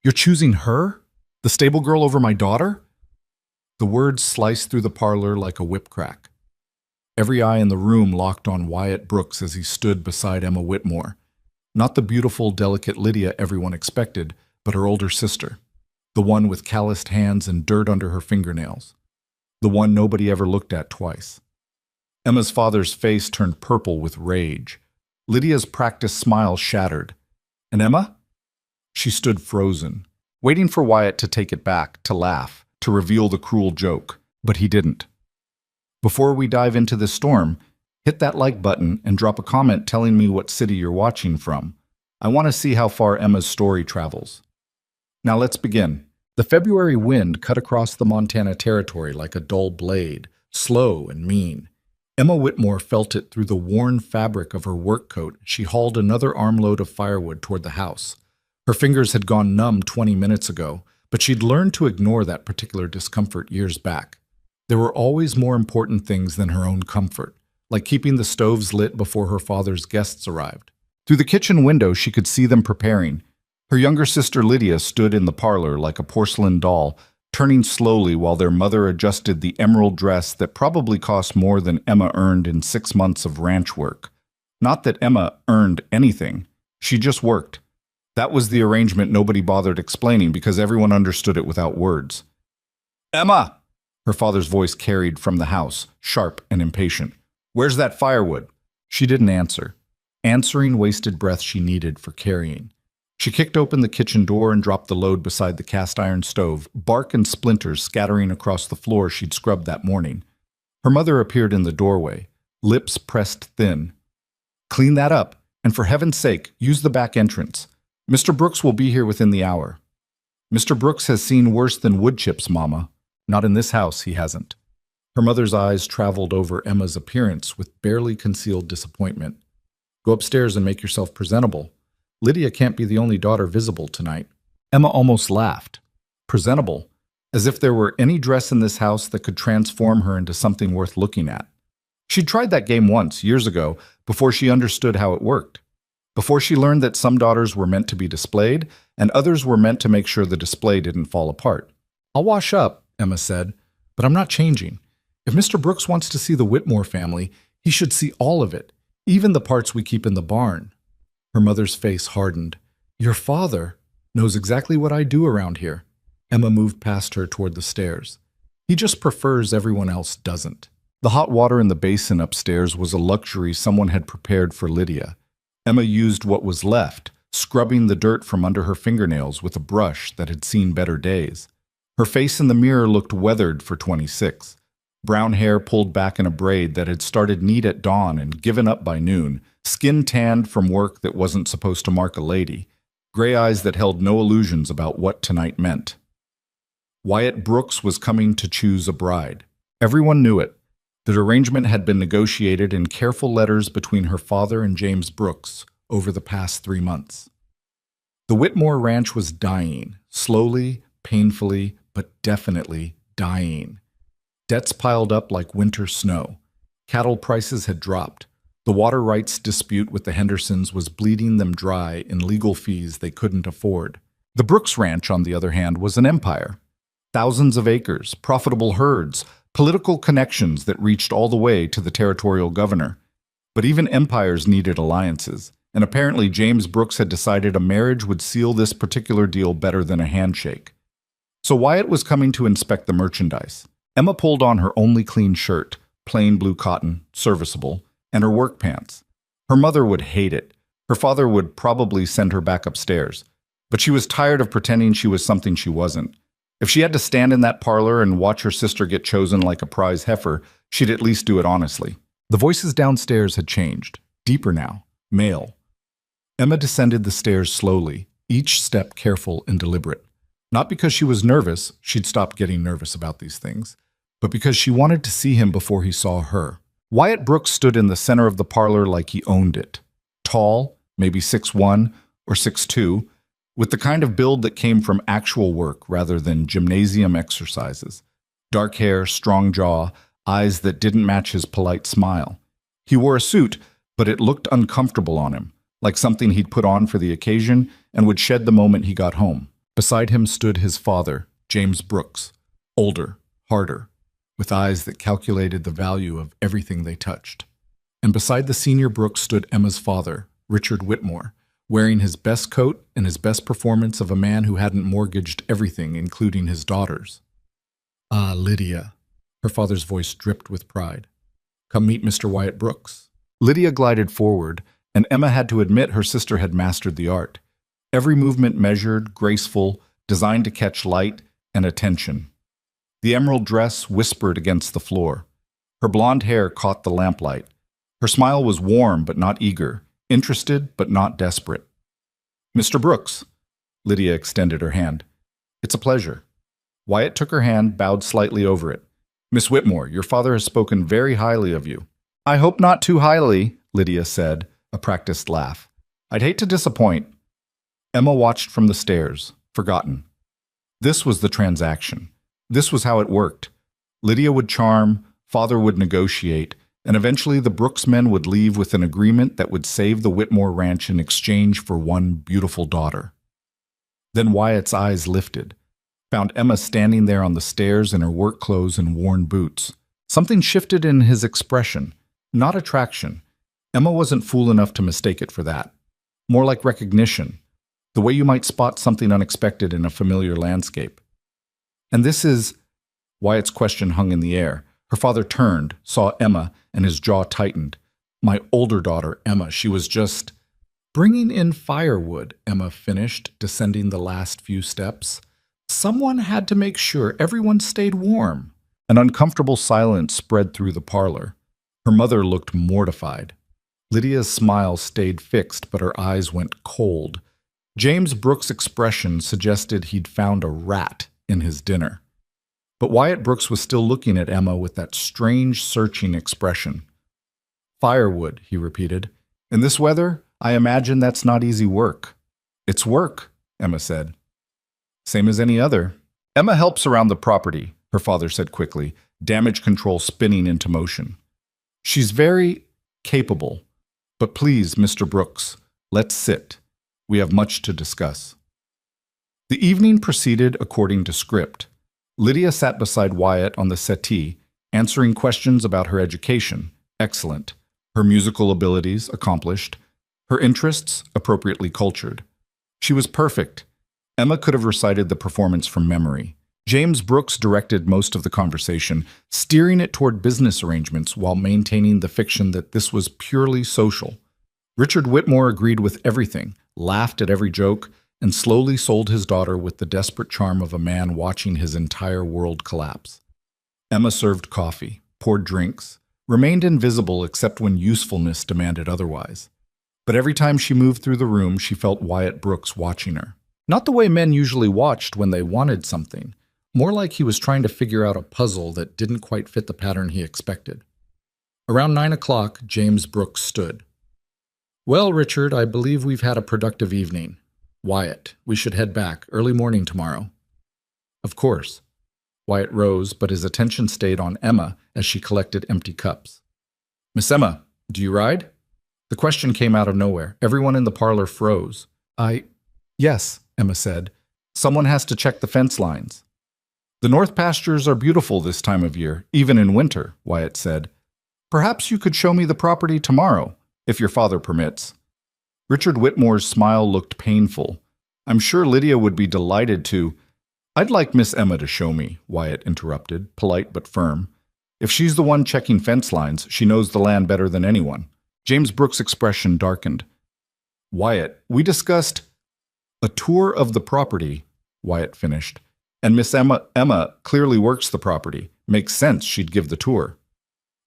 You're choosing her? The stable girl over my daughter? The words sliced through the parlor like a whip crack. Every eye in the room locked on Wyatt Brooks as he stood beside Emma Whitmore. Not the beautiful, delicate Lydia everyone expected, but her older sister. The one with calloused hands and dirt under her fingernails. The one nobody ever looked at twice. Emma's father's face turned purple with rage. Lydia's practiced smile shattered. And Emma? She stood frozen, waiting for Wyatt to take it back, to laugh, to reveal the cruel joke. But he didn't. Before we dive into this storm, hit that like button and drop a comment telling me what city you're watching from. I want to see how far Emma's story travels. Now let's begin. The February wind cut across the Montana territory like a dull blade, slow and mean. Emma Whitmore felt it through the worn fabric of her work coat as she hauled another armload of firewood toward the house. Her fingers had gone numb 20 minutes ago, but she'd learned to ignore that particular discomfort years back. There were always more important things than her own comfort, like keeping the stoves lit before her father's guests arrived. Through the kitchen window, she could see them preparing. Her younger sister Lydia stood in the parlor like a porcelain doll, turning slowly while their mother adjusted the emerald dress that probably cost more than Emma earned in 6 months of ranch work. Not that Emma earned anything. She just worked. That was the arrangement nobody bothered explaining because everyone understood it without words. "Emma!" Her father's voice carried from the house, sharp and impatient. "Where's that firewood?" She didn't answer. Answering wasted breath she needed for carrying. She kicked open the kitchen door and dropped the load beside the cast-iron stove, bark and splinters scattering across the floor she'd scrubbed that morning. Her mother appeared in the doorway, lips pressed thin. "Clean that up, and for heaven's sake, use the back entrance. Mr. Brooks will be here within the hour." "Mr. Brooks has seen worse than wood chips, Mama. Not in this house, he hasn't." Her mother's eyes traveled over Emma's appearance with barely concealed disappointment. "Go upstairs and make yourself presentable. Lydia can't be the only daughter visible tonight." Emma almost laughed. Presentable? As if there were any dress in this house that could transform her into something worth looking at. She'd tried that game once, years ago, before she understood how it worked. Before she learned that some daughters were meant to be displayed, and others were meant to make sure the display didn't fall apart. "I'll wash up," Emma said, "but I'm not changing. If Mr. Brooks wants to see the Whitmore family, he should see all of it, even the parts we keep in the barn." Her mother's face hardened. "Your father knows exactly what I do around here." Emma moved past her toward the stairs. "He just prefers everyone else doesn't." The hot water in the basin upstairs was a luxury someone had prepared for Lydia. Emma used what was left, scrubbing the dirt from under her fingernails with a brush that had seen better days. Her face in the mirror looked weathered for 26. Brown hair pulled back in a braid that had started neat at dawn and given up by noon, skin tanned from work that wasn't supposed to mark a lady, gray eyes that held no illusions about what tonight meant. Wyatt Brooks was coming to choose a bride. Everyone knew it. The arrangement had been negotiated in careful letters between her father and James Brooks over the past 3 months. The Whitmore Ranch was dying, slowly, painfully, but definitely dying. Debts piled up like winter snow. Cattle prices had dropped. The water rights dispute with the Hendersons was bleeding them dry in legal fees they couldn't afford. The Brooks Ranch, on the other hand, was an empire. Thousands of acres, profitable herds, political connections that reached all the way to the territorial governor. But even empires needed alliances, and apparently James Brooks had decided a marriage would seal this particular deal better than a handshake. So Wyatt was coming to inspect the merchandise. Emma pulled on her only clean shirt, plain blue cotton, serviceable, and her work pants. Her mother would hate it. Her father would probably send her back upstairs. But she was tired of pretending she was something she wasn't. If she had to stand in that parlor and watch her sister get chosen like a prize heifer, she'd at least do it honestly. The voices downstairs had changed, deeper now, male. Emma descended the stairs slowly, each step careful and deliberate. Not because she was nervous, she'd stopped getting nervous about these things, but because she wanted to see him before he saw her. Wyatt Brooks stood in the center of the parlor like he owned it. Tall, maybe 6'1" or 6'2", with the kind of build that came from actual work rather than gymnasium exercises. Dark hair, strong jaw, eyes that didn't match his polite smile. He wore a suit, but it looked uncomfortable on him, like something he'd put on for the occasion and would shed the moment he got home. Beside him stood his father, James Brooks, older, harder, with eyes that calculated the value of everything they touched. And beside the senior Brooks stood Emma's father, Richard Whitmore, wearing his best coat and his best performance of a man who hadn't mortgaged everything, including his daughters. "Ah, Lydia." Her father's voice dripped with pride. "Come meet Mr. Wyatt Brooks." Lydia glided forward, and Emma had to admit her sister had mastered the art. Every movement measured, graceful, designed to catch light and attention. The emerald dress whispered against the floor. Her blonde hair caught the lamplight. Her smile was warm but not eager, interested but not desperate. "Mr. Brooks." Lydia extended her hand. "It's a pleasure." Wyatt took her hand, bowed slightly over it. "Miss Whitmore, your father has spoken very highly of you." "I hope not too highly," Lydia said, a practiced laugh. "I'd hate to disappoint." Emma watched from the stairs, forgotten. This was the transaction. This was how it worked. Lydia would charm, father would negotiate, and eventually the Brooks men would leave with an agreement that would save the Whitmore ranch in exchange for one beautiful daughter. Then Wyatt's eyes lifted, found Emma standing there on the stairs in her work clothes and worn boots. Something shifted in his expression, not attraction. Emma wasn't fool enough to mistake it for that. More like recognition, the way you might spot something unexpected in a familiar landscape. "And this is—" Wyatt's question hung in the air. Her father turned, saw Emma, and his jaw tightened. "My older daughter, Emma, she was just—" "Bringing in firewood," Emma finished, descending the last few steps. "Someone had to make sure everyone stayed warm." An uncomfortable silence spread through the parlor. Her mother looked mortified. Lydia's smile stayed fixed, but her eyes went cold. James Brooks' expression suggested he'd found a rat in his dinner. But Wyatt Brooks was still looking at Emma with that strange, searching expression. "Firewood," he repeated. "In this weather, I imagine that's not easy work." "It's work," Emma said. "Same as any other." "Emma helps around the property," her father said quickly, damage control spinning into motion. "She's very capable. But please, Mr. Brooks, let's sit. We have much to discuss." The evening proceeded according to script. Lydia sat beside Wyatt on the settee, answering questions about her education, excellent, her musical abilities, accomplished, her interests, appropriately cultured. She was perfect. Emma could have recited the performance from memory. James Brooks directed most of the conversation, steering it toward business arrangements while maintaining the fiction that this was purely social. Richard Whitmore agreed with everything, laughed at every joke, and slowly sold his daughter with the desperate charm of a man watching his entire world collapse. Emma served coffee, poured drinks, remained invisible except when usefulness demanded otherwise. But every time she moved through the room, she felt Wyatt Brooks watching her. Not the way men usually watched when they wanted something, more like he was trying to figure out a puzzle that didn't quite fit the pattern he expected. Around 9 o'clock, James Brooks stood. "Well, Richard, I believe we've had a productive evening. Wyatt, we should head back, early morning tomorrow." "Of course." Wyatt rose, but his attention stayed on Emma as she collected empty cups. "Miss Emma, do you ride?" The question came out of nowhere. Everyone in the parlor froze. Yes," Emma said. "Someone has to check the fence lines." "The north pastures are beautiful this time of year, even in winter," Wyatt said. "Perhaps you could show me the property tomorrow, if your father permits." Richard Whitmore's smile looked painful. "I'm sure Lydia would be delighted to—" "I'd like Miss Emma to show me," Wyatt interrupted, polite but firm. "If she's the one checking fence lines, she knows the land better than anyone." James Brooks' expression darkened. "Wyatt, we discussed—" "A tour of the property," Wyatt finished. "And Miss Emma clearly works the property. Makes sense she'd give the tour."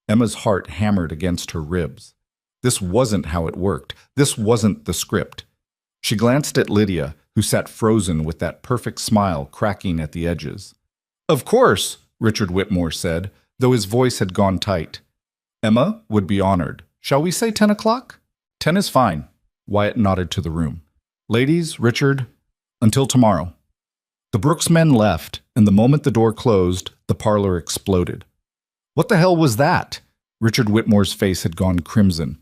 Emma's heart hammered against her ribs. This wasn't how it worked. This wasn't the script. She glanced at Lydia, who sat frozen with that perfect smile cracking at the edges. "Of course," Richard Whitmore said, though his voice had gone tight. "Emma would be honored. Shall we say 10 o'clock? 10 is fine." Wyatt nodded to the room. "Ladies, Richard, until tomorrow." The Brooks men left, and the moment the door closed, the parlor exploded. "What the hell was that?" Richard Whitmore's face had gone crimson.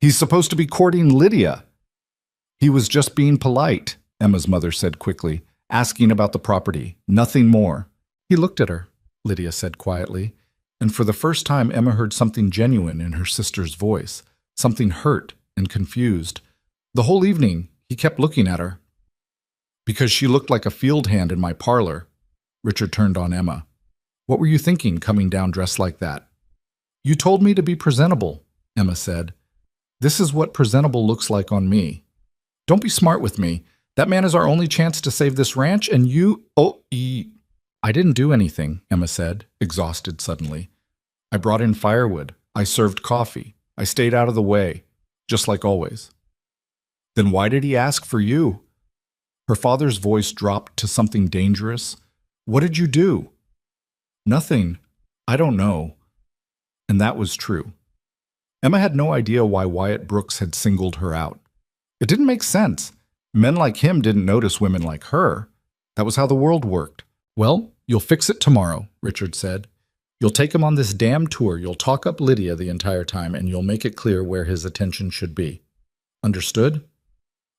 "He's supposed to be courting Lydia." "He was just being polite," Emma's mother said quickly, asking about the property, nothing more. He looked at her, Lydia said quietly, and for the first time Emma heard something genuine in her sister's voice, something hurt and confused. The whole evening, he kept looking at her. Because she looked like a field hand in my parlor. Richard turned on Emma. What were you thinking coming down dressed like that? You told me to be presentable, Emma said. This is what presentable looks like on me. Don't be smart with me. That man is our only chance to save this ranch, and you— I didn't do anything, Emma said, exhausted suddenly. I brought in firewood. I served coffee. I stayed out of the way, just like always. Then why did he ask for you? Her father's voice dropped to something dangerous. What did you do? Nothing. I don't know. And that was true. Emma had no idea why Wyatt Brooks had singled her out. It didn't make sense. Men like him didn't notice women like her. That was how the world worked. Well, you'll fix it tomorrow, Richard said. You'll take him on this damn tour, you'll talk up Lydia the entire time, and you'll make it clear where his attention should be. Understood?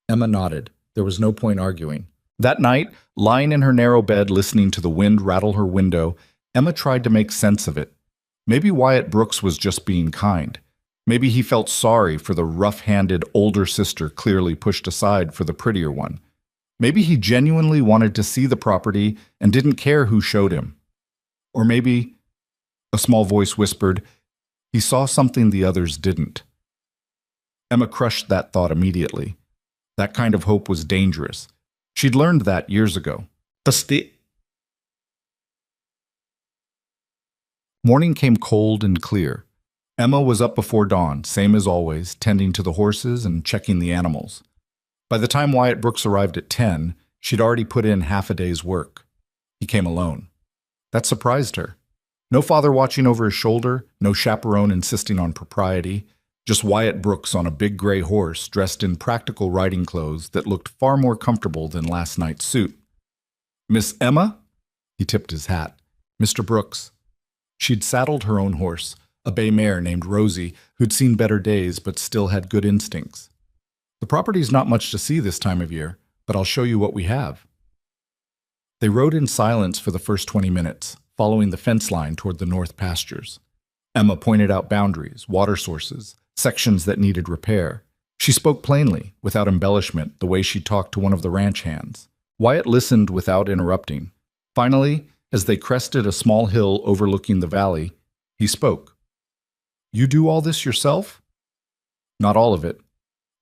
Emma nodded. There was no point arguing. That night, lying in her narrow bed listening to the wind rattle her window, Emma tried to make sense of it. Maybe Wyatt Brooks was just being kind. Maybe he felt sorry for the rough-handed older sister clearly pushed aside for the prettier one. Maybe he genuinely wanted to see the property and didn't care who showed him. Or maybe, a small voice whispered, he saw something the others didn't. Emma crushed that thought immediately. That kind of hope was dangerous. She'd learned that years ago. Morning came cold and clear. Emma was up before dawn, same as always, tending to the horses and checking the animals. By the time Wyatt Brooks arrived at 10, she'd already put in half a day's work. He came alone. That surprised her. No father watching over his shoulder, no chaperone insisting on propriety, just Wyatt Brooks on a big gray horse dressed in practical riding clothes that looked far more comfortable than last night's suit. Miss Emma? He tipped his hat. Mr. Brooks. She'd saddled her own horse, a bay mare named Rosie, who'd seen better days but still had good instincts. The property's not much to see this time of year, but I'll show you what we have. They rode in silence for the first 20 minutes, following the fence line toward the north pastures. Emma pointed out boundaries, water sources, sections that needed repair. She spoke plainly, without embellishment, the way she talked to one of the ranch hands. Wyatt listened without interrupting. Finally, as they crested a small hill overlooking the valley, he spoke. You do all this yourself? Not all of it.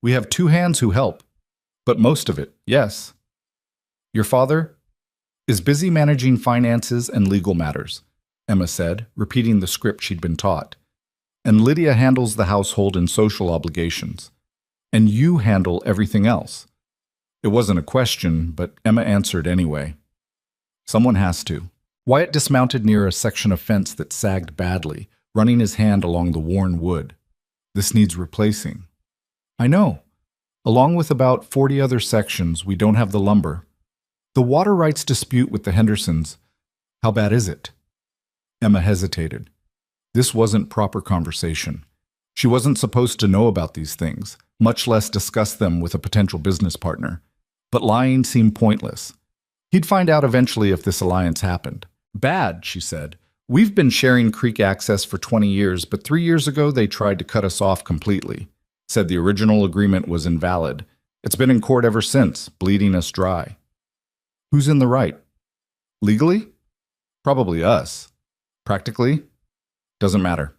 We have 2 hands who help, but most of it, yes. Your father is busy managing finances and legal matters, Emma said, repeating the script she'd been taught. And Lydia handles the household and social obligations. And you handle everything else. It wasn't a question, but Emma answered anyway. Someone has to. Wyatt dismounted near a section of fence that sagged badly, running his hand along the worn wood. This needs replacing. I know. Along with about 40 other sections, we don't have the lumber. The water rights dispute with the Hendersons. How bad is it? Emma hesitated. This wasn't proper conversation. She wasn't supposed to know about these things, much less discuss them with a potential business partner. But lying seemed pointless. He'd find out eventually if this alliance happened. Bad, she said. We've been sharing creek access for 20 years, but 3 years ago they tried to cut us off completely. Said the original agreement was invalid. It's been in court ever since, bleeding us dry. Who's in the right? Legally? Probably us. Practically? Doesn't matter.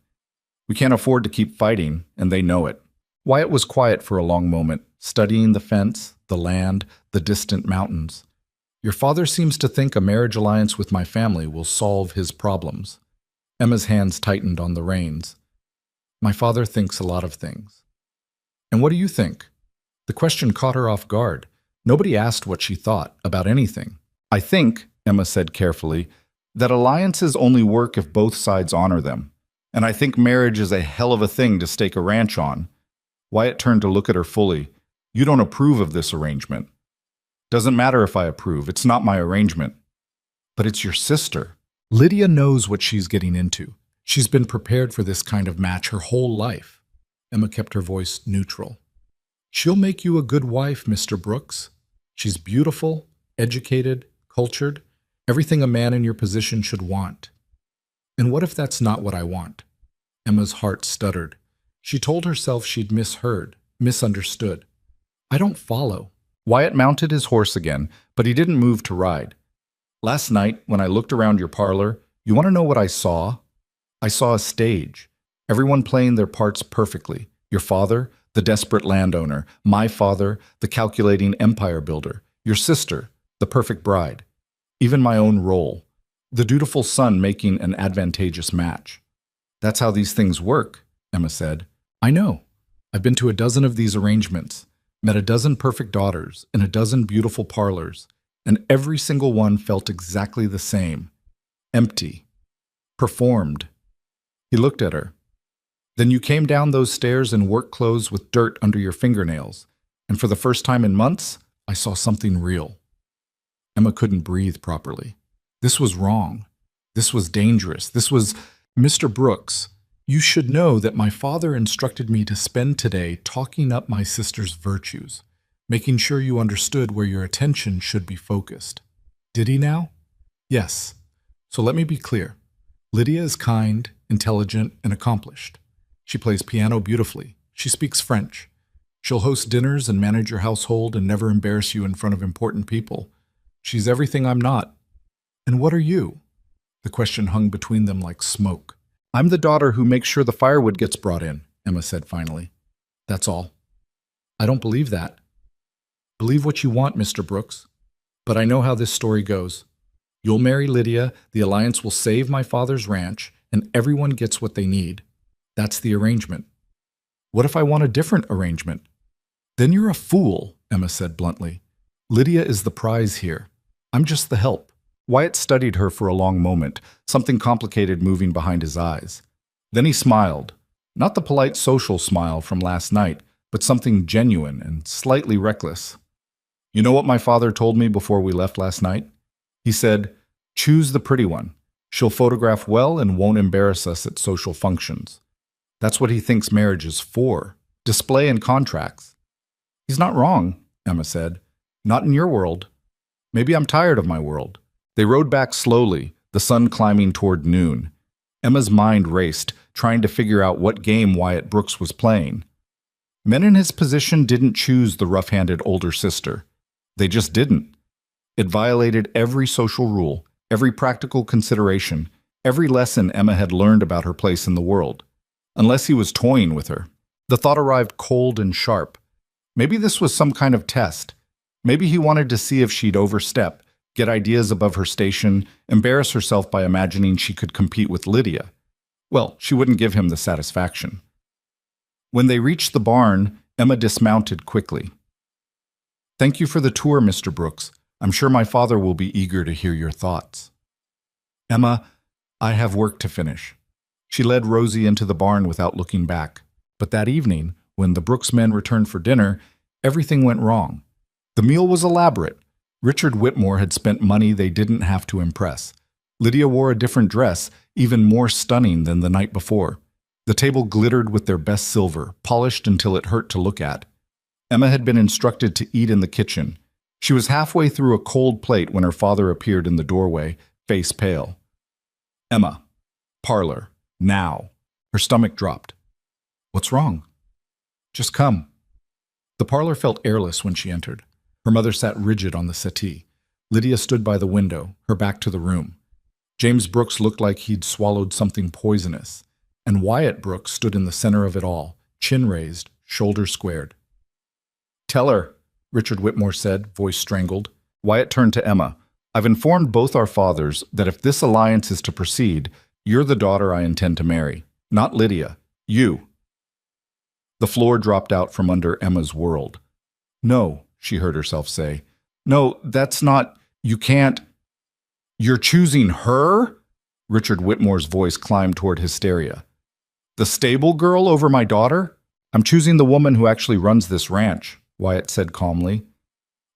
We can't afford to keep fighting, and they know it. Wyatt was quiet for a long moment, studying the fence, the land, the distant mountains. Your father seems to think a marriage alliance with my family will solve his problems. Emma's hands tightened on the reins. My father thinks a lot of things. And what do you think? The question caught her off guard. Nobody asked what she thought about anything. I think, Emma said carefully, that alliances only work if both sides honor them. And I think marriage is a hell of a thing to stake a ranch on. Wyatt turned to look at her fully. You don't approve of this arrangement. Doesn't matter if I approve. It's not my arrangement. But it's your sister. Lydia knows what she's getting into. She's been prepared for this kind of match her whole life. Emma kept her voice neutral. She'll make you a good wife, Mr. Brooks. She's beautiful, educated, cultured, everything a man in your position should want. And what if that's not what I want? Emma's heart stuttered. She told herself she'd misheard, misunderstood. I don't follow. Wyatt mounted his horse again, but he didn't move to ride. Last night, when I looked around your parlor, you want to know what I saw? I saw a stage. Everyone playing their parts perfectly. Your father, the desperate landowner. My father, the calculating empire builder. Your sister, the perfect bride. Even my own role. The dutiful son making an advantageous match. That's how these things work, Emma said. I know. I've been to a dozen of these arrangements, met a dozen perfect daughters in a dozen beautiful parlors, and every single one felt exactly the same. Empty. Performed. He looked at her. Then you came down those stairs in work clothes with dirt under your fingernails, and for the first time in months, I saw something real. Emma couldn't breathe properly. This was wrong. This was dangerous. This was... Mr. Brooks, you should know that my father instructed me to spend today talking up my sister's virtues, making sure you understood where your attention should be focused. Did he now? Yes. So let me be clear. Lydia is kind, intelligent, and accomplished. She plays piano beautifully. She speaks French. She'll host dinners and manage your household and never embarrass you in front of important people. She's everything I'm not. And what are you? The question hung between them like smoke. I'm the daughter who makes sure the firewood gets brought in, Emma said finally. That's all. I don't believe that. Believe what you want, Mr. Brooks. But I know how this story goes. You'll marry Lydia, the alliance will save my father's ranch, and everyone gets what they need. That's the arrangement. What if I want a different arrangement? Then you're a fool, Emma said bluntly. Lydia is the prize here. I'm just the help. Wyatt studied her for a long moment, something complicated moving behind his eyes. Then he smiled. Not the polite social smile from last night, but something genuine and slightly reckless. You know what my father told me before we left last night? He said, choose the pretty one. She'll photograph well and won't embarrass us at social functions. That's what he thinks marriage is for. Display and contracts. He's not wrong, Emma said. Not in your world. Maybe I'm tired of my world. They rode back slowly, the sun climbing toward noon. Emma's mind raced, trying to figure out what game Wyatt Brooks was playing. Men in his position didn't choose the rough-handed older sister. They just didn't. It violated every social rule, every practical consideration, every lesson Emma had learned about her place in the world. Unless he was toying with her. The thought arrived cold and sharp. Maybe this was some kind of test. Maybe he wanted to see if she'd overstep, get ideas above her station, embarrass herself by imagining she could compete with Lydia. Well, she wouldn't give him the satisfaction. When they reached the barn, Emma dismounted quickly. Thank you for the tour, Mr. Brooks. I'm sure my father will be eager to hear your thoughts. Emma, I have work to finish. She led Rosie into the barn without looking back. But that evening, when the Brooks men returned for dinner, everything went wrong. The meal was elaborate. Richard Whitmore had spent money they didn't have to impress. Lydia wore a different dress, even more stunning than the night before. The table glittered with their best silver, polished until it hurt to look at. Emma had been instructed to eat in the kitchen. She was halfway through a cold plate when her father appeared in the doorway, face pale. Emma. Parlor. Now. Her stomach dropped. What's wrong? Just come. The parlor felt airless when she entered. Her mother sat rigid on the settee. Lydia stood by the window, her back to the room. James Brooks looked like he'd swallowed something poisonous. And Wyatt Brooks stood in the center of it all, chin raised, shoulders squared. Tell her, Richard Whitmore said, voice strangled. Wyatt turned to Emma. I've informed both our fathers that if this alliance is to proceed, you're the daughter I intend to marry. Not Lydia. You. The floor dropped out from under Emma's world. No, she heard herself say. No, that's not... You can't... You're choosing her? Richard Whitmore's voice climbed toward hysteria. The stable girl over my daughter? I'm choosing the woman who actually runs this ranch, Wyatt said calmly.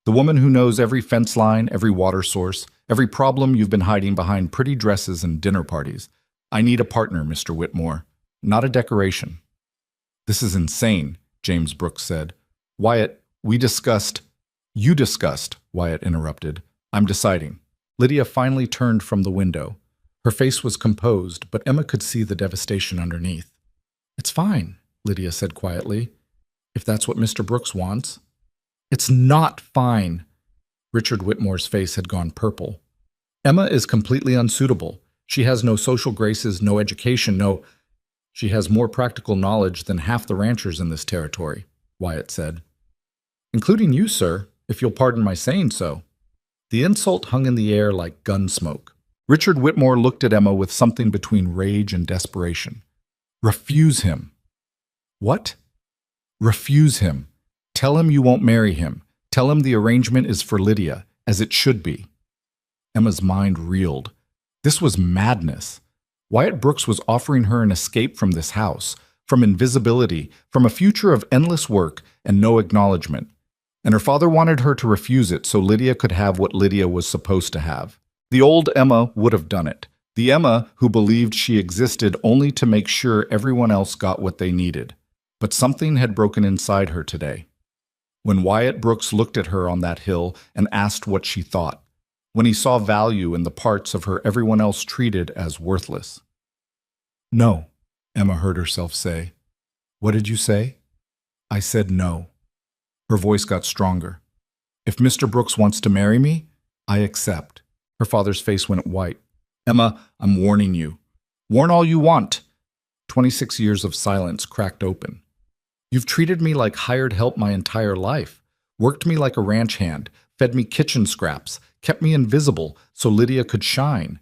The woman who knows every fence line, every water source, every problem you've been hiding behind pretty dresses and dinner parties. I need a partner, Mr. Whitmore, not a decoration. This is insane, James Brooks said. Wyatt, we discussed... You discussed, Wyatt interrupted. I'm deciding. Lydia finally turned from the window. Her face was composed, but Emma could see the devastation underneath. It's fine, Lydia said quietly, if that's what Mr. Brooks wants. It's not fine. Richard Whitmore's face had gone purple. Emma is completely unsuitable. She has no social graces, no education, She has more practical knowledge than half the ranchers in this territory, Wyatt said. Including you, sir, if you'll pardon my saying so. The insult hung in the air like gun smoke. Richard Whitmore looked at Emma with something between rage and desperation. Refuse him. What? Refuse him. Tell him you won't marry him. Tell him the arrangement is for Lydia, as it should be. Emma's mind reeled. This was madness. Wyatt Brooks was offering her an escape from this house, from invisibility, from a future of endless work and no acknowledgement. And her father wanted her to refuse it so Lydia could have what Lydia was supposed to have. The old Emma would have done it. The Emma who believed she existed only to make sure everyone else got what they needed. But something had broken inside her today. When Wyatt Brooks looked at her on that hill and asked what she thought, when he saw value in the parts of her everyone else treated as worthless. No, Emma heard herself say. What did you say? I said no. Her voice got stronger. If Mr. Brooks wants to marry me, I accept. Her father's face went white. Emma, I'm warning you. Warn all you want. 26 years of silence cracked open. You've treated me like hired help my entire life, worked me like a ranch hand, fed me kitchen scraps, kept me invisible so Lydia could shine.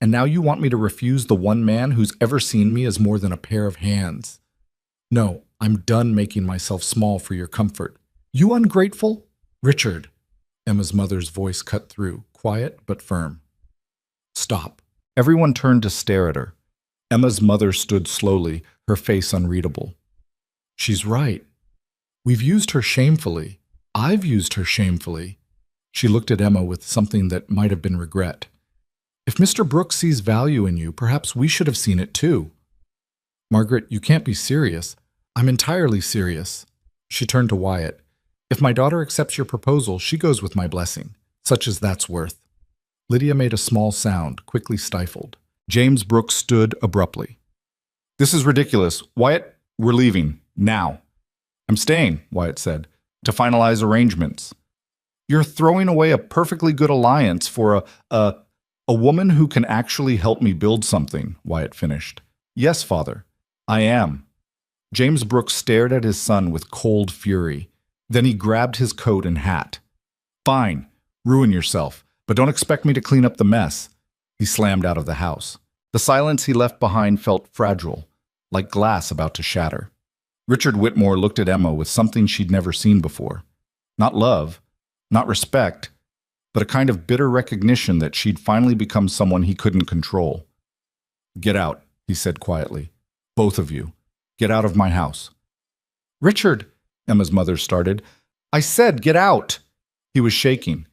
And now you want me to refuse the one man who's ever seen me as more than a pair of hands. No, I'm done making myself small for your comfort. You ungrateful? Richard. Emma's mother's voice cut through, quiet but firm. Stop. Everyone turned to stare at her. Emma's mother stood slowly, her face unreadable. She's right. We've used her shamefully. I've used her shamefully. She looked at Emma with something that might have been regret. If Mr. Brooks sees value in you, perhaps we should have seen it too. Margaret, you can't be serious. I'm entirely serious. She turned to Wyatt. If my daughter accepts your proposal, she goes with my blessing, such as that's worth. Lydia made a small sound, quickly stifled. James Brooks stood abruptly. This is ridiculous. Wyatt, we're leaving. Now. I'm staying, Wyatt said, to finalize arrangements. You're throwing away a perfectly good alliance for a woman who can actually help me build something, Wyatt finished. Yes, father, I am. James Brooks stared at his son with cold fury. Then he grabbed his coat and hat. Fine, ruin yourself, but don't expect me to clean up the mess. He slammed out of the house. The silence he left behind felt fragile, like glass about to shatter. Richard Whitmore looked at Emma with something she'd never seen before. Not love, not respect, but a kind of bitter recognition that she'd finally become someone he couldn't control. Get out, he said quietly. Both of you. Get out of my house. Richard, Emma's mother started. I said get out. He was shaking.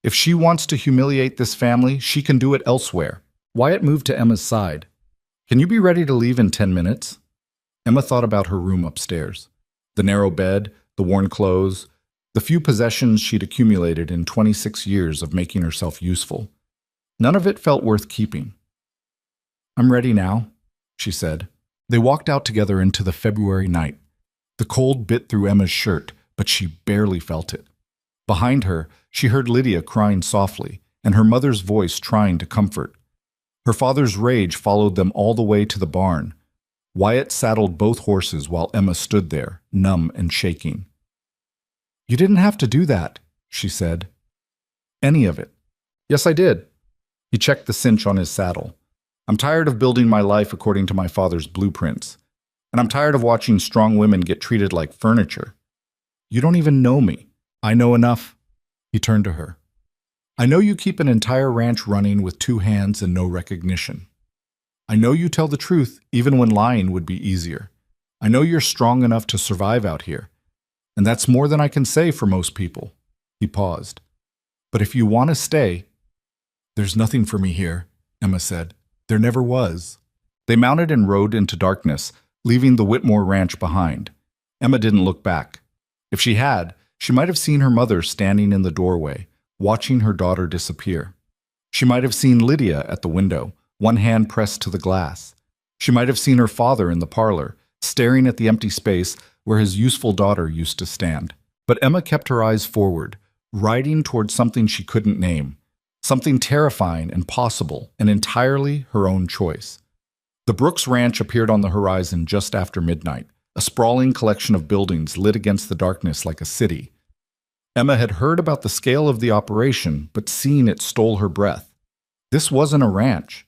If she wants to humiliate this family, she can do it elsewhere. Wyatt moved to Emma's side. Can you be ready to leave in 10 minutes? Emma thought about her room upstairs. The narrow bed, the worn clothes, the few possessions she'd accumulated in 26 years of making herself useful. None of it felt worth keeping. I'm ready now, she said. They walked out together into the February night. The cold bit through Emma's shirt, but she barely felt it. Behind her, she heard Lydia crying softly, and her mother's voice trying to comfort. Her father's rage followed them all the way to the barn. Wyatt saddled both horses while Emma stood there, numb and shaking. You didn't have to do that, she said. Any of it. Yes, I did. He checked the cinch on his saddle. I'm tired of building my life according to my father's blueprints. And I'm tired of watching strong women get treated like furniture. You don't even know me. I know enough. He turned to her. I know you keep an entire ranch running with 2 hands and no recognition. I know you tell the truth even when lying would be easier. I know you're strong enough to survive out here. And that's more than I can say for most people. He paused. But if you want to stay... There's nothing for me here, Emma said. There never was. They mounted and rode into darkness, leaving the Whitmore ranch behind. Emma didn't look back. If she had, she might have seen her mother standing in the doorway, watching her daughter disappear. She might have seen Lydia at the window, one hand pressed to the glass. She might have seen her father in the parlor, staring at the empty space where his useful daughter used to stand. But Emma kept her eyes forward, riding toward something she couldn't name, something terrifying and possible, and entirely her own choice. The Brooks Ranch appeared on the horizon just after midnight, a sprawling collection of buildings lit against the darkness like a city. Emma had heard about the scale of the operation, but seeing it stole her breath. This wasn't a ranch.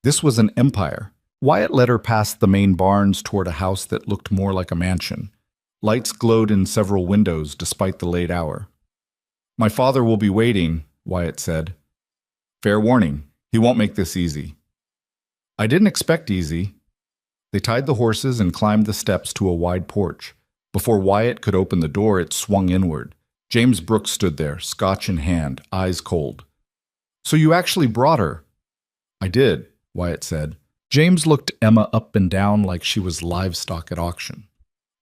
This was an empire. Wyatt led her past the main barns toward a house that looked more like a mansion. Lights glowed in several windows despite the late hour. "My father will be waiting," Wyatt said. "Fair warning, he won't make this easy." "I didn't expect easy." They tied the horses and climbed the steps to a wide porch. Before Wyatt could open the door, it swung inward. James Brooks stood there, scotch in hand, eyes cold. "So you actually brought her?" "I did," Wyatt said. James looked Emma up and down like she was livestock at auction.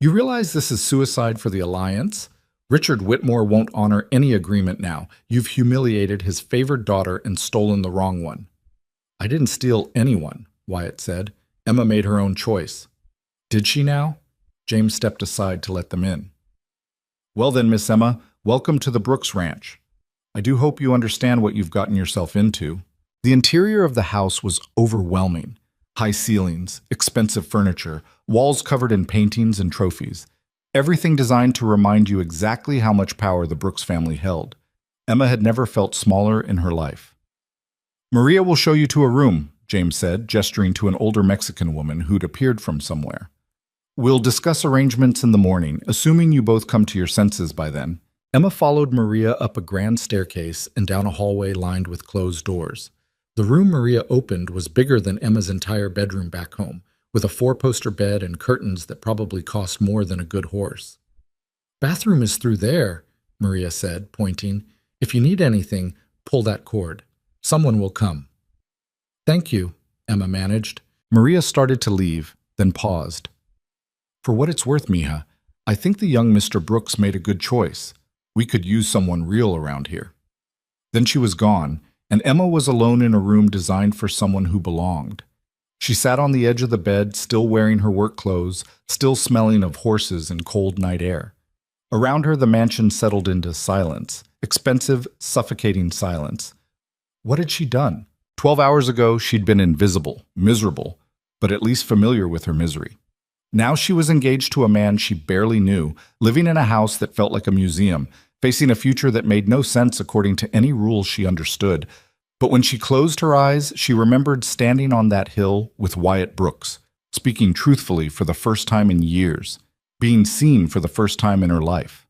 "You realize this is suicide for the Alliance? Richard Whitmore won't honor any agreement now. You've humiliated his favored daughter and stolen the wrong one." "I didn't steal anyone," Wyatt said. "Emma made her own choice." "Did she now?" James stepped aside to let them in. "Well then, Miss Emma, welcome to the Brooks Ranch. I do hope you understand what you've gotten yourself into." The interior of the house was overwhelming. High ceilings, expensive furniture, walls covered in paintings and trophies. Everything designed to remind you exactly how much power the Brooks family held. Emma had never felt smaller in her life. "Maria will show you to a room," James said, gesturing to an older Mexican woman who'd appeared from somewhere. "We'll discuss arrangements in the morning, assuming you both come to your senses by then." Emma followed Maria up a grand staircase and down a hallway lined with closed doors. The room Maria opened was bigger than Emma's entire bedroom back home, with a four-poster bed and curtains that probably cost more than a good horse. "Bathroom is through there," Maria said, pointing. "If you need anything, pull that cord. Someone will come." "Thank you," Emma managed. Maria started to leave, then paused. "For what it's worth, Mija, I think the young Mr. Brooks made a good choice. We could use someone real around here." Then she was gone, and Emma was alone in a room designed for someone who belonged. She sat on the edge of the bed, still wearing her work clothes, still smelling of horses and cold night air. Around her, the mansion settled into silence, expensive, suffocating silence. What had she done? 12 hours ago, she'd been invisible, miserable, but at least familiar with her misery. Now she was engaged to a man she barely knew, living in a house that felt like a museum, facing a future that made no sense according to any rules she understood. But when she closed her eyes, she remembered standing on that hill with Wyatt Brooks, speaking truthfully for the first time in years, being seen for the first time in her life.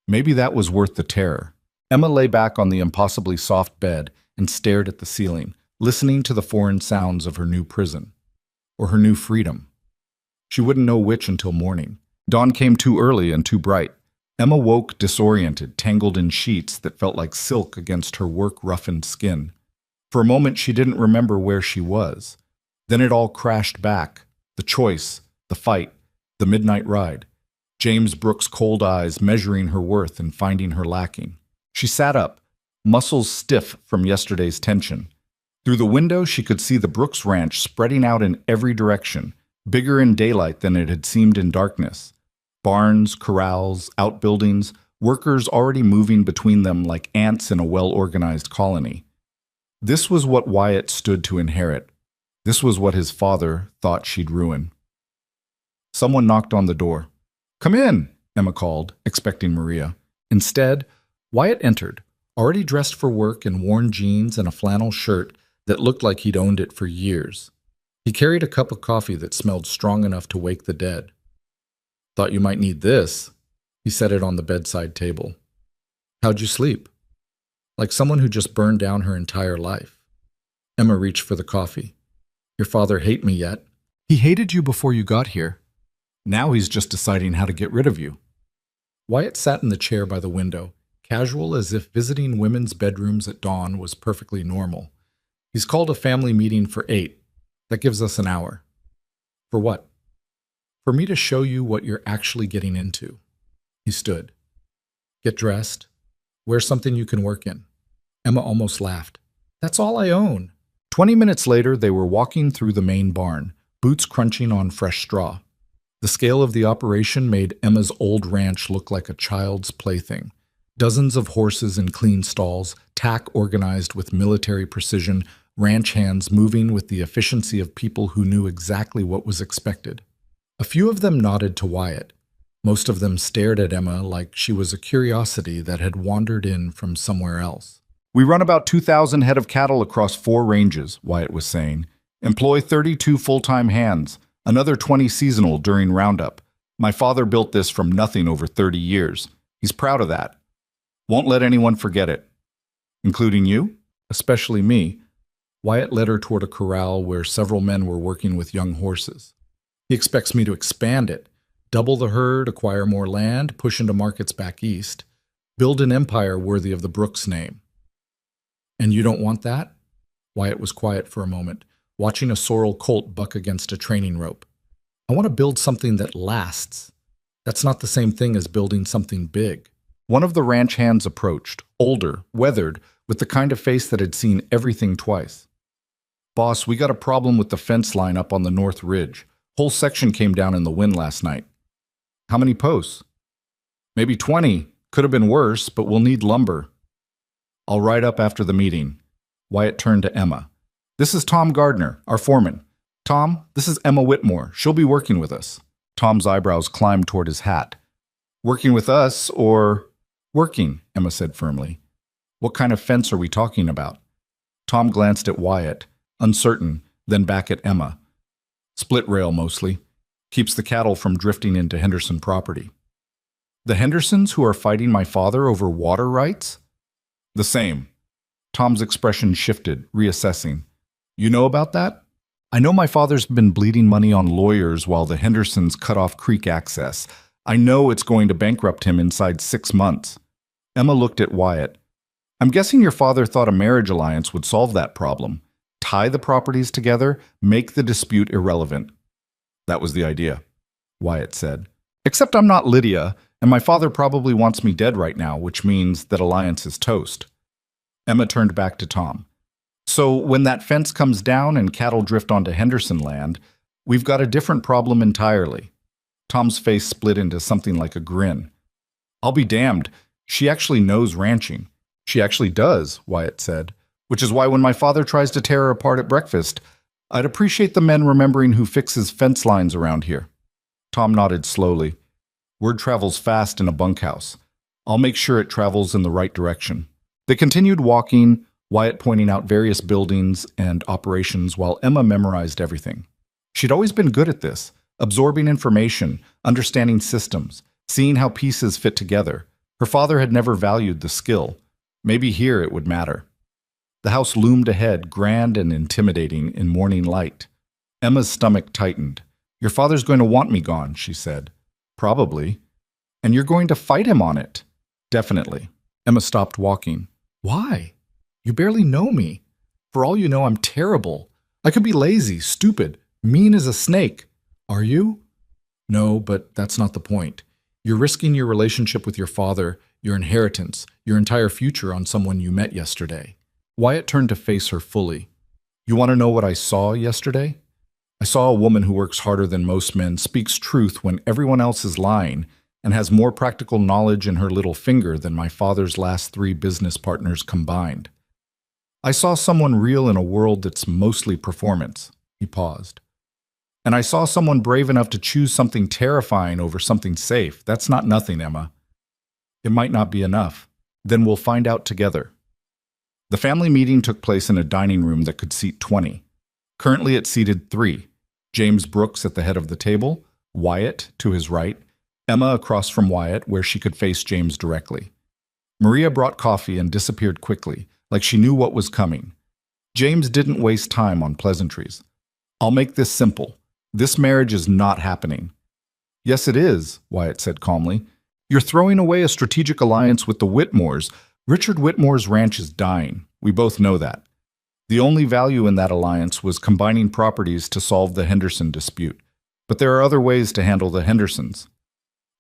Maybe that was worth the terror. Emma lay back on the impossibly soft bed and stared at the ceiling, listening to the foreign sounds of her new prison, or her new freedom. She wouldn't know which until morning. Dawn came too early and too bright. Emma woke disoriented, tangled in sheets that felt like silk against her work-roughened skin. For a moment, she didn't remember where she was. Then it all crashed back. The choice, the fight, the midnight ride. James Brooks' cold eyes measuring her worth and finding her lacking. She sat up, muscles stiff from yesterday's tension. Through the window, she could see the Brooks Ranch spreading out in every direction, bigger in daylight than it had seemed in darkness. Barns, corrals, outbuildings, workers already moving between them like ants in a well-organized colony. This was what Wyatt stood to inherit. This was what his father thought she'd ruin. Someone knocked on the door. "Come in," Emma called, expecting Maria. Instead, Wyatt entered, already dressed for work in worn jeans and a flannel shirt that looked like he'd owned it for years. He carried a cup of coffee that smelled strong enough to wake the dead. "Thought you might need this." He set it on the bedside table. "How'd you sleep?" "Like someone who just burned down her entire life." Emma reached for the coffee. "Your father hate me yet?" "He hated you before you got here. Now he's just deciding how to get rid of you." Wyatt sat in the chair by the window, casual as if visiting women's bedrooms at dawn was perfectly normal. "He's called a family meeting for 8. That gives us an hour." "For what?" "For me to show you what you're actually getting into." He stood. "Get dressed. Wear something you can work in." Emma almost laughed. That's all I own. 20 minutes later, they were walking through the main barn, boots crunching on fresh straw. The scale of the operation made Emma's old ranch look like a child's plaything. Dozens of horses in clean stalls, tack organized with military precision, ranch hands moving with the efficiency of people who knew exactly what was expected. A few of them nodded to Wyatt. Most of them stared at Emma like she was a curiosity that had wandered in from somewhere else. We run about 2,000 head of cattle across 4 ranges, Wyatt was saying. Employ 32 full-time hands, another 20 seasonal during roundup. My father built this from nothing over 30 years. He's proud of that. Won't let anyone forget it. Including you? Especially me. Wyatt led her toward a corral where several men were working with young horses. He expects me to expand it, double the herd, acquire more land, push into markets back east, build an empire worthy of the Brooks name. And you don't want that? Wyatt was quiet for a moment, watching a sorrel colt buck against a training rope. I want to build something that lasts. That's not the same thing as building something big. One of the ranch hands approached, older, weathered, with the kind of face that had seen everything twice. Boss, we got a problem with the fence line up on the north ridge. Whole section came down in the wind last night. How many posts? Maybe 20. Could have been worse, but we'll need lumber. I'll write up after the meeting. Wyatt turned to Emma. This is Tom Gardner, our foreman. Tom, this is Emma Whitmore. She'll be working with us. Tom's eyebrows climbed toward his hat. Working with us or... Working, Emma said firmly. What kind of fence are we talking about? Tom glanced at Wyatt, uncertain, then back at Emma. Split rail mostly. Keeps the cattle from drifting into Henderson property. The Hendersons who are fighting my father over water rights? The same. Tom's expression shifted, reassessing. You know about that? I know my father's been bleeding money on lawyers while the Hendersons cut off creek access. I know it's going to bankrupt him inside 6 months. Emma looked at Wyatt. I'm guessing your father thought a marriage alliance would solve that problem. Tie the properties together, make the dispute irrelevant. That was the idea, Wyatt said. Except I'm not Lydia, and my father probably wants me dead right now, which means that alliance is toast. Emma turned back to Tom. So when that fence comes down and cattle drift onto Henderson land, we've got a different problem entirely. Tom's face split into something like a grin. I'll be damned. She actually knows ranching. She actually does, Wyatt said, which is why when my father tries to tear her apart at breakfast, I'd appreciate the men remembering who fixes fence lines around here. Tom nodded slowly. Word travels fast in a bunkhouse. I'll make sure it travels in the right direction. They continued walking, Wyatt pointing out various buildings and operations while Emma memorized everything. She'd always been good at this, absorbing information, understanding systems, seeing how pieces fit together. Her father had never valued the skill. Maybe here it would matter. The house loomed ahead, grand and intimidating in morning light. Emma's stomach tightened. Your father's going to want me gone, she said. Probably. And you're going to fight him on it. Definitely. Emma stopped walking. Why? You barely know me. For all you know, I'm terrible. I could be lazy, stupid, mean as a snake. Are you? No, but that's not the point. You're risking your relationship with your father, your inheritance, your entire future on someone you met yesterday. Wyatt turned to face her fully. You want to know what I saw yesterday? I saw a woman who works harder than most men, speaks truth when everyone else is lying, and has more practical knowledge in her little finger than my father's last 3 business partners combined. I saw someone real in a world that's mostly performance. He paused. And I saw someone brave enough to choose something terrifying over something safe. That's not nothing, Emma. It might not be enough. Then we'll find out together. The family meeting took place in a dining room that could seat 20. Currently it seated 3. James Brooks at the head of the table, Wyatt to his right, Emma across from Wyatt where she could face James directly. Maria brought coffee and disappeared quickly, like she knew what was coming. James didn't waste time on pleasantries. I'll make this simple. This marriage is not happening. Yes, it is, Wyatt said calmly. You're throwing away a strategic alliance with the Whitmores. Richard Whitmore's ranch is dying. We both know that. The only value in that alliance was combining properties to solve the Henderson dispute. But there are other ways to handle the Hendersons.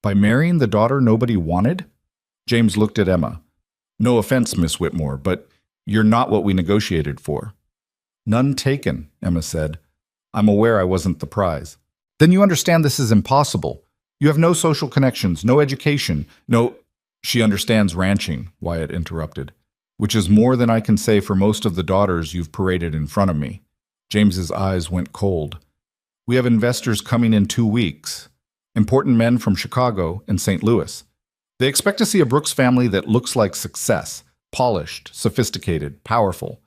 By marrying the daughter nobody wanted? James looked at Emma. No offense, Miss Whitmore, but You're not what we negotiated for. None taken, Emma said. I'm aware I wasn't the prize. Then you understand this is impossible. You have no social connections, no education, no... She understands ranching, Wyatt interrupted, which is more than I can say for most of the daughters you've paraded in front of me. James's eyes went cold. We have investors coming in 2 weeks. Important men from Chicago and St. Louis. They expect to see a Brooks family that looks like success, polished, sophisticated, powerful.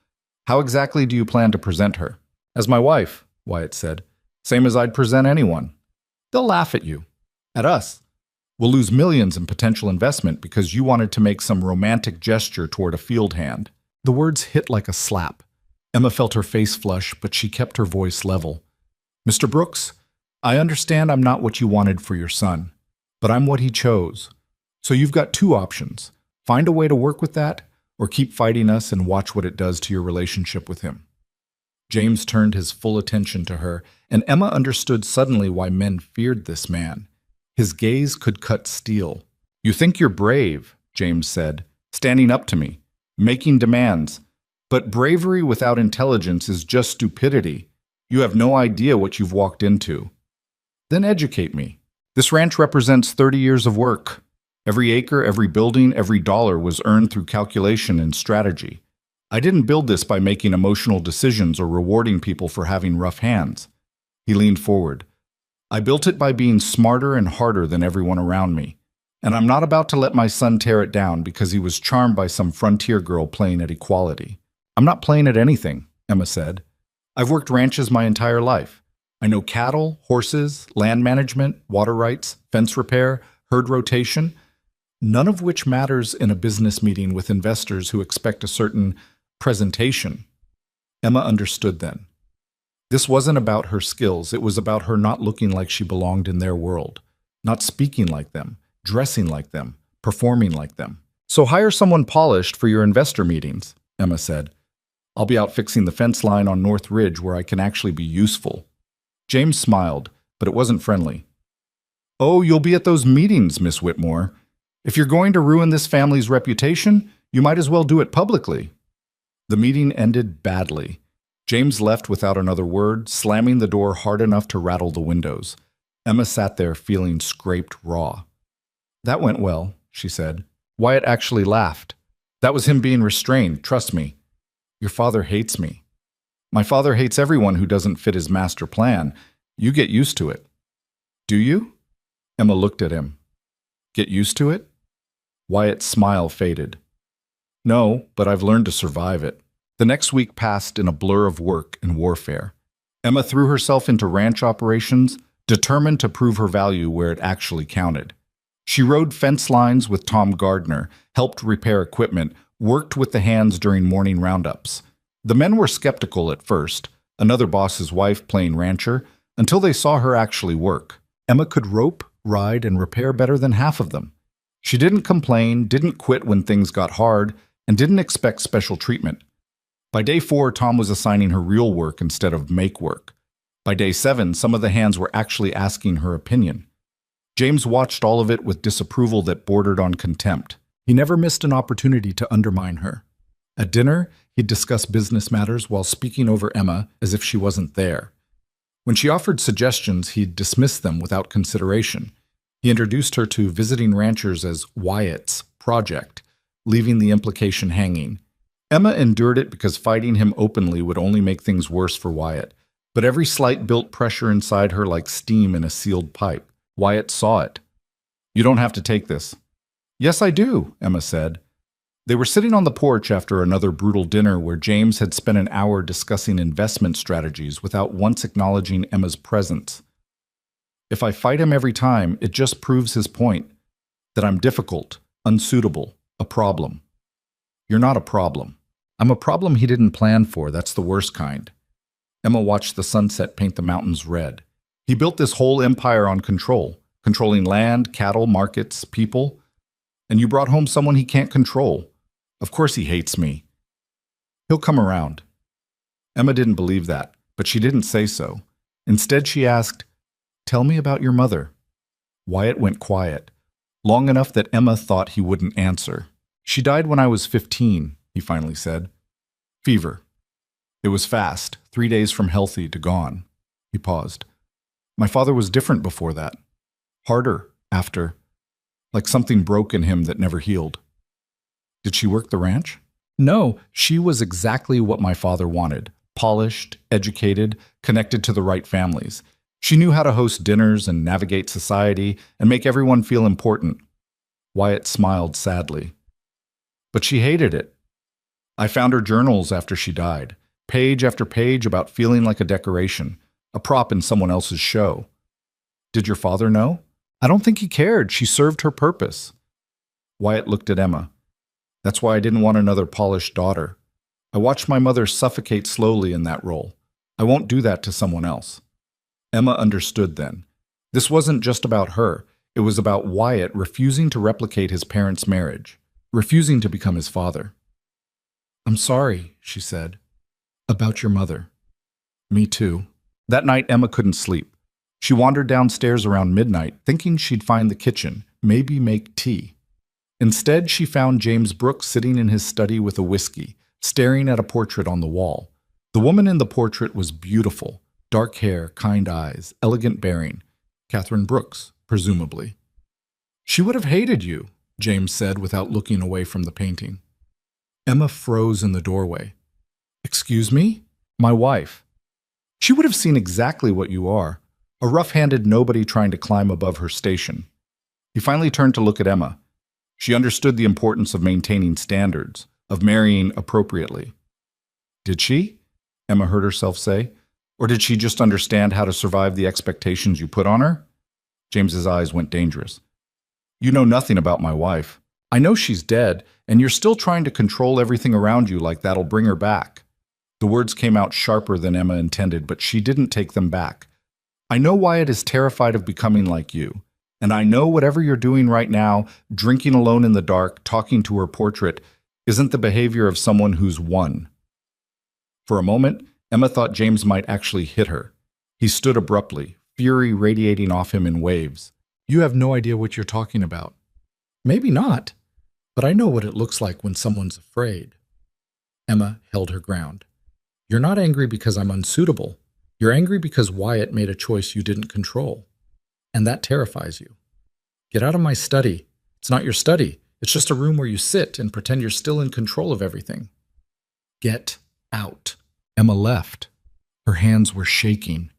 How exactly do you plan to present her? As my wife, Wyatt said. Same as I'd present anyone. They'll laugh at you. At us. We'll lose millions in potential investment because you wanted to make some romantic gesture toward a field hand. The words hit like a slap. Emma felt her face flush, but she kept her voice level. Mr. Brooks, I understand I'm not what you wanted for your son, but I'm what he chose. So you've got 2 options. Find a way to work with that, or keep fighting us and watch what it does to your relationship with him. James turned his full attention to her, and Emma understood suddenly why men feared this man. His gaze could cut steel. You think you're brave, James said, standing up to me, making demands. But bravery without intelligence is just stupidity. You have no idea what you've walked into. Then educate me. This ranch represents 30 years of work. Every acre, every building, every dollar was earned through calculation and strategy. I didn't build this by making emotional decisions or rewarding people for having rough hands. He leaned forward. I built it by being smarter and harder than everyone around me. And I'm not about to let my son tear it down because he was charmed by some frontier girl playing at equality. I'm not playing at anything, Emma said. I've worked ranches my entire life. I know cattle, horses, land management, water rights, fence repair, herd rotation, none of which matters in a business meeting with investors who expect a certain presentation. Emma understood then. This wasn't about her skills, it was about her not looking like she belonged in their world, not speaking like them, dressing like them, performing like them. So hire someone polished for your investor meetings, Emma said. I'll be out fixing the fence line on North Ridge where I can actually be useful. James smiled, but it wasn't friendly. Oh, you'll be at those meetings, Miss Whitmore. If you're going to ruin this family's reputation, you might as well do it publicly. The meeting ended badly. James left without another word, slamming the door hard enough to rattle the windows. Emma sat there feeling scraped raw. That went well, she said. Wyatt actually laughed. That was him being restrained, trust me. Your father hates me. My father hates everyone who doesn't fit his master plan. You get used to it. Do you? Emma looked at him. Get used to it? Wyatt's smile faded. No, but I've learned to survive it. The next week passed in a blur of work and warfare. Emma threw herself into ranch operations, determined to prove her value where it actually counted. She rode fence lines with Tom Gardner, helped repair equipment, worked with the hands during morning roundups. The men were skeptical at first, another boss's wife playing rancher, until they saw her actually work. Emma could rope, ride, and repair better than half of them. She didn't complain, didn't quit when things got hard, and didn't expect special treatment. By day 4, Tom was assigning her real work instead of make work. By day 7, some of the hands were actually asking her opinion. James watched all of it with disapproval that bordered on contempt. He never missed an opportunity to undermine her. At dinner, he'd discuss business matters while speaking over Emma as if she wasn't there. When she offered suggestions, he'd dismiss them without consideration. He introduced her to visiting ranchers as Wyatt's project, leaving the implication hanging. Emma endured it because fighting him openly would only make things worse for Wyatt, but every slight built pressure inside her like steam in a sealed pipe. Wyatt saw it. You don't have to take this. Yes, I do, Emma said. They were sitting on the porch after another brutal dinner where James had spent an hour discussing investment strategies without once acknowledging Emma's presence. If I fight him every time, it just proves his point, that I'm difficult, unsuitable, a problem. You're not a problem. I'm a problem he didn't plan for, that's the worst kind. Emma watched the sunset paint the mountains red. He built this whole empire on control, controlling land, cattle, markets, people. And you brought home someone he can't control. Of course he hates me. He'll come around. Emma didn't believe that, but she didn't say so. Instead, she asked, Tell me about your mother. Wyatt went quiet, long enough that Emma thought he wouldn't answer. She died when I was 15, he finally said. Fever. It was fast, 3 days from healthy to gone. He paused. My father was different before that. Harder after. Like something broke in him that never healed. Did she work the ranch? No, she was exactly what my father wanted. Polished, educated, connected to the right families. She knew how to host dinners and navigate society and make everyone feel important. Wyatt smiled sadly. But she hated it. I found her journals after she died. Page after page about feeling like a decoration, a prop in someone else's show. Did your father know? I don't think he cared. She served her purpose. Wyatt looked at Emma. That's why I didn't want another polished daughter. I watched my mother suffocate slowly in that role. I won't do that to someone else. Emma understood then. This wasn't just about her. It was about Wyatt refusing to replicate his parents' marriage, refusing to become his father. I'm sorry, she said. About your mother. Me too. That night, Emma couldn't sleep. She wandered downstairs around midnight, thinking she'd find the kitchen, maybe make tea. Instead, she found James Brooks sitting in his study with a whiskey, staring at a portrait on the wall. The woman in the portrait was beautiful. Dark hair, kind eyes, elegant bearing. Catherine Brooks, presumably. She would have hated you, James said without looking away from the painting. Emma froze in the doorway. Excuse me? My wife. She would have seen exactly what you are, a rough-handed nobody trying to climb above her station. He finally turned to look at Emma. She understood the importance of maintaining standards, of marrying appropriately. Did she? Emma heard herself say. Or did she just understand how to survive the expectations you put on her? James's eyes went dangerous. You know nothing about my wife. I know she's dead, and you're still trying to control everything around you like that'll bring her back. The words came out sharper than Emma intended, but she didn't take them back. I know Wyatt is terrified of becoming like you, and I know whatever you're doing right now, drinking alone in the dark, talking to her portrait, isn't the behavior of someone who's won. For a moment, Emma thought James might actually hit her. He stood abruptly, fury radiating off him in waves. You have no idea what you're talking about. Maybe not, but I know what it looks like when someone's afraid. Emma held her ground. You're not angry because I'm unsuitable. You're angry because Wyatt made a choice you didn't control. And that terrifies you. Get out of my study. It's not your study. It's just a room where you sit and pretend you're still in control of everything. Get out. Emma left. Her hands were shaking.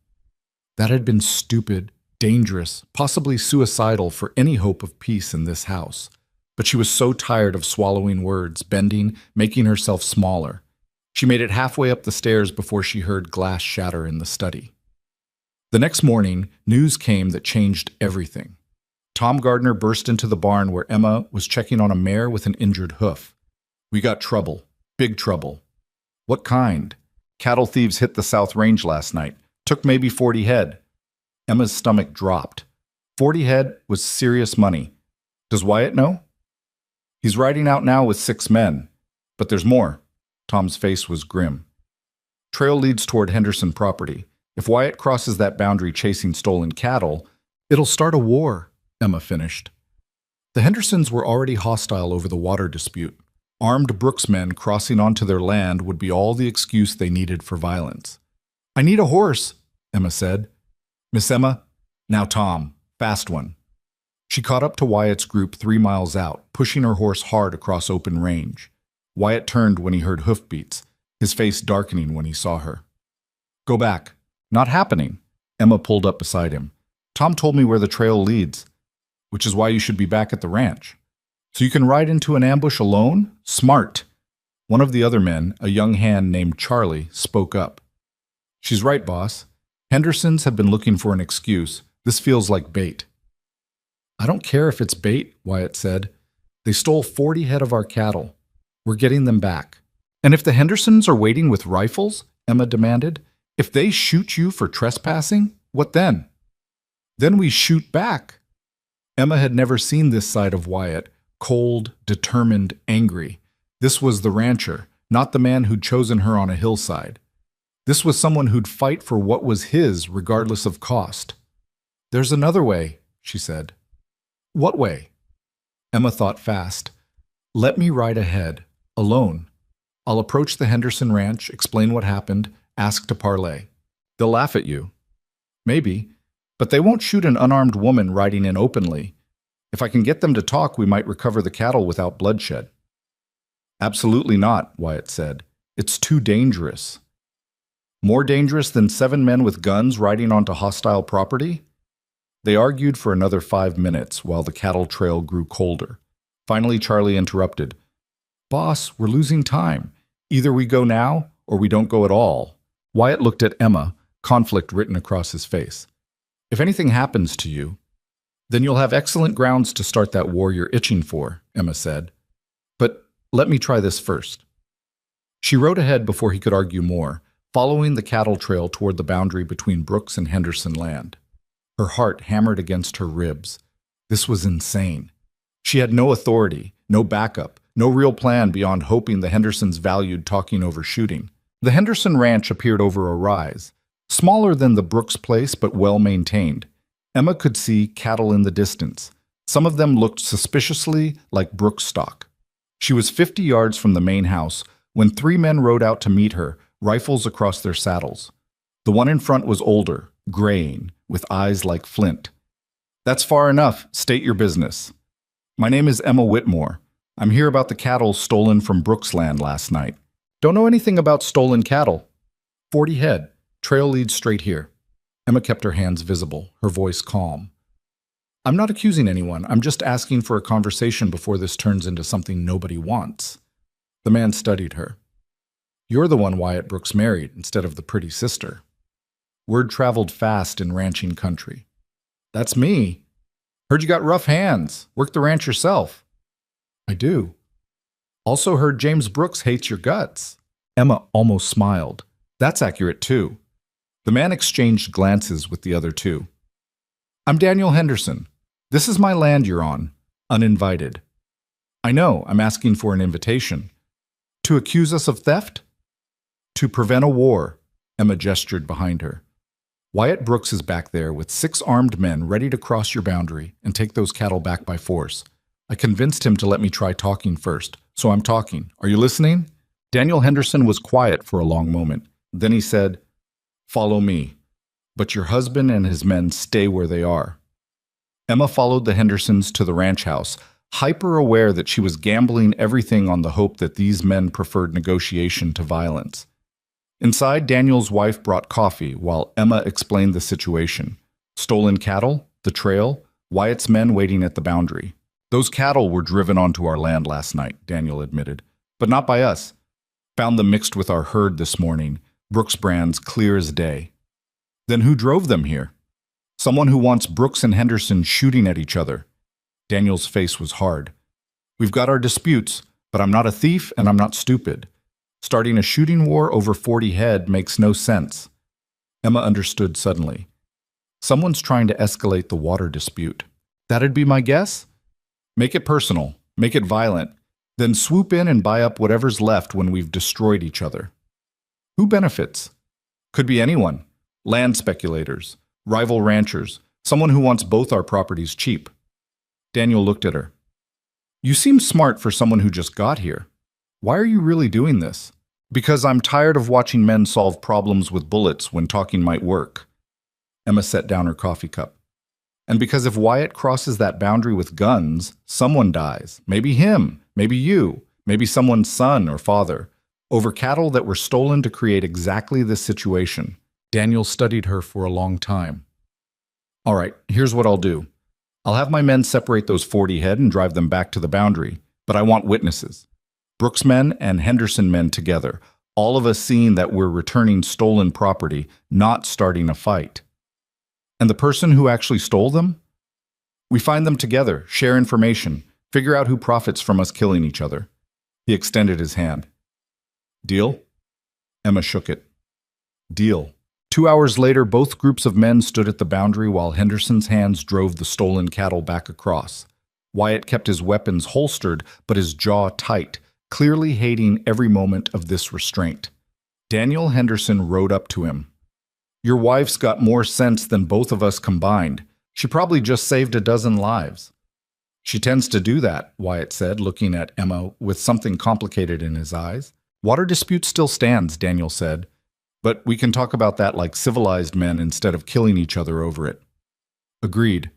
That had been stupid, dangerous, possibly suicidal for any hope of peace in this house. But she was so tired of swallowing words, bending, making herself smaller. She made it halfway up the stairs before she heard glass shatter in the study. The next morning, news came that changed everything. Tom Gardner burst into the barn where Emma was checking on a mare with an injured hoof. We got trouble. Big trouble. What kind? Cattle thieves hit the South Range last night. Took maybe 40 head. Emma's stomach dropped. 40 head was serious money. Does Wyatt know? He's riding out now with 6 men. But there's more. Tom's face was grim. Trail leads toward Henderson property. If Wyatt crosses that boundary chasing stolen cattle, it'll start a war, Emma finished. The Hendersons were already hostile over the water dispute. Armed Brooks men crossing onto their land would be all the excuse they needed for violence. I need a horse, Emma said. Miss Emma? Now Tom, fast one. She caught up to Wyatt's group 3 miles out, pushing her horse hard across open range. Wyatt turned when he heard hoofbeats, his face darkening when he saw her. Go back. Not happening. Emma pulled up beside him. Tom told me where the trail leads, which is why you should be back at the ranch. So you can ride into an ambush alone? Smart. One of the other men, a young hand named Charlie, spoke up. She's right, boss. Hendersons have been looking for an excuse. This feels like bait. I don't care if it's bait, Wyatt said. They stole 40 head of our cattle. We're getting them back. And if the Hendersons are waiting with rifles, Emma demanded, if they shoot you for trespassing, what then? Then we shoot back. Emma had never seen this side of Wyatt, cold, determined, angry. This was the rancher, not the man who'd chosen her on a hillside. This was someone who'd fight for what was his regardless of cost. There's another way, she said. What way? Emma thought fast. Let me ride ahead, alone. I'll approach the Henderson Ranch, explain what happened, ask to parley. They'll laugh at you. Maybe. But they won't shoot an unarmed woman riding in openly. If I can get them to talk, we might recover the cattle without bloodshed. Absolutely not, Wyatt said. It's too dangerous. More dangerous than 7 men with guns riding onto hostile property? They argued for another 5 minutes while the cattle trail grew colder. Finally, Charlie interrupted. Boss, we're losing time. Either we go now or we don't go at all. Wyatt looked at Emma, conflict written across his face. If anything happens to you, then you'll have excellent grounds to start that war you're itching for, Emma said. But let me try this first. She rode ahead before he could argue more, following the cattle trail toward the boundary between Brooks and Henderson land. Her heart hammered against her ribs. This was insane. She had no authority, no backup, no real plan beyond hoping the Hendersons valued talking over shooting. The Henderson Ranch appeared over a rise, smaller than the Brooks place but well maintained. Emma could see cattle in the distance. Some of them looked suspiciously like Brooks stock. She was 50 yards from the main house when 3 men rode out to meet her, rifles across their saddles. The one in front was older, graying, with eyes like flint. That's far enough. State your business. My name is Emma Whitmore. I'm here about the cattle stolen from Brooks land last night. Don't know anything about stolen cattle. 40 head. Trail leads straight here. Emma kept her hands visible, her voice calm. I'm not accusing anyone. I'm just asking for a conversation before this turns into something nobody wants. The man studied her. You're the one Wyatt Brooks married instead of the pretty sister. Word traveled fast in ranching country. That's me. Heard you got rough hands. Work the ranch yourself. I do. Also heard James Brooks hates your guts. Emma almost smiled. That's accurate too. The man exchanged glances with the other 2. I'm Daniel Henderson. This is my land you're on. Uninvited. I know, I'm asking for an invitation. To accuse us of theft? To prevent a war. Emma gestured behind her. Wyatt Brooks is back there with 6 armed men ready to cross your boundary and take those cattle back by force. I convinced him to let me try talking first, so I'm talking. Are you listening? Daniel Henderson was quiet for a long moment. Then he said, Follow me, but your husband and his men stay where they are. Emma followed the Hendersons to the ranch house, hyper-aware that she was gambling everything on the hope that these men preferred negotiation to violence. Inside, Daniel's wife brought coffee while Emma explained the situation. Stolen cattle, the trail, Wyatt's men waiting at the boundary. Those cattle were driven onto our land last night, Daniel admitted, but not by us. Found them mixed with our herd this morning. Brooks brands clear as day. Then who drove them here? Someone who wants Brooks and Henderson shooting at each other. Daniel's face was hard. We've got our disputes, but I'm not a thief and I'm not stupid. Starting a shooting war over 40 head makes no sense. Emma understood suddenly. Someone's trying to escalate the water dispute. That'd be my guess? Make it personal. Make it violent. Then swoop in and buy up whatever's left when we've destroyed each other. Who benefits? Could be anyone. Land speculators, rival ranchers, someone who wants both our properties cheap. Daniel looked at her. You seem smart for someone who just got here. Why are you really doing this? Because I'm tired of watching men solve problems with bullets when talking might work. Emma set down her coffee cup. And because if Wyatt crosses that boundary with guns, someone dies. Maybe him, maybe you, maybe someone's son or father. Over cattle that were stolen to create exactly this situation. Daniel studied her for a long time. All right, here's what I'll do. I'll have my men separate those 40 head and drive them back to the boundary, but I want witnesses. Brooks men and Henderson men together, all of us seeing that we're returning stolen property, not starting a fight. And the person who actually stole them? We find them together, share information, figure out who profits from us killing each other. He extended his hand. Deal? Emma shook it. Deal. 2 hours later, both groups of men stood at the boundary while Henderson's hands drove the stolen cattle back across. Wyatt kept his weapons holstered, but his jaw tight, clearly hating every moment of this restraint. Daniel Henderson rode up to him. Your wife's got more sense than both of us combined. She probably just saved a dozen lives. She tends to do that, Wyatt said, looking at Emma with something complicated in his eyes. Water dispute still stands, Daniel said, but we can talk about that like civilized men instead of killing each other over it. Agreed.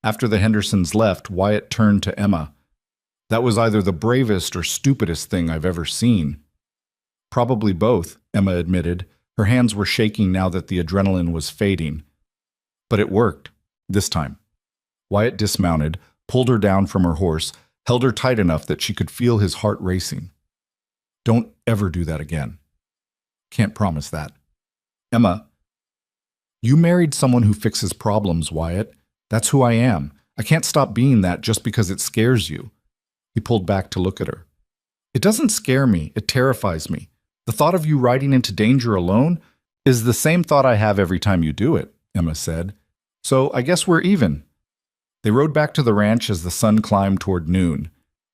After the Hendersons left, Wyatt turned to Emma. That was either the bravest or stupidest thing I've ever seen. Probably both, Emma admitted. Her hands were shaking now that the adrenaline was fading. But it worked, this time. Wyatt dismounted, pulled her down from her horse, held her tight enough that she could feel his heart racing. Don't ever do that again. Can't promise that. Emma, you married someone who fixes problems, Wyatt. That's who I am. I can't stop being that just because it scares you. He pulled back to look at her. It doesn't scare me. It terrifies me. The thought of you riding into danger alone is the same thought I have every time you do it, Emma said. So I guess we're even. They rode back to the ranch as the sun climbed toward noon.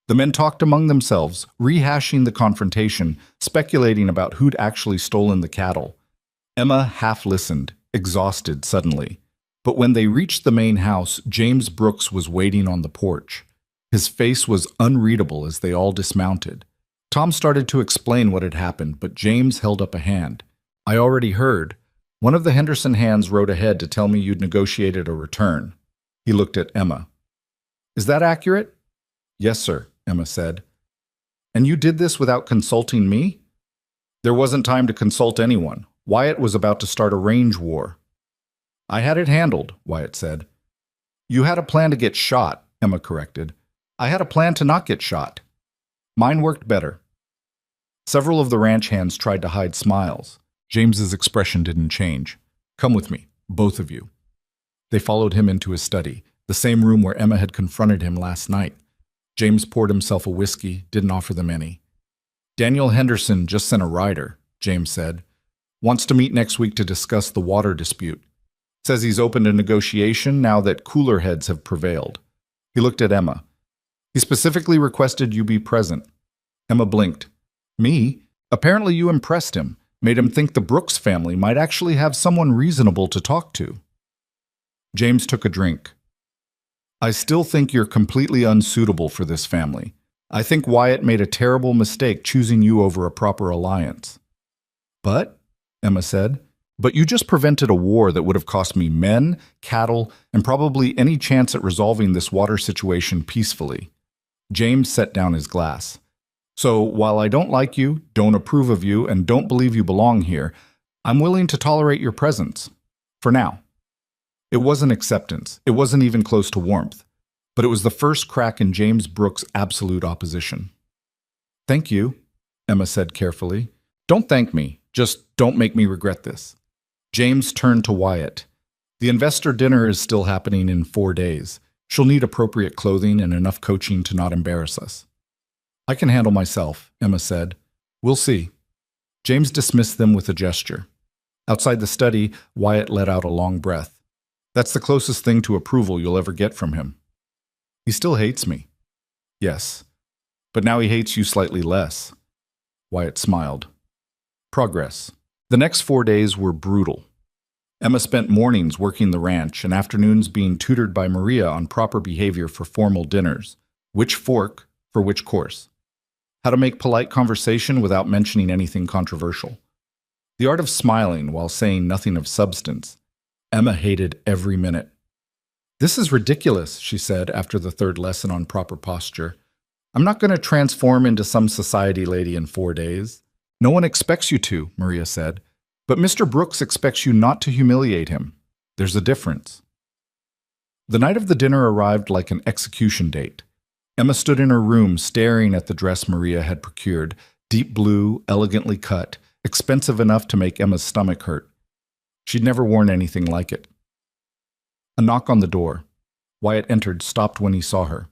The men talked among themselves, rehashing the confrontation, speculating about who'd actually stolen the cattle. Emma half listened, exhausted suddenly. But when they reached the main house, James Brooks was waiting on the porch. His face was unreadable as they all dismounted. Tom started to explain what had happened, but James held up a hand. I already heard. One of the Henderson hands rode ahead to tell me you'd negotiated a return. He looked at Emma. Is that accurate? Yes, sir, Emma said. And you did this without consulting me? There wasn't time to consult anyone. Wyatt was about to start a range war. I had it handled, Wyatt said. You had a plan to get shot, Emma corrected. I had a plan to not get shot. Mine worked better. Several of the ranch hands tried to hide smiles. James's expression didn't change. Come with me, both of you. They followed him into his study, the same room where Emma had confronted him last night. James poured himself a whiskey, didn't offer them any. Daniel Henderson just sent a rider, James said. Wants to meet next week to discuss the water dispute. Says he's open to negotiation now that cooler heads have prevailed. He looked at Emma. He specifically requested you be present. Emma blinked. Me? Apparently you impressed him, made him think the Brooks family might actually have someone reasonable to talk to. James took a drink. I still think you're completely unsuitable for this family. I think Wyatt made a terrible mistake choosing you over a proper alliance. But, Emma said, but you just prevented a war that would have cost me men, cattle, and probably any chance at resolving this water situation peacefully. James set down his glass. So, while I don't like you, don't approve of you, and don't believe you belong here, I'm willing to tolerate your presence. For now. It wasn't acceptance. It wasn't even close to warmth. But it was the first crack in James Brooks' absolute opposition. Thank you, Emma said carefully. Don't thank me. Just don't make me regret this. James turned to Wyatt. The investor dinner is still happening in 4 days. She'll need appropriate clothing and enough coaching to not embarrass us. I can handle myself, Emma said. We'll see. James dismissed them with a gesture. Outside the study, Wyatt let out a long breath. That's the closest thing to approval you'll ever get from him. He still hates me. Yes, but now he hates you slightly less. Wyatt smiled. Progress. The next 4 days were brutal. Emma spent mornings working the ranch and afternoons being tutored by Maria on proper behavior for formal dinners, which fork for which course, how to make polite conversation without mentioning anything controversial, the art of smiling while saying nothing of substance. Emma hated every minute. This is ridiculous, she said after the third lesson on proper posture. I'm not going to transform into some society lady in 4 days. No one expects you to, Maria said. But Mr. Brooks expects you not to humiliate him. There's a difference. The night of the dinner arrived like an execution date. Emma stood in her room staring at the dress Maria had procured, deep blue, elegantly cut, expensive enough to make Emma's stomach hurt. She'd never worn anything like it. A knock on the door. Wyatt entered, stopped when he saw her.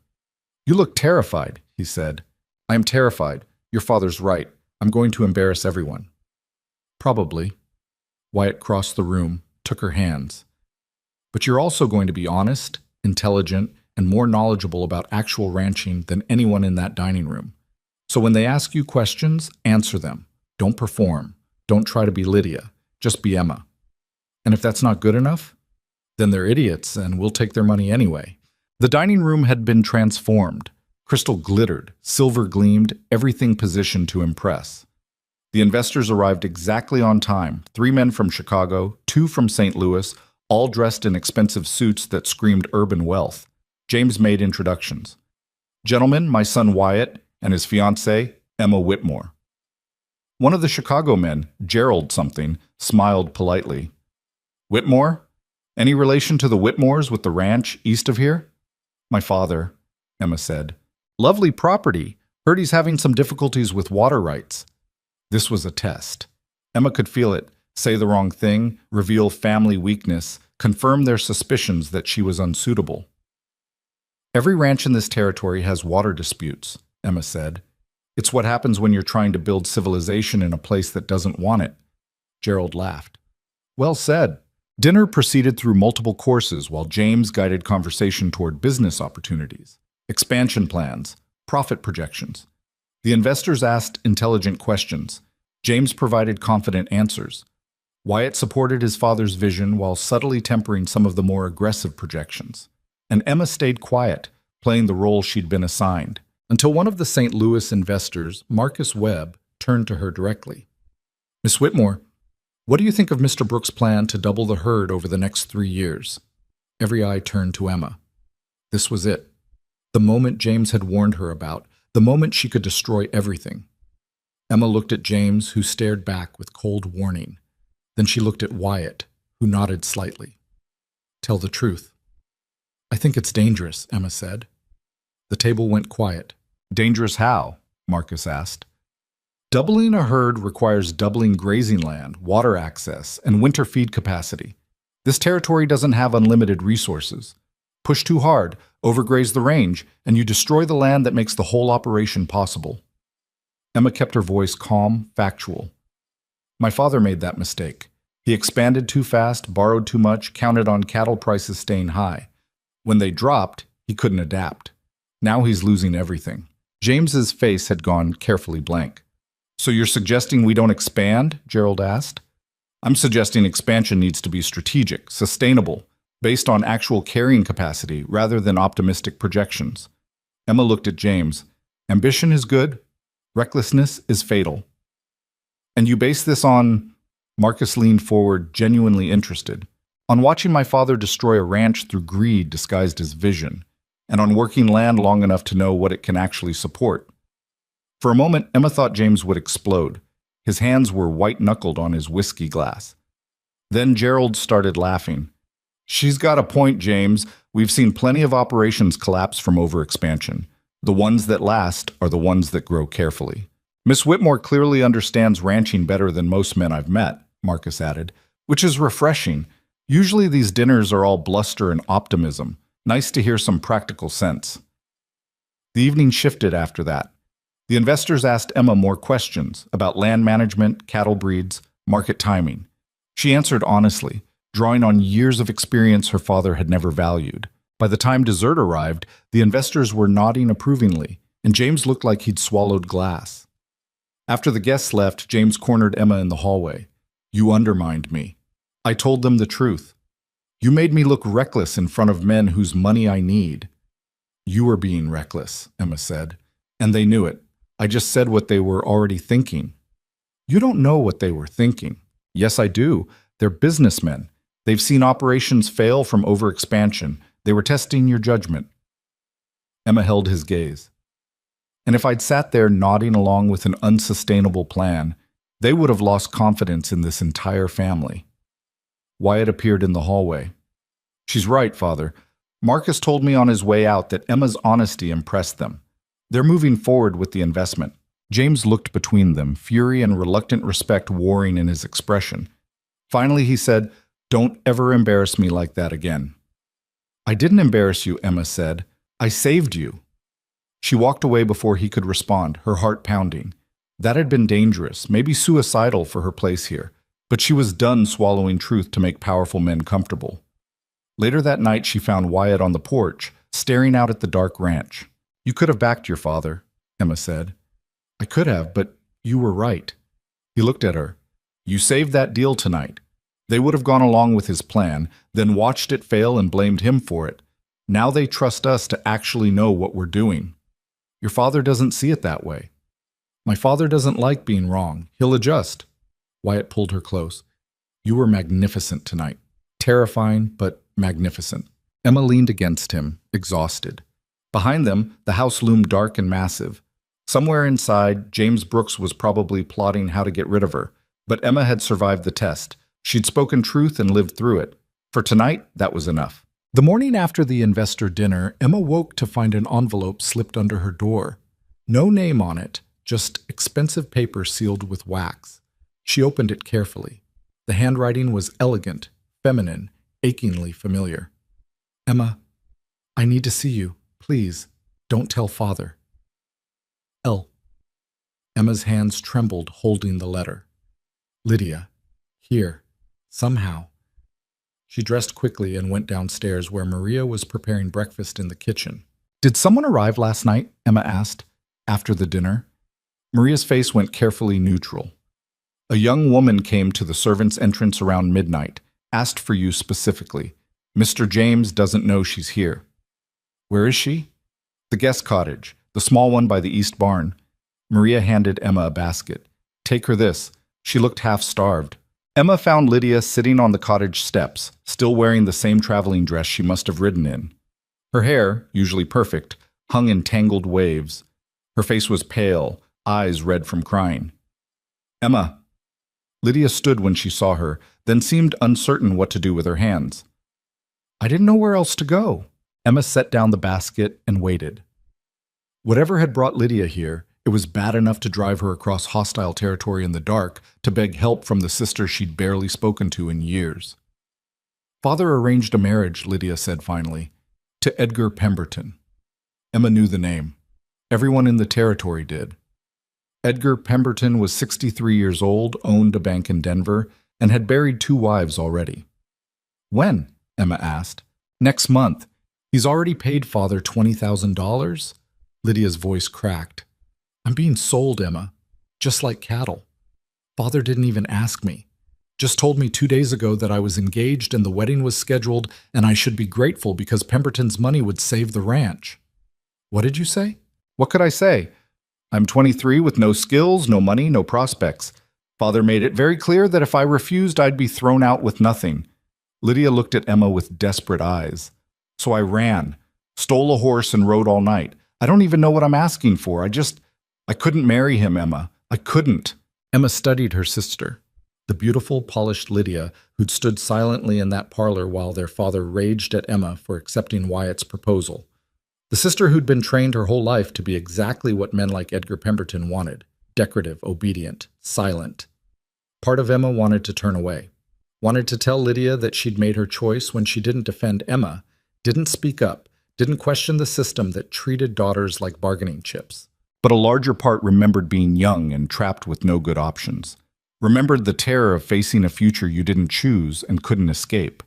You look terrified, he said. I am terrified. Your father's right. I'm going to embarrass everyone. Probably. Wyatt crossed the room, took her hands. But you're also going to be honest, intelligent, and more knowledgeable about actual ranching than anyone in that dining room. So when they ask you questions, answer them. Don't perform. Don't try to be Lydia. Just be Emma. And if that's not good enough, then they're idiots and we'll take their money anyway. The dining room had been transformed. Crystal glittered, silver gleamed, everything positioned to impress. The investors arrived exactly on time. 3 men from Chicago, 2 from St. Louis, all dressed in expensive suits that screamed urban wealth. James made introductions. Gentlemen, my son Wyatt and his fiancée, Emma Whitmore. One of the Chicago men, Gerald something, smiled politely. Whitmore? Any relation to the Whitmores with the ranch east of here? My father, Emma said. Lovely property. Heard he's having some difficulties with water rights. This was a test. Emma could feel it. Say the wrong thing, reveal family weakness, confirm their suspicions that she was unsuitable. Every ranch in this territory has water disputes, Emma said. It's what happens when you're trying to build civilization in a place that doesn't want it. Gerald laughed. Well said. Dinner proceeded through multiple courses while James guided conversation toward business opportunities, expansion plans, profit projections. The investors asked intelligent questions. James provided confident answers. Wyatt supported his father's vision while subtly tempering some of the more aggressive projections. And Emma stayed quiet, playing the role she'd been assigned, until one of the St. Louis investors, Marcus Webb, turned to her directly. Miss Whitmore, what do you think of Mr. Brooks' plan to double the herd over the next 3 years? Every eye turned to Emma. This was it. The moment James had warned her about, the moment she could destroy everything. Emma looked at James, who stared back with cold warning. Then she looked at Wyatt, who nodded slightly. Tell the truth. I think it's dangerous, Emma said. The table went quiet. Dangerous how? Marcus asked. Doubling a herd requires doubling grazing land, water access, and winter feed capacity. This territory doesn't have unlimited resources. Push too hard, overgraze the range, and you destroy the land that makes the whole operation possible. Emma kept her voice calm, factual. My father made that mistake. He expanded too fast, borrowed too much, counted on cattle prices staying high. When they dropped, he couldn't adapt. Now he's losing everything. James's face had gone carefully blank. So you're suggesting we don't expand? Gerald asked. I'm suggesting expansion needs to be strategic, sustainable, based on actual carrying capacity rather than optimistic projections. Emma looked at James. Ambition is good. Recklessness is fatal. And you base this on... Marcus leaned forward, genuinely interested. On watching my father destroy a ranch through greed disguised as vision, and on working land long enough to know what it can actually support. For a moment, Emma thought James would explode. His hands were white-knuckled on his whiskey glass. Then Gerald started laughing. She's got a point, James. We've seen plenty of operations collapse from overexpansion. The ones that last are the ones that grow carefully. Miss Whitmore clearly understands ranching better than most men I've met, Marcus added, which is refreshing. Usually these dinners are all bluster and optimism. Nice to hear some practical sense. The evening shifted after that. The investors asked Emma more questions about land management, cattle breeds, market timing. She answered honestly, drawing on years of experience her father had never valued. By the time dessert arrived, the investors were nodding approvingly, and James looked like he'd swallowed glass. After the guests left, James cornered Emma in the hallway. You undermined me. I told them the truth. You made me look reckless in front of men whose money I need. You were being reckless, Emma said, and they knew it. I just said what they were already thinking. You don't know what they were thinking. Yes, I do. They're businessmen. They've seen operations fail from overexpansion. They were testing your judgment. Emma held his gaze. And if I'd sat there nodding along with an unsustainable plan, they would have lost confidence in this entire family. Wyatt appeared in the hallway. She's right, Father. Marcus told me on his way out that Emma's honesty impressed them. They're moving forward with the investment. James looked between them, fury and reluctant respect warring in his expression. Finally, he said, Don't ever embarrass me like that again. I didn't embarrass you, Emma said. I saved you. She walked away before he could respond, her heart pounding. That had been dangerous, maybe suicidal for her place here, but she was done swallowing truth to make powerful men comfortable. Later that night, she found Wyatt on the porch, staring out at the dark ranch. You could have backed your father, Emma said. I could have, but you were right. He looked at her. You saved that deal tonight. They would have gone along with his plan, then watched it fail and blamed him for it. Now they trust us to actually know what we're doing. Your father doesn't see it that way. My father doesn't like being wrong. He'll adjust. Wyatt pulled her close. You were magnificent tonight. Terrifying, but magnificent. Emma leaned against him, exhausted. Behind them, the house loomed dark and massive. Somewhere inside, James Brooks was probably plotting how to get rid of her. But Emma had survived the test. She'd spoken truth and lived through it. For tonight, that was enough. The morning after the investor dinner, Emma woke to find an envelope slipped under her door. No name on it, just expensive paper sealed with wax. She opened it carefully. The handwriting was elegant, feminine, achingly familiar. Emma, I need to see you. Please, don't tell father. L. Emma's hands trembled, holding the letter. Lydia. Here. Somehow. She dressed quickly and went downstairs where Maria was preparing breakfast in the kitchen. Did someone arrive last night? Emma asked, after the dinner. Maria's face went carefully neutral. A young woman came to the servants' entrance around midnight, asked for you specifically. Mr. James doesn't know she's here. Where is she? The guest cottage, the small one by the east barn. Maria handed Emma a basket. Take her this. She looked half-starved. Emma found Lydia sitting on the cottage steps, still wearing the same traveling dress she must have ridden in. Her hair, usually perfect, hung in tangled waves. Her face was pale, eyes red from crying. Emma. Lydia stood when she saw her, then seemed uncertain what to do with her hands. I didn't know where else to go. Emma set down the basket and waited. Whatever had brought Lydia here, it was bad enough to drive her across hostile territory in the dark to beg help from the sister she'd barely spoken to in years. Father arranged a marriage, Lydia said finally, to Edgar Pemberton. Emma knew the name. Everyone in the territory did. Edgar Pemberton was 63 years old, owned a bank in Denver, and had buried 2 wives already. When? Emma asked. Next month. He's already paid Father $20,000? Lydia's voice cracked. I'm being sold, Emma. Just like cattle. Father didn't even ask me. Just told me 2 days ago that I was engaged and the wedding was scheduled and I should be grateful because Pemberton's money would save the ranch. What did you say? What could I say? I'm 23 with no skills, no money, no prospects. Father made it very clear that if I refused, I'd be thrown out with nothing. Lydia looked at Emma with desperate eyes. So I ran, stole a horse and rode all night. I don't even know what I'm asking for. I couldn't marry him, Emma. I couldn't. Emma studied her sister, the beautiful, polished Lydia, who'd stood silently in that parlor while their father raged at Emma for accepting Wyatt's proposal. The sister who'd been trained her whole life to be exactly what men like Edgar Pemberton wanted, decorative, obedient, silent. Part of Emma wanted to turn away, wanted to tell Lydia that she'd made her choice when she didn't defend Emma, didn't speak up, didn't question the system that treated daughters like bargaining chips. But a larger part remembered being young and trapped with no good options. Remembered the terror of facing a future you didn't choose and couldn't escape.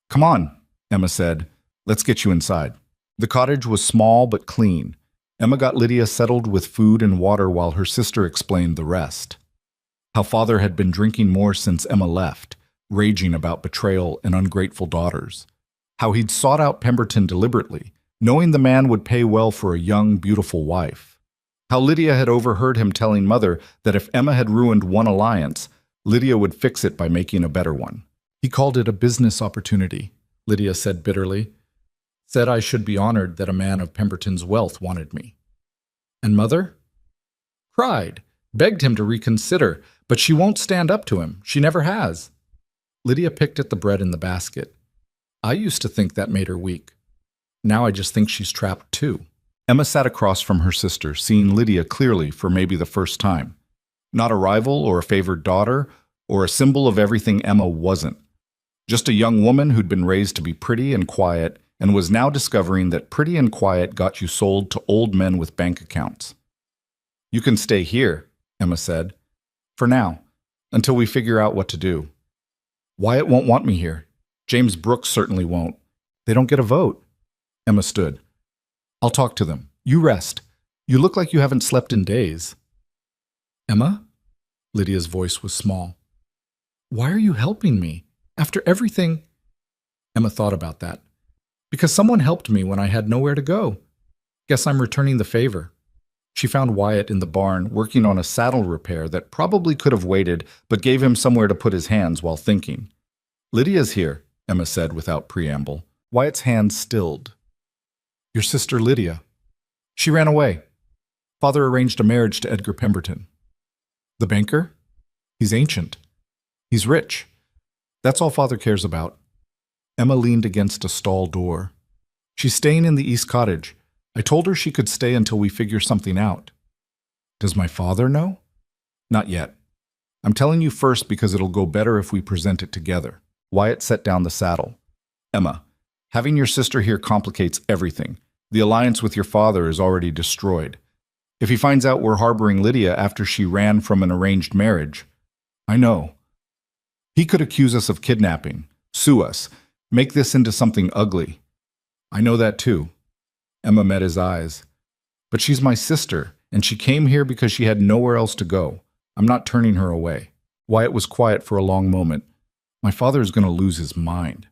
Come on, Emma said. Let's get you inside. The cottage was small but clean. Emma got Lydia settled with food and water while her sister explained the rest. How Father had been drinking more since Emma left, raging about betrayal and ungrateful daughters. How he'd sought out Pemberton deliberately, knowing the man would pay well for a young, beautiful wife. How Lydia had overheard him telling Mother that if Emma had ruined one alliance, Lydia would fix it by making a better one. He called it a business opportunity, Lydia said bitterly. Said I should be honored that a man of Pemberton's wealth wanted me. And Mother? Cried, begged him to reconsider, but she won't stand up to him. She never has. Lydia picked at the bread in the basket. I used to think that made her weak. Now I just think she's trapped too. Emma sat across from her sister, seeing Lydia clearly for maybe the first time. Not a rival or a favored daughter, or a symbol of everything Emma wasn't. Just a young woman who'd been raised to be pretty and quiet, and was now discovering that pretty and quiet got you sold to old men with bank accounts. You can stay here, Emma said. For now, until we figure out what to do. Wyatt won't want me here. James Brooks certainly won't. They don't get a vote. Emma stood. I'll talk to them. You rest. You look like you haven't slept in days. Emma? Lydia's voice was small. Why are you helping me? After everything... Emma thought about that. Because someone helped me when I had nowhere to go. Guess I'm returning the favor. She found Wyatt in the barn working on a saddle repair that probably could have waited, but gave him somewhere to put his hands while thinking. "Lydia's here," Emma said without preamble. Wyatt's hands stilled. "Your sister Lydia. She ran away. Father arranged a marriage to Edgar Pemberton." "The banker? He's ancient. He's rich. That's all Father cares about." Emma leaned against a stall door. "She's staying in the East Cottage. I told her she could stay until we figure something out." "Does my father know?" "Not yet. I'm telling you first because it'll go better if we present it together." Wyatt set down the saddle. "Emma, having your sister here complicates everything. The alliance with your father is already destroyed. If he finds out we're harboring Lydia after she ran from an arranged marriage, I know. He could accuse us of kidnapping, sue us, make this into something ugly. I know that too." Emma met his eyes. "But she's my sister, and she came here because she had nowhere else to go. I'm not turning her away." Wyatt was quiet for a long moment. "My father is going to lose his mind."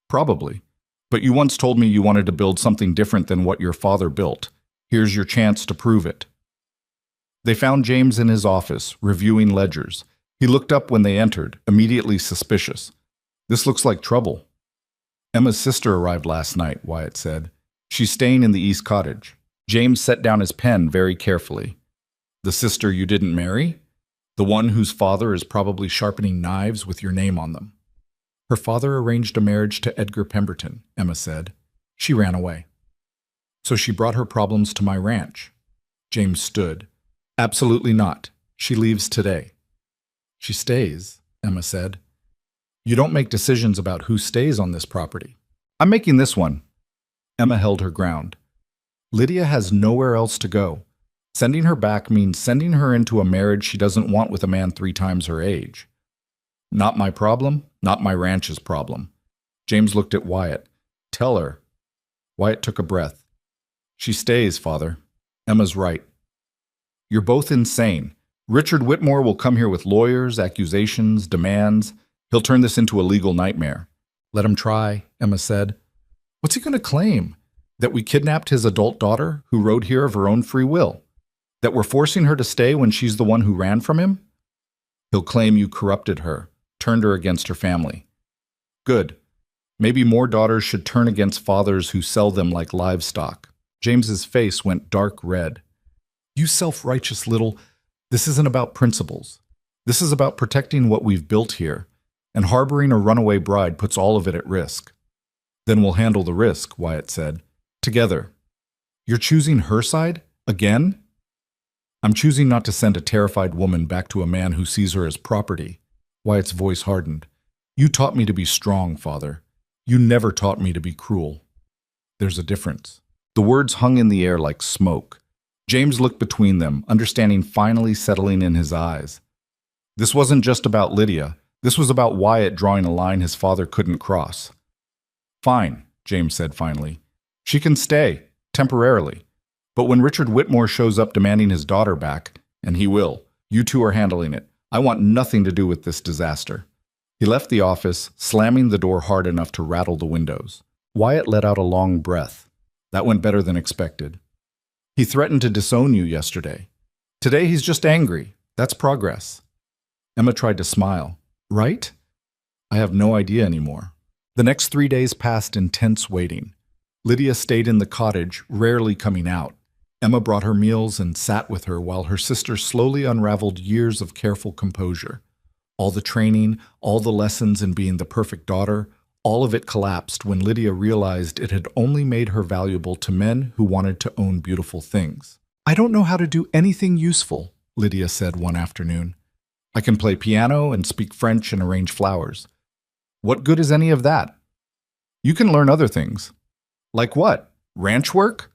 "Probably. But you once told me you wanted to build something different than what your father built. Here's your chance to prove it." They found James in his office, reviewing ledgers. He looked up when they entered, immediately suspicious. "This looks like trouble." "Emma's sister arrived last night," Wyatt said. "She's staying in the East Cottage." James set down his pen very carefully. "The sister you didn't marry? The one whose father is probably sharpening knives with your name on them." "Her father arranged a marriage to Edgar Pemberton," Emma said. "She ran away. So she brought her problems to my ranch." James stood. "Absolutely not. She leaves today." "She stays," Emma said. "You don't make decisions about who stays on this property." "I'm making this one." Emma held her ground. "Lydia has nowhere else to go. Sending her back means sending her into a marriage she doesn't want with a man 3 times her age. Not my problem, not my ranch's problem." James looked at Wyatt. "Tell her." Wyatt took a breath. "She stays, Father. Emma's right." "You're both insane. Richard Whitmore will come here with lawyers, accusations, demands. He'll turn this into a legal nightmare." "Let him try," Emma said. "What's he going to claim? That we kidnapped his adult daughter, who rode here of her own free will? That we're forcing her to stay when she's the one who ran from him? He'll claim you corrupted her, turned her against her family. Good. Maybe more daughters should turn against fathers who sell them like livestock." James's face went dark red. "You self-righteous little... This isn't about principles. This is about protecting what we've built here, and harboring a runaway bride puts all of it at risk." "Then we'll handle the risk," Wyatt said. "Together." "You're choosing her side? Again?" "I'm choosing not to send a terrified woman back to a man who sees her as property." Wyatt's voice hardened. "You taught me to be strong, Father. You never taught me to be cruel. There's a difference." The words hung in the air like smoke. James looked between them, understanding finally settling in his eyes. This wasn't just about Lydia. This was about Wyatt drawing a line his father couldn't cross. "Fine," James said finally. "She can stay, temporarily. But when Richard Whitmore shows up demanding his daughter back, and he will, you two are handling it. I want nothing to do with this disaster." He left the office, slamming the door hard enough to rattle the windows. Wyatt let out a long breath. That went better than expected. "He threatened to disown you yesterday. Today he's just angry. That's progress." Emma tried to smile. "Right?" "I have no idea anymore." The next 3 days passed in tense waiting. Lydia stayed in the cottage, rarely coming out. Emma brought her meals and sat with her while her sister slowly unraveled years of careful composure. All the training, all the lessons in being the perfect daughter, all of it collapsed when Lydia realized it had only made her valuable to men who wanted to own beautiful things. "I don't know how to do anything useful," Lydia said one afternoon. "I can play piano and speak French and arrange flowers. What good is any of that?" "You can learn other things." "Like what? Ranch work?"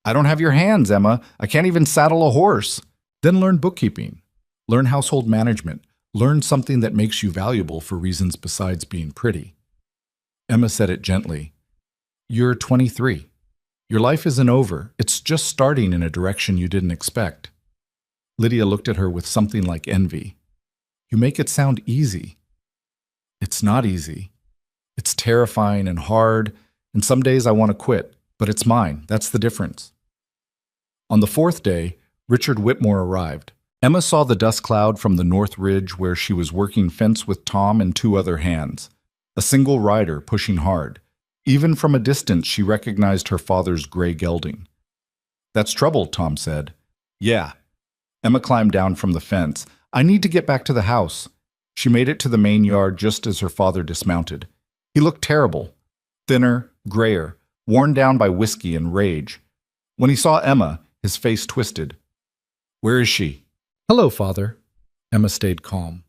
"I don't have your hands, Emma. I can't even saddle a horse." "Then learn bookkeeping. Learn household management. Learn something that makes you valuable for reasons besides being pretty." Emma said it gently. "You're 23. Your life isn't over. It's just starting in a direction you didn't expect." Lydia looked at her with something like envy. "You make it sound easy." "It's not easy. It's terrifying and hard, and some days I want to quit, but it's mine. That's the difference." On the fourth day, Richard Whitmore arrived. Emma saw the dust cloud from the north ridge where she was working fence with Tom and two other hands, a single rider pushing hard. Even from a distance, she recognized her father's gray gelding. "That's trouble," Tom said. "Yeah." Emma climbed down from the fence. "I need to get back to the house." She made it to the main yard just as her father dismounted. He looked terrible, thinner, grayer, worn down by whiskey and rage. When he saw Emma, his face twisted. "Where is she?" "Hello, Father." Emma stayed calm.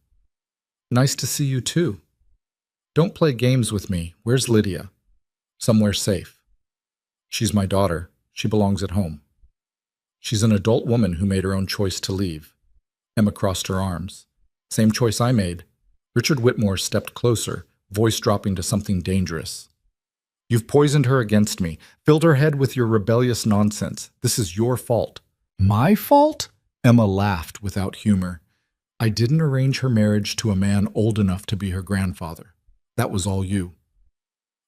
"Nice to see you, too. Don't play games with me. Where's Lydia?" "Somewhere safe." "She's my daughter. She belongs at home." "She's an adult woman who made her own choice to leave." Emma crossed her arms. "Same choice I made." Richard Whitmore stepped closer, voice dropping to something dangerous. "You've poisoned her against me, filled her head with your rebellious nonsense. This is your fault." "My fault?" Emma laughed without humor. "I didn't arrange her marriage to a man old enough to be her grandfather. That was all you.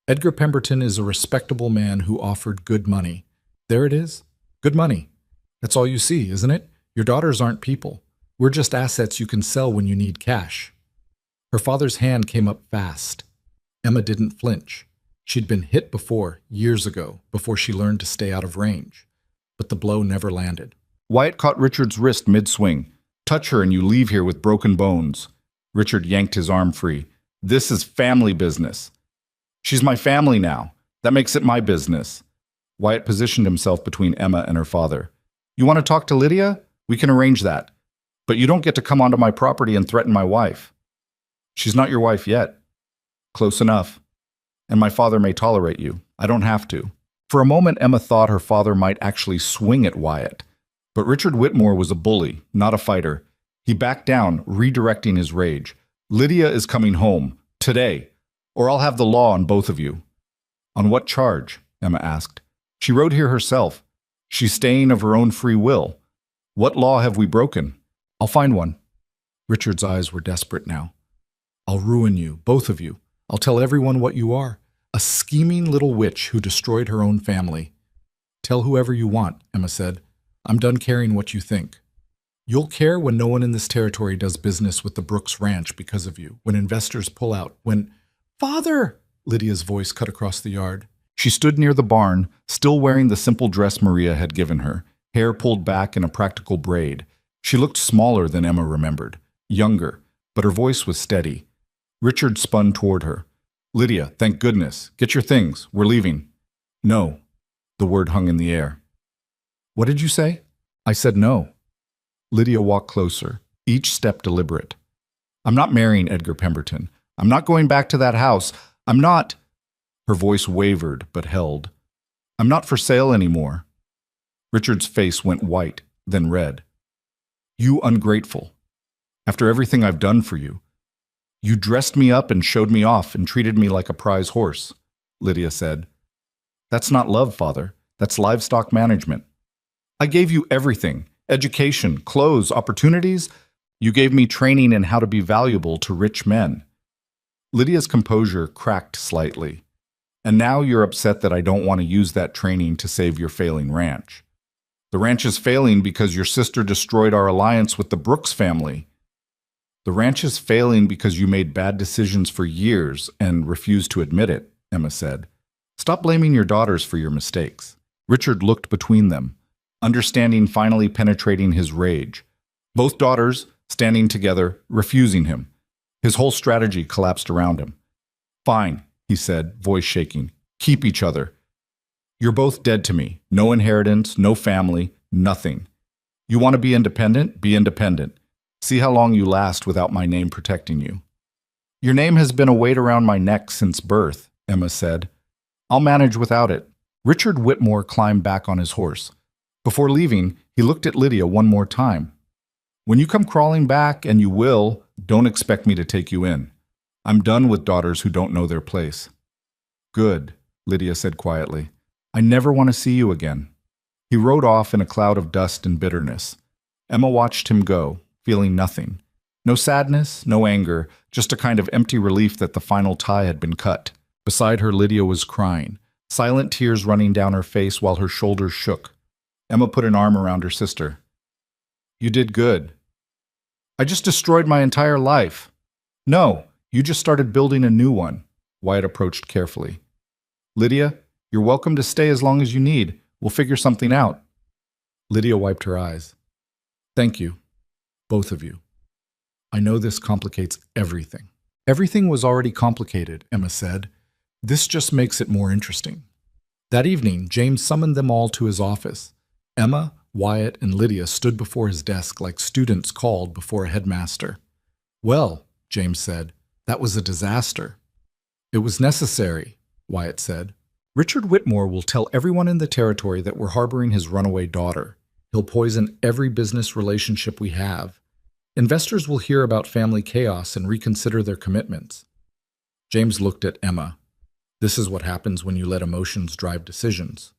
Edgar Pemberton is a respectable man who offered good money. There it is. Good money. That's all you see, isn't it? Your daughters aren't people. We're just assets you can sell when you need cash." Her father's hand came up fast. Emma didn't flinch. She'd been hit before, years ago, before she learned to stay out of range. But the blow never landed. Wyatt caught Richard's wrist mid-swing. "Touch her and you leave here with broken bones." Richard yanked his arm free. "This is family business." "She's my family now. That makes it my business." Wyatt positioned himself between Emma and her father. "You want to talk to Lydia? We can arrange that. But you don't get to come onto my property and threaten my wife." "She's not your wife yet." "Close enough. And my father may tolerate you. I don't have to." For a moment, Emma thought her father might actually swing at Wyatt. But Richard Whitmore was a bully, not a fighter. He backed down, redirecting his rage. "Lydia is coming home. Today. Or I'll have the law on both of you." "On what charge?" Emma asked. "She rode here herself. She's staying of her own free will. What law have we broken?" "I'll find one." Richard's eyes were desperate now. "I'll ruin you, both of you. I'll tell everyone what you are. A scheming little witch who destroyed her own family." "Tell whoever you want," Emma said. "I'm done caring what you think. You'll care when no one in this territory does business with the Brooks Ranch because of you, when investors pull out, when—" "Father!" Lydia's voice cut across the yard. She stood near the barn, still wearing the simple dress Maria had given her, hair pulled back in a practical braid. She looked smaller than Emma remembered, younger, but her voice was steady. Richard spun toward her. "Lydia, thank goodness. Get your things. We're leaving." "No." The word hung in the air. "What did you say?" "I said no." Lydia walked closer, each step deliberate. "I'm not marrying Edgar Pemberton. I'm not going back to that house. I'm not—" Her voice wavered but held. "I'm not for sale anymore." Richard's face went white, then red. "You ungrateful. After everything I've done for you. You dressed me up and showed me off and treated me like a prize horse," Lydia said. "That's not love, Father. That's livestock management. I gave you everything. Education, clothes, opportunities. You gave me training in how to be valuable to rich men." Lydia's composure cracked slightly. "And now you're upset that I don't want to use that training to save your failing ranch. The ranch is failing because your sister destroyed our alliance with the Brooks family. The ranch is failing because you made bad decisions for years and refused to admit it," Emma said. "Stop blaming your daughters for your mistakes." Richard looked between them, understanding finally penetrating his rage. Both daughters, standing together, refusing him. His whole strategy collapsed around him. "Fine," he said, voice shaking. "Keep each other. You're both dead to me. No inheritance, no family, nothing. You want to be independent? Be independent. See how long you last without my name protecting you." "Your name has been a weight around my neck since birth," Emma said. "I'll manage without it." Richard Whitmore climbed back on his horse. Before leaving, he looked at Lydia one more time. "When you come crawling back, and you will, don't expect me to take you in. I'm done with daughters who don't know their place." "Good," Lydia said quietly. "I never want to see you again." He rode off in a cloud of dust and bitterness. Emma watched him go, feeling nothing. No sadness, no anger, just a kind of empty relief that the final tie had been cut. Beside her, Lydia was crying, silent tears running down her face while her shoulders shook. Emma put an arm around her sister. You did good. I just destroyed my entire life. No, you just started building a new one. Wyatt approached carefully. Lydia, you're welcome to stay as long as you need. We'll figure something out. Lydia wiped her eyes. Thank you, both of you. I know this complicates everything. Everything was already complicated, Emma said. This just makes it more interesting. That evening, James summoned them all to his office. Emma, Wyatt, and Lydia stood before his desk like students called before a headmaster. Well, James said, that was a disaster. It was necessary, Wyatt said. Richard Whitmore will tell everyone in the territory that we're harboring his runaway daughter. He'll poison every business relationship we have. Investors will hear about family chaos and reconsider their commitments. James looked at Emma. This is what happens when you let emotions drive decisions.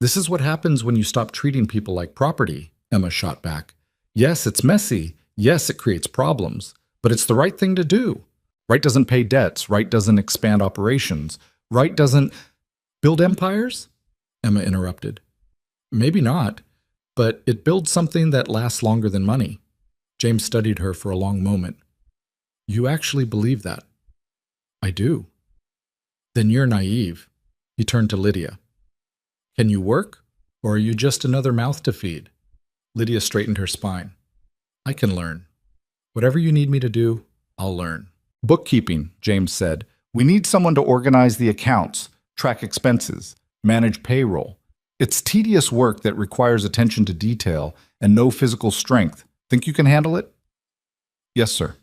This is what happens when you stop treating people like property, Emma shot back. Yes, it's messy. Yes, it creates problems. But it's the right thing to do. Right doesn't pay debts. Right doesn't expand operations. Right doesn't build empires? Emma interrupted. Maybe not, but it builds something that lasts longer than money. James studied her for a long moment. You actually believe that? I do. Then you're naive. He turned to Lydia. Can you work, or are you just another mouth to feed? Lydia straightened her spine. I can learn. Whatever you need me to do, I'll learn. Bookkeeping, James said. We need someone to organize the accounts, track expenses, manage payroll. It's tedious work that requires attention to detail and no physical strength. Think you can handle it? Yes, sir.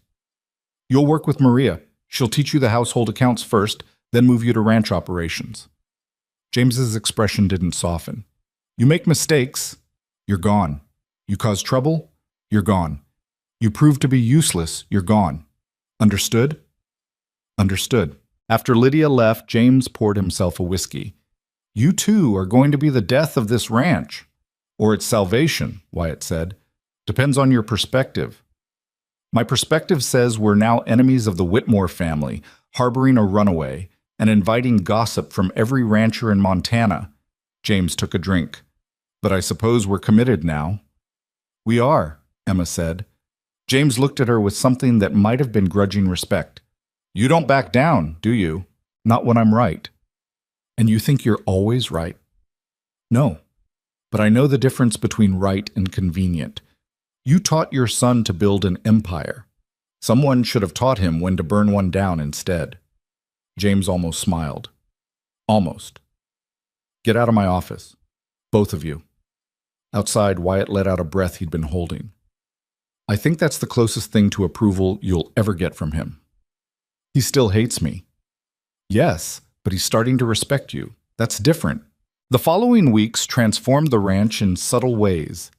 You'll work with Maria. She'll teach you the household accounts first, then move you to ranch operations. James's expression didn't soften. You make mistakes, you're gone. You cause trouble, you're gone. You prove to be useless, you're gone. Understood? Understood. After Lydia left, James poured himself a whiskey. You too are going to be the death of this ranch. Or its salvation, Wyatt said. Depends on your perspective. My perspective says we're now enemies of the Whitmore family, harboring a runaway, and inviting gossip from every rancher in Montana. James took a drink. But I suppose we're committed now. We are, Emma said. James looked at her with something that might have been grudging respect. You don't back down, do you? Not when I'm right. And you think you're always right? No. But I know the difference between right and convenient. You taught your son to build an empire. Someone should have taught him when to burn one down instead. James almost smiled. Almost. Get out of my office. Both of you. Outside, Wyatt let out a breath he'd been holding. I think that's the closest thing to approval you'll ever get from him. He still hates me. Yes, but he's starting to respect you. That's different. The following weeks transformed the ranch in subtle ways.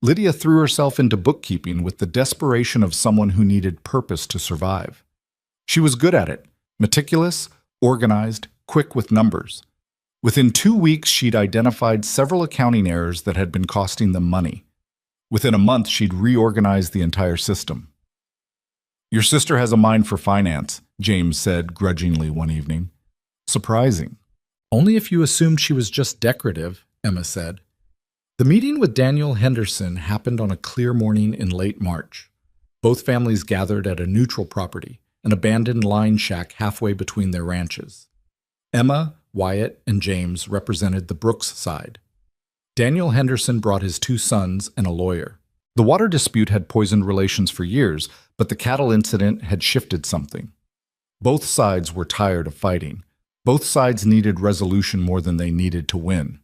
Lydia threw herself into bookkeeping with the desperation of someone who needed purpose to survive. She was good at it, meticulous, organized, quick with numbers. Within 2 weeks, she'd identified several accounting errors that had been costing them money. Within a month, she'd reorganized the entire system. Your sister has a mind for finance, James said grudgingly one evening. Surprising. Only if you assumed she was just decorative, Emma said. The meeting with Daniel Henderson happened on a clear morning in late March. Both families gathered at a neutral property, an abandoned line shack halfway between their ranches. Emma, Wyatt, and James represented the Brooks side. Daniel Henderson brought his 2 sons and a lawyer. The water dispute had poisoned relations for years, but the cattle incident had shifted something. Both sides were tired of fighting. Both sides needed resolution more than they needed to win.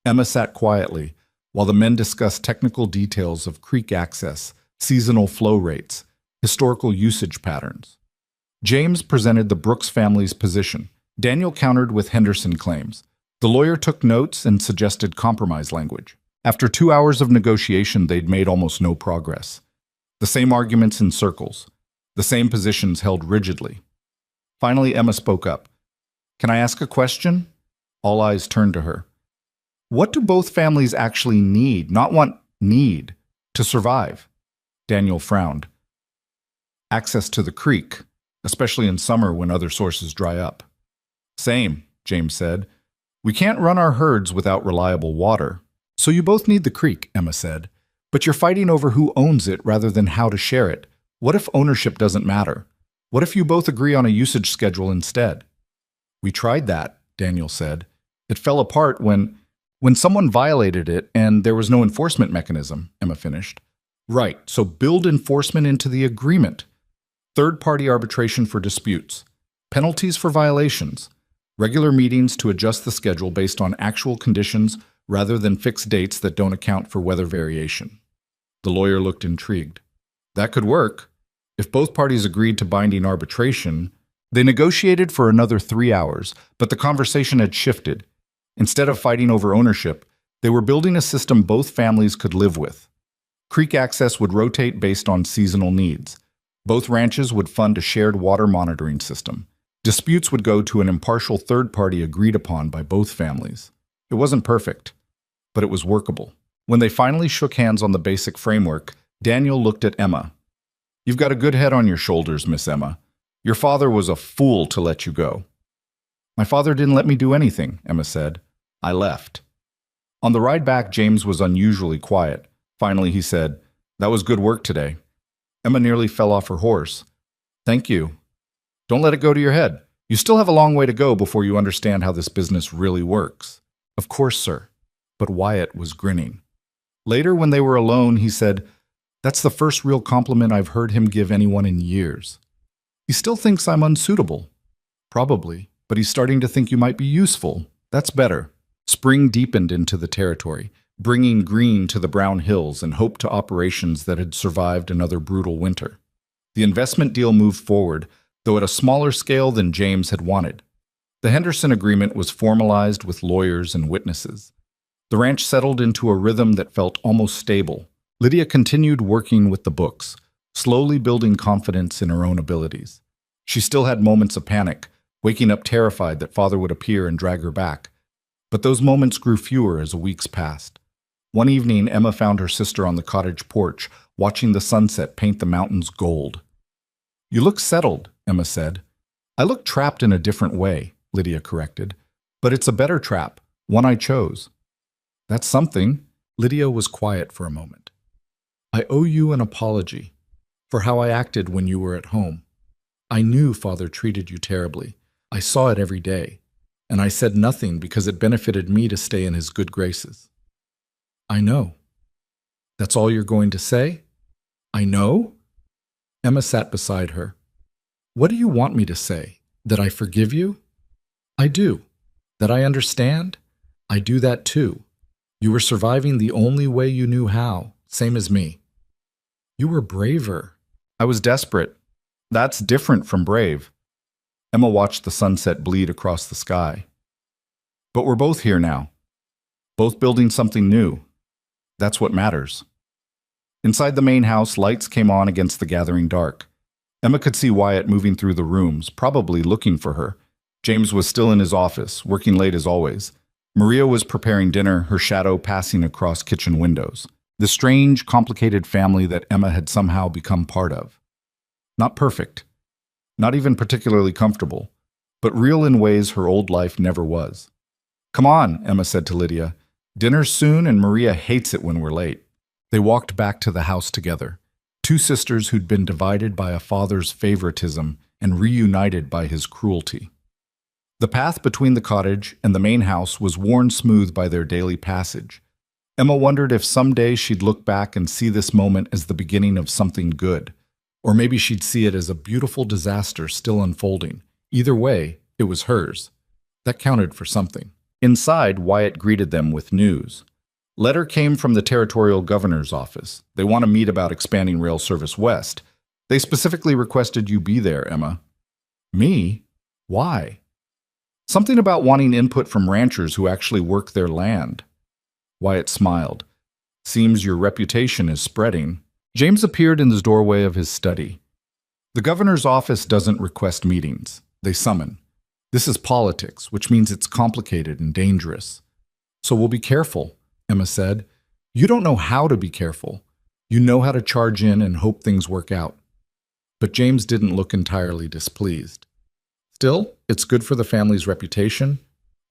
Emma sat quietly while the men discussed technical details of creek access, seasonal flow rates, historical usage patterns. James presented the Brooks family's position. Daniel countered with Henderson claims. The lawyer took notes and suggested compromise language. After 2 hours of negotiation, they'd made almost no progress. The same arguments in circles. The same positions held rigidly. Finally, Emma spoke up. Can I ask a question? All eyes turned to her. What do both families actually need, not want, need, to survive? Daniel frowned. Access to the creek, especially in summer when other sources dry up. Same, James said. We can't run our herds without reliable water. So you both need the creek, Emma said. But you're fighting over who owns it rather than how to share it. What if ownership doesn't matter? What if you both agree on a usage schedule instead? We tried that, Daniel said. It fell apart when someone violated it and there was no enforcement mechanism, Emma finished. Right, so build enforcement into the agreement. Third-party arbitration for disputes. Penalties for violations. Regular meetings to adjust the schedule based on actual conditions rather than fixed dates that don't account for weather variation. The lawyer looked intrigued. That could work. If both parties agreed to binding arbitration, they negotiated for another 3 hours, but the conversation had shifted. Instead of fighting over ownership, they were building a system both families could live with. Creek access would rotate based on seasonal needs. Both ranches would fund a shared water monitoring system. Disputes would go to an impartial third party agreed upon by both families. It wasn't perfect, but it was workable. When they finally shook hands on the basic framework, Daniel looked at Emma. You've got a good head on your shoulders, Miss Emma. Your father was a fool to let you go. My father didn't let me do anything, Emma said. I left. On the ride back, James was unusually quiet. Finally, he said, That was good work today. Emma nearly fell off her horse. Thank you. Don't let it go to your head. You still have a long way to go before you understand how this business really works. Of course, sir. But Wyatt was grinning. Later, when they were alone, he said, That's the first real compliment I've heard him give anyone in years. He still thinks I'm unsuitable. Probably, but he's starting to think you might be useful. That's better. Spring deepened into the territory, bringing green to the brown hills and hope to operations that had survived another brutal winter. The investment deal moved forward, though at a smaller scale than James had wanted. The Henderson Agreement was formalized with lawyers and witnesses. The ranch settled into a rhythm that felt almost stable. Lydia continued working with the books, slowly building confidence in her own abilities. She still had moments of panic, waking up terrified that father would appear and drag her back. But those moments grew fewer as the weeks passed. One evening, Emma found her sister on the cottage porch, watching the sunset paint the mountains gold. You look settled, Emma said. I look trapped in a different way, Lydia corrected. But it's a better trap, one I chose. That's something. Lydia was quiet for a moment. I owe you an apology for how I acted when you were at home. I knew father treated you terribly. I saw it every day. And I said nothing because it benefited me to stay in his good graces. I know. That's all you're going to say? I know? Emma sat beside her. What do you want me to say? That I forgive you? I do. That I understand? I do that too. You were surviving the only way you knew how, same as me. You were braver. I was desperate. That's different from brave. Emma watched the sunset bleed across the sky. But we're both here now. Both building something new. That's what matters. Inside the main house, lights came on against the gathering dark. Emma could see Wyatt moving through the rooms, probably looking for her. James was still in his office, working late as always. Maria was preparing dinner, her shadow passing across kitchen windows. The strange, complicated family that Emma had somehow become part of. Not perfect. Not even particularly comfortable, but real in ways her old life never was. Come on, Emma said to Lydia. Dinner's soon and Maria hates it when we're late. They walked back to the house together, two sisters who'd been divided by a father's favoritism and reunited by his cruelty. The path between the cottage and the main house was worn smooth by their daily passage. Emma wondered if someday she'd look back and see this moment as the beginning of something good, or maybe she'd see it as a beautiful disaster still unfolding. Either way, it was hers. That counted for something. Inside, Wyatt greeted them with news. Letter came from the territorial governor's office. They want to meet about expanding rail service west. They specifically requested you be there, Emma. Me? Why? Something about wanting input from ranchers who actually work their land. Wyatt smiled. Seems your reputation is spreading. James appeared in the doorway of his study. The governor's office doesn't request meetings. They summon. This is politics, which means it's complicated and dangerous. So we'll be careful, Emma said. You don't know how to be careful. You know how to charge in and hope things work out. But James didn't look entirely displeased. Still, it's good for the family's reputation.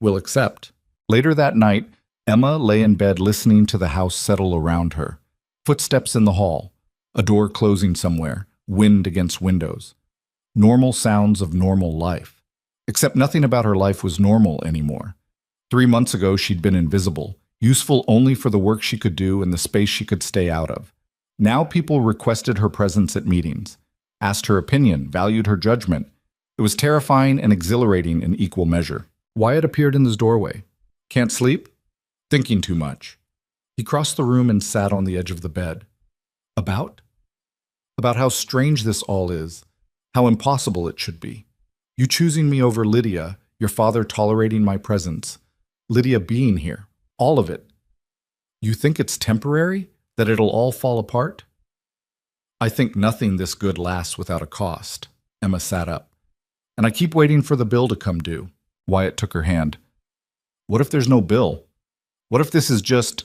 We'll accept. Later that night, Emma lay in bed listening to the house settle around her. Footsteps in the hall, a door closing somewhere, wind against windows. Normal sounds of normal life. Except nothing about her life was normal anymore. 3 months ago, she'd been invisible, useful only for the work she could do and the space she could stay out of. Now people requested her presence at meetings, asked her opinion, valued her judgment. It was terrifying and exhilarating in equal measure. Wyatt appeared in his doorway. Can't sleep? Thinking too much. He crossed the room and sat on the edge of the bed. About? About how strange this all is, how impossible it should be. You choosing me over Lydia, your father tolerating my presence, Lydia being here, all of it. You think it's temporary? That it'll all fall apart? I think nothing this good lasts without a cost. Emma sat up. And I keep waiting for the bill to come due. Wyatt took her hand. What if there's no bill? What if this is just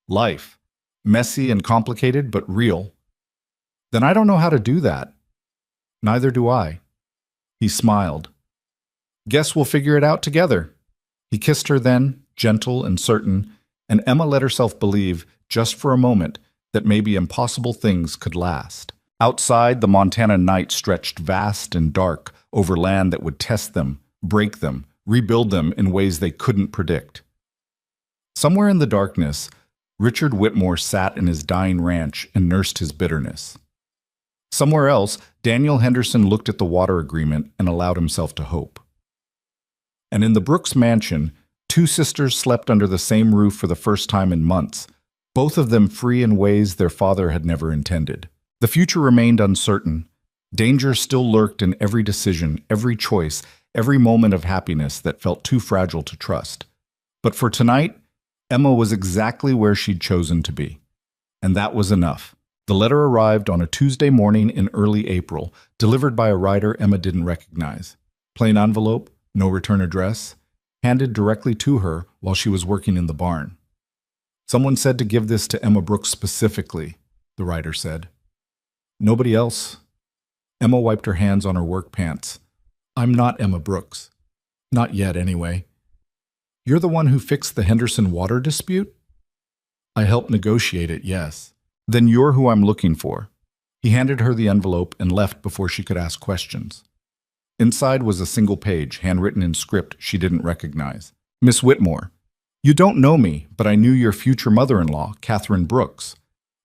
life? Messy and complicated, but real. Then I don't know how to do that. Neither do I. He smiled. Guess we'll figure it out together. He kissed her then, gentle and certain, and Emma let herself believe, just for a moment, that maybe impossible things could last. Outside, the Montana night stretched vast and dark over land that would test them, break them, rebuild them in ways they couldn't predict. Somewhere in the darkness, Richard Whitmore sat in his dying ranch and nursed his bitterness. Somewhere else, Daniel Henderson looked at the water agreement and allowed himself to hope. And in the Brooks mansion, 2 sisters slept under the same roof for the first time in months, both of them free in ways their father had never intended. The future remained uncertain. Danger still lurked in every decision, every choice, every moment of happiness that felt too fragile to trust. But for tonight, Emma was exactly where she'd chosen to be. And that was enough. The letter arrived on a Tuesday morning in early April, delivered by a writer Emma didn't recognize. Plain envelope, no return address, handed directly to her while she was working in the barn. Someone said to give this to Emma Brooks specifically, the writer said. Nobody else. Emma wiped her hands on her work pants. I'm not Emma Brooks. Not yet, anyway. You're the one who fixed the Henderson water dispute? I helped negotiate it, yes. Then you're who I'm looking for. He handed her the envelope and left before she could ask questions. Inside was a single page, handwritten in script she didn't recognize. Miss Whitmore, you don't know me, but I knew your future mother-in-law, Catherine Brooks.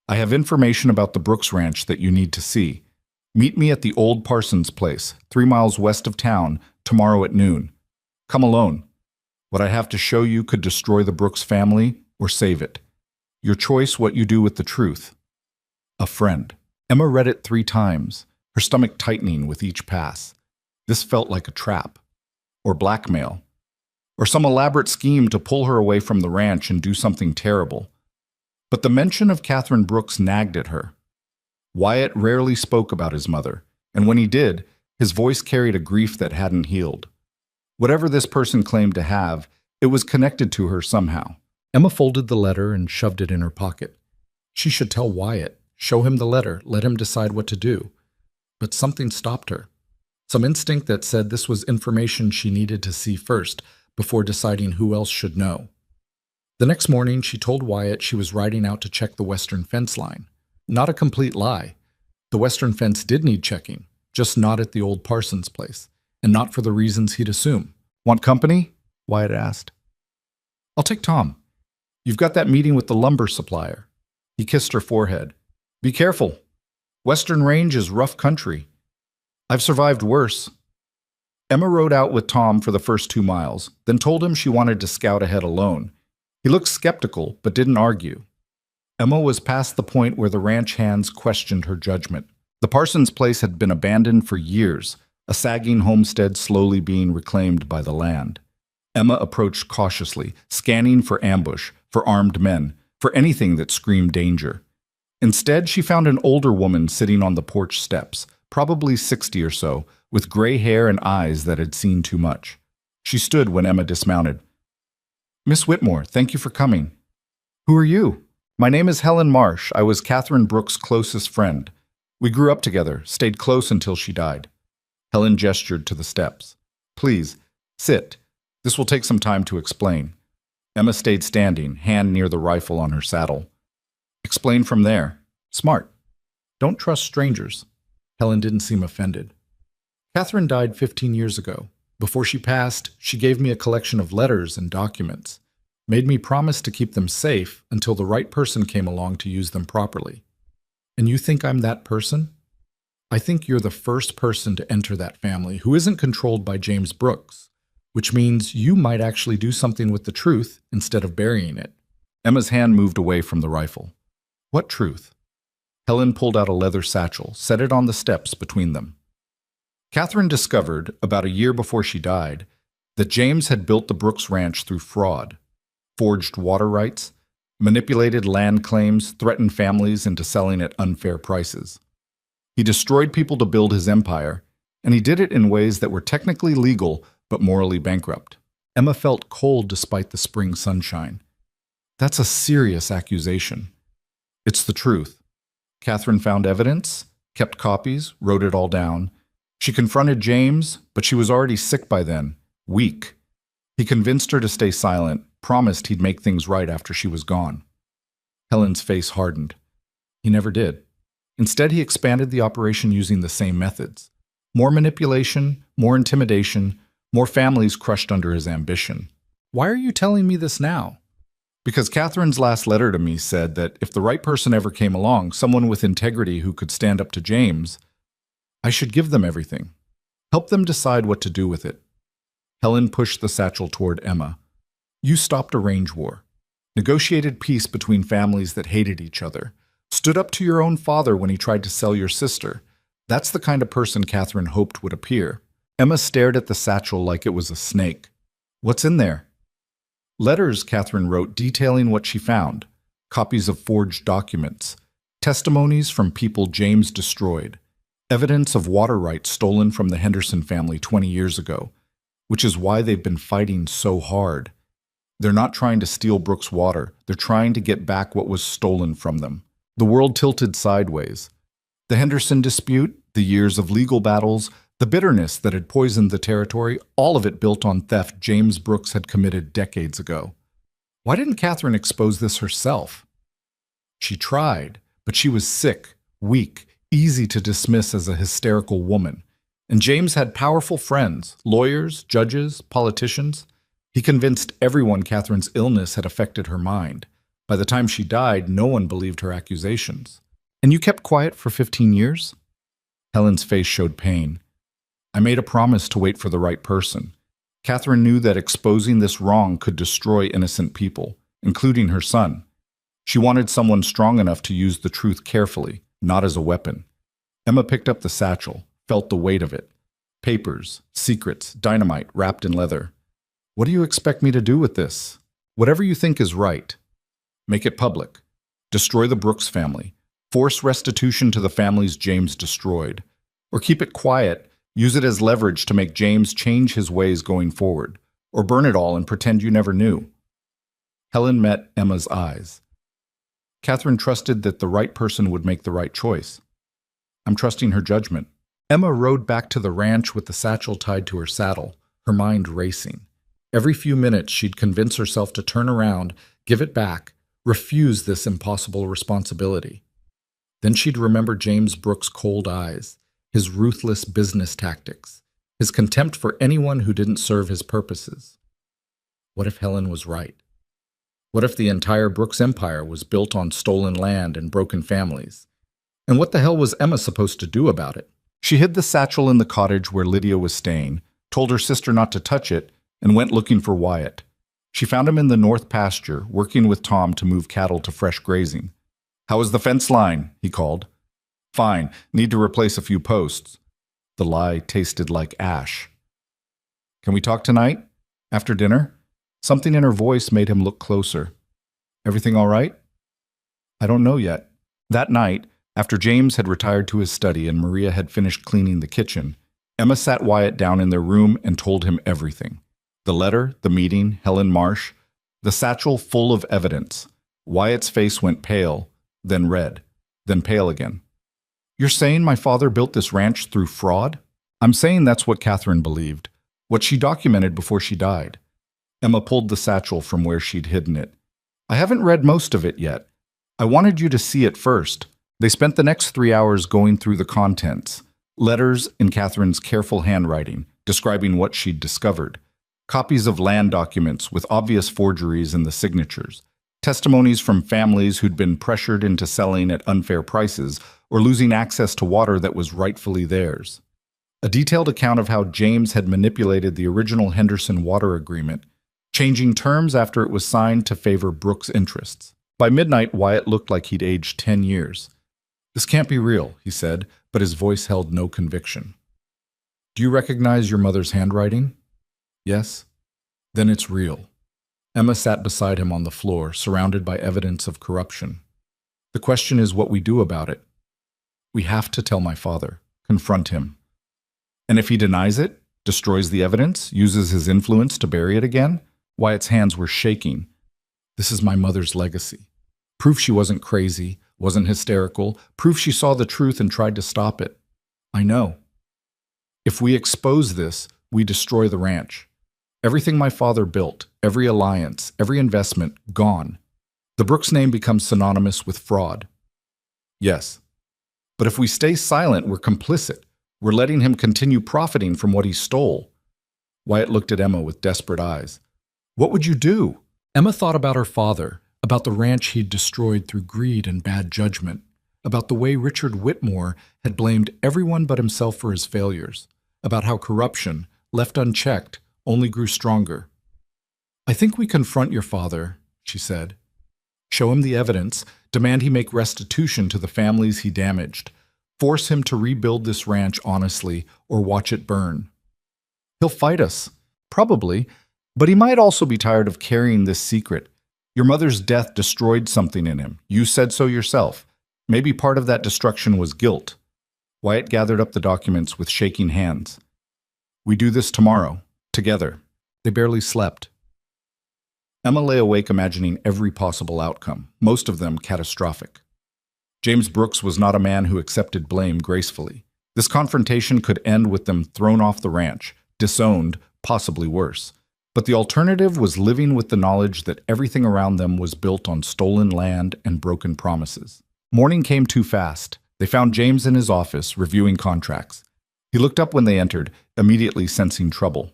I have information about the Brooks Ranch that you need to see. Meet me at the old Parsons place, 3 miles west of town, tomorrow at noon. Come alone. What I have to show you could destroy the Brooks family or save it. Your choice what you do with the truth. A friend. Emma read it 3 times, her stomach tightening with each pass. This felt like a trap, or blackmail, or some elaborate scheme to pull her away from the ranch and do something terrible. But the mention of Catherine Brooks nagged at her. Wyatt rarely spoke about his mother, and when he did, his voice carried a grief that hadn't healed. Whatever this person claimed to have, it was connected to her somehow. Emma folded the letter and shoved it in her pocket. She should tell Wyatt, show him the letter, let him decide what to do. But something stopped her. Some instinct that said this was information she needed to see first, before deciding who else should know. The next morning, she told Wyatt she was riding out to check the western fence line. Not a complete lie. The western fence did need checking, just not at the old Parsons place, and not for the reasons he'd assume. Want company? Wyatt asked. I'll take Tom. You've got that meeting with the lumber supplier. He kissed her forehead. Be careful. Western Range is rough country. I've survived worse. Emma rode out with Tom for the first 2 miles, then told him she wanted to scout ahead alone. He looked skeptical, but didn't argue. Emma was past the point where the ranch hands questioned her judgment. The Parsons place had been abandoned for years, a sagging homestead slowly being reclaimed by the land. Emma approached cautiously, scanning for ambush, for armed men, for anything that screamed danger. Instead, she found an older woman sitting on the porch steps, probably 60 or so, with gray hair and eyes that had seen too much. She stood when Emma dismounted. Miss Whitmore, thank you for coming. Who are you? My name is Helen Marsh. I was Catherine Brooks' closest friend. We grew up together, stayed close until she died. Helen gestured to the steps. Please, sit. This will take some time to explain. Emma stayed standing, hand near the rifle on her saddle. Explain from there. Smart. Don't trust strangers. Helen didn't seem offended. Catherine died 15 years ago. Before she passed, she gave me a collection of letters and documents, made me promise to keep them safe until the right person came along to use them properly. And you think I'm that person? I think you're the first person to enter that family who isn't controlled by James Brooks, which means you might actually do something with the truth instead of burying it. Emma's hand moved away from the rifle. What truth? Helen pulled out a leather satchel, set it on the steps between them. Catherine discovered, about a year before she died, that James had built the Brooks Ranch through fraud, forged water rights, manipulated land claims, threatened families into selling at unfair prices. He destroyed people to build his empire, and he did it in ways that were technically legal but morally bankrupt. Emma felt cold despite the spring sunshine. That's a serious accusation. It's the truth. Catherine found evidence, kept copies, wrote it all down. She confronted James, but she was already sick by then, weak. He convinced her to stay silent, promised he'd make things right after she was gone. Helen's face hardened. He never did. Instead, he expanded the operation using the same methods. More manipulation, more intimidation, more families crushed under his ambition. Why are you telling me this now? Because Catherine's last letter to me said that if the right person ever came along, someone with integrity who could stand up to James, I should give them everything. Help them decide what to do with it. Helen pushed the satchel toward Emma. You stopped a range war, negotiated peace between families that hated each other, stood up to your own father when he tried to sell your sister. That's the kind of person Catherine hoped would appear. Emma stared at the satchel like it was a snake. What's in there? Letters Catherine wrote detailing what she found, copies of forged documents, testimonies from people James destroyed, evidence of water rights stolen from the Henderson family 20 years ago, which is why they've been fighting so hard. They're not trying to steal Brooks' water. They're trying to get back what was stolen from them. The world tilted sideways. The Henderson dispute, the years of legal battles, the bitterness that had poisoned the territory, all of it built on theft James Brooks had committed decades ago. Why didn't Catherine expose this herself? She tried, but she was sick, weak, easy to dismiss as a hysterical woman. And James had powerful friends, lawyers, judges, politicians. He convinced everyone Catherine's illness had affected her mind. By the time she died, no one believed her accusations. And you kept quiet for 15 years? Helen's face showed pain. I made a promise to wait for the right person. Catherine knew that exposing this wrong could destroy innocent people, including her son. She wanted someone strong enough to use the truth carefully, not as a weapon. Emma picked up the satchel, felt the weight of it. Papers, secrets, dynamite wrapped in leather. What do you expect me to do with this? Whatever you think is right. Make it public. Destroy the Brooks family. Force restitution to the families James destroyed. Or keep it quiet. Use it as leverage to make James change his ways going forward, or burn it all and pretend you never knew. Helen met Emma's eyes. Catherine trusted that the right person would make the right choice. I'm trusting her judgment. Emma rode back to the ranch with the satchel tied to her saddle, her mind racing. Every few minutes she'd convince herself to turn around, give it back, refuse this impossible responsibility. Then she'd remember James Brooks' cold eyes, his ruthless business tactics, his contempt for anyone who didn't serve his purposes. What if Helen was right? What if the entire Brooks empire was built on stolen land and broken families? And what the hell was Emma supposed to do about it? She hid the satchel in the cottage where Lydia was staying, told her sister not to touch it, and went looking for Wyatt. She found him in the north pasture, working with Tom to move cattle to fresh grazing. How is the fence line? He called. Fine, need to replace a few posts. The lie tasted like ash. Can we talk tonight? After dinner? Something in her voice made him look closer. Everything all right? I don't know yet. That night, after James had retired to his study and Maria had finished cleaning the kitchen, Emma sat Wyatt down in their room and told him everything. The letter, the meeting, Helen Marsh, the satchel full of evidence. Wyatt's face went pale, then red, then pale again. You're saying my father built this ranch through fraud? I'm saying that's what Catherine believed, what she documented before she died. Emma pulled the satchel from where she'd hidden it. I haven't read most of it yet. I wanted you to see it first. They spent the next 3 hours going through the contents. Letters in Catherine's careful handwriting, describing what she'd discovered. Copies of land documents with obvious forgeries in the signatures. Testimonies from families who'd been pressured into selling at unfair prices or losing access to water that was rightfully theirs. A detailed account of how James had manipulated the original Henderson water agreement, changing terms after it was signed to favor Brooks' interests. By midnight, Wyatt looked like he'd aged 10 years. This can't be real, he said, but his voice held no conviction. Do you recognize your mother's handwriting? Yes? Then it's real. Emma sat beside him on the floor, surrounded by evidence of corruption. The question is what we do about it. We have to tell my father, confront him. And if he denies it, destroys the evidence, uses his influence to bury it again? Wyatt's hands were shaking. This is my mother's legacy. Proof she wasn't crazy, wasn't hysterical, proof she saw the truth and tried to stop it. I know. If we expose this, we destroy the ranch. Everything my father built, every alliance, every investment, gone. The Brooks name becomes synonymous with fraud. Yes. But if we stay silent, we're complicit. We're letting him continue profiting from what he stole. Wyatt looked at Emma with desperate eyes. What would you do? Emma thought about her father, about the ranch he'd destroyed through greed and bad judgment, about the way Richard Whitmore had blamed everyone but himself for his failures, about how corruption, left unchecked, only grew stronger. I think we confront your father, she said. Show him the evidence, demand he make restitution to the families he damaged, force him to rebuild this ranch honestly or watch it burn. He'll fight us, probably, but he might also be tired of carrying this secret. Your mother's death destroyed something in him. You said so yourself. Maybe part of that destruction was guilt. Wyatt gathered up the documents with shaking hands. We do this tomorrow, together. They barely slept. Emma lay awake imagining every possible outcome, most of them catastrophic. James Brooks was not a man who accepted blame gracefully. This confrontation could end with them thrown off the ranch, disowned, possibly worse. But the alternative was living with the knowledge that everything around them was built on stolen land and broken promises. Morning came too fast. They found James in his office, reviewing contracts. He looked up when they entered, immediately sensing trouble.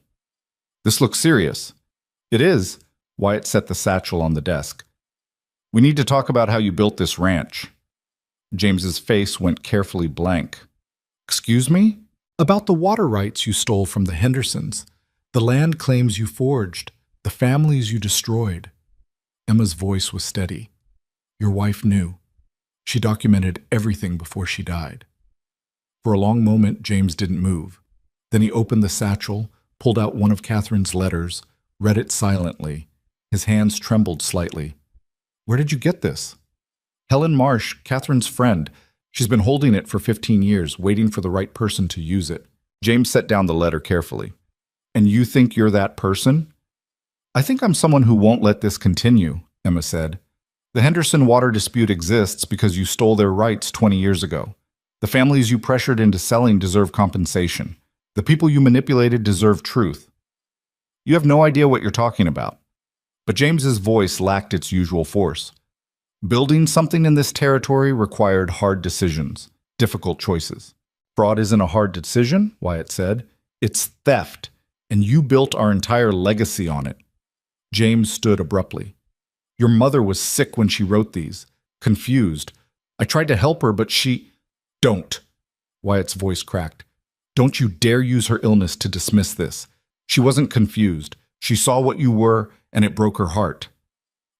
This looks serious. It is. Wyatt set the satchel on the desk. We need to talk about how you built this ranch. James's face went carefully blank. Excuse me? About the water rights you stole from the Hendersons. The land claims you forged, the families you destroyed. Emma's voice was steady. Your wife knew. She documented everything before she died. For a long moment, James didn't move. Then he opened the satchel, pulled out one of Catherine's letters, read it silently. His hands trembled slightly. Where did you get this? Helen Marsh, Catherine's friend. She's been holding it for 15 years, waiting for the right person to use it. James set down the letter carefully. And you think you're that person? I think I'm someone who won't let this continue, Emma said. The Henderson water dispute exists because you stole their rights 20 years ago. The families you pressured into selling deserve compensation. The people you manipulated deserve truth. You have no idea what you're talking about. But James's voice lacked its usual force. Building something in this territory required hard decisions, difficult choices. Fraud isn't a hard decision, Wyatt said. It's theft, and you built our entire legacy on it. James stood abruptly. Your mother was sick when she wrote these, confused. I tried to help her, but she... Don't. Wyatt's voice cracked. Don't you dare use her illness to dismiss this. She wasn't confused. She saw what you were, and it broke her heart.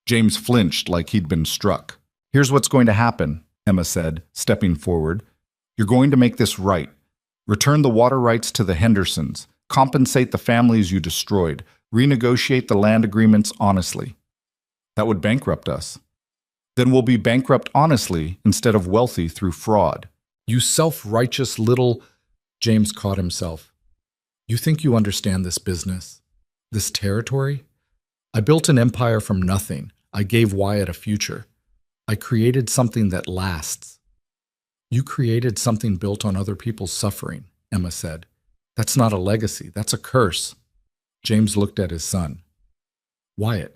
James flinched like he'd been struck. Here's what's going to happen, Emma said, stepping forward. You're going to make this right. Return the water rights to the Hendersons. Compensate the families you destroyed. Renegotiate the land agreements honestly. That would bankrupt us. Then we'll be bankrupt honestly instead of wealthy through fraud. You self-righteous little... James caught himself. You think you understand this business? This territory? I built an empire from nothing. I gave Wyatt a future. I created something that lasts. You created something built on other people's suffering, Emma said. That's not a legacy. That's a curse. James looked at his son. Wyatt,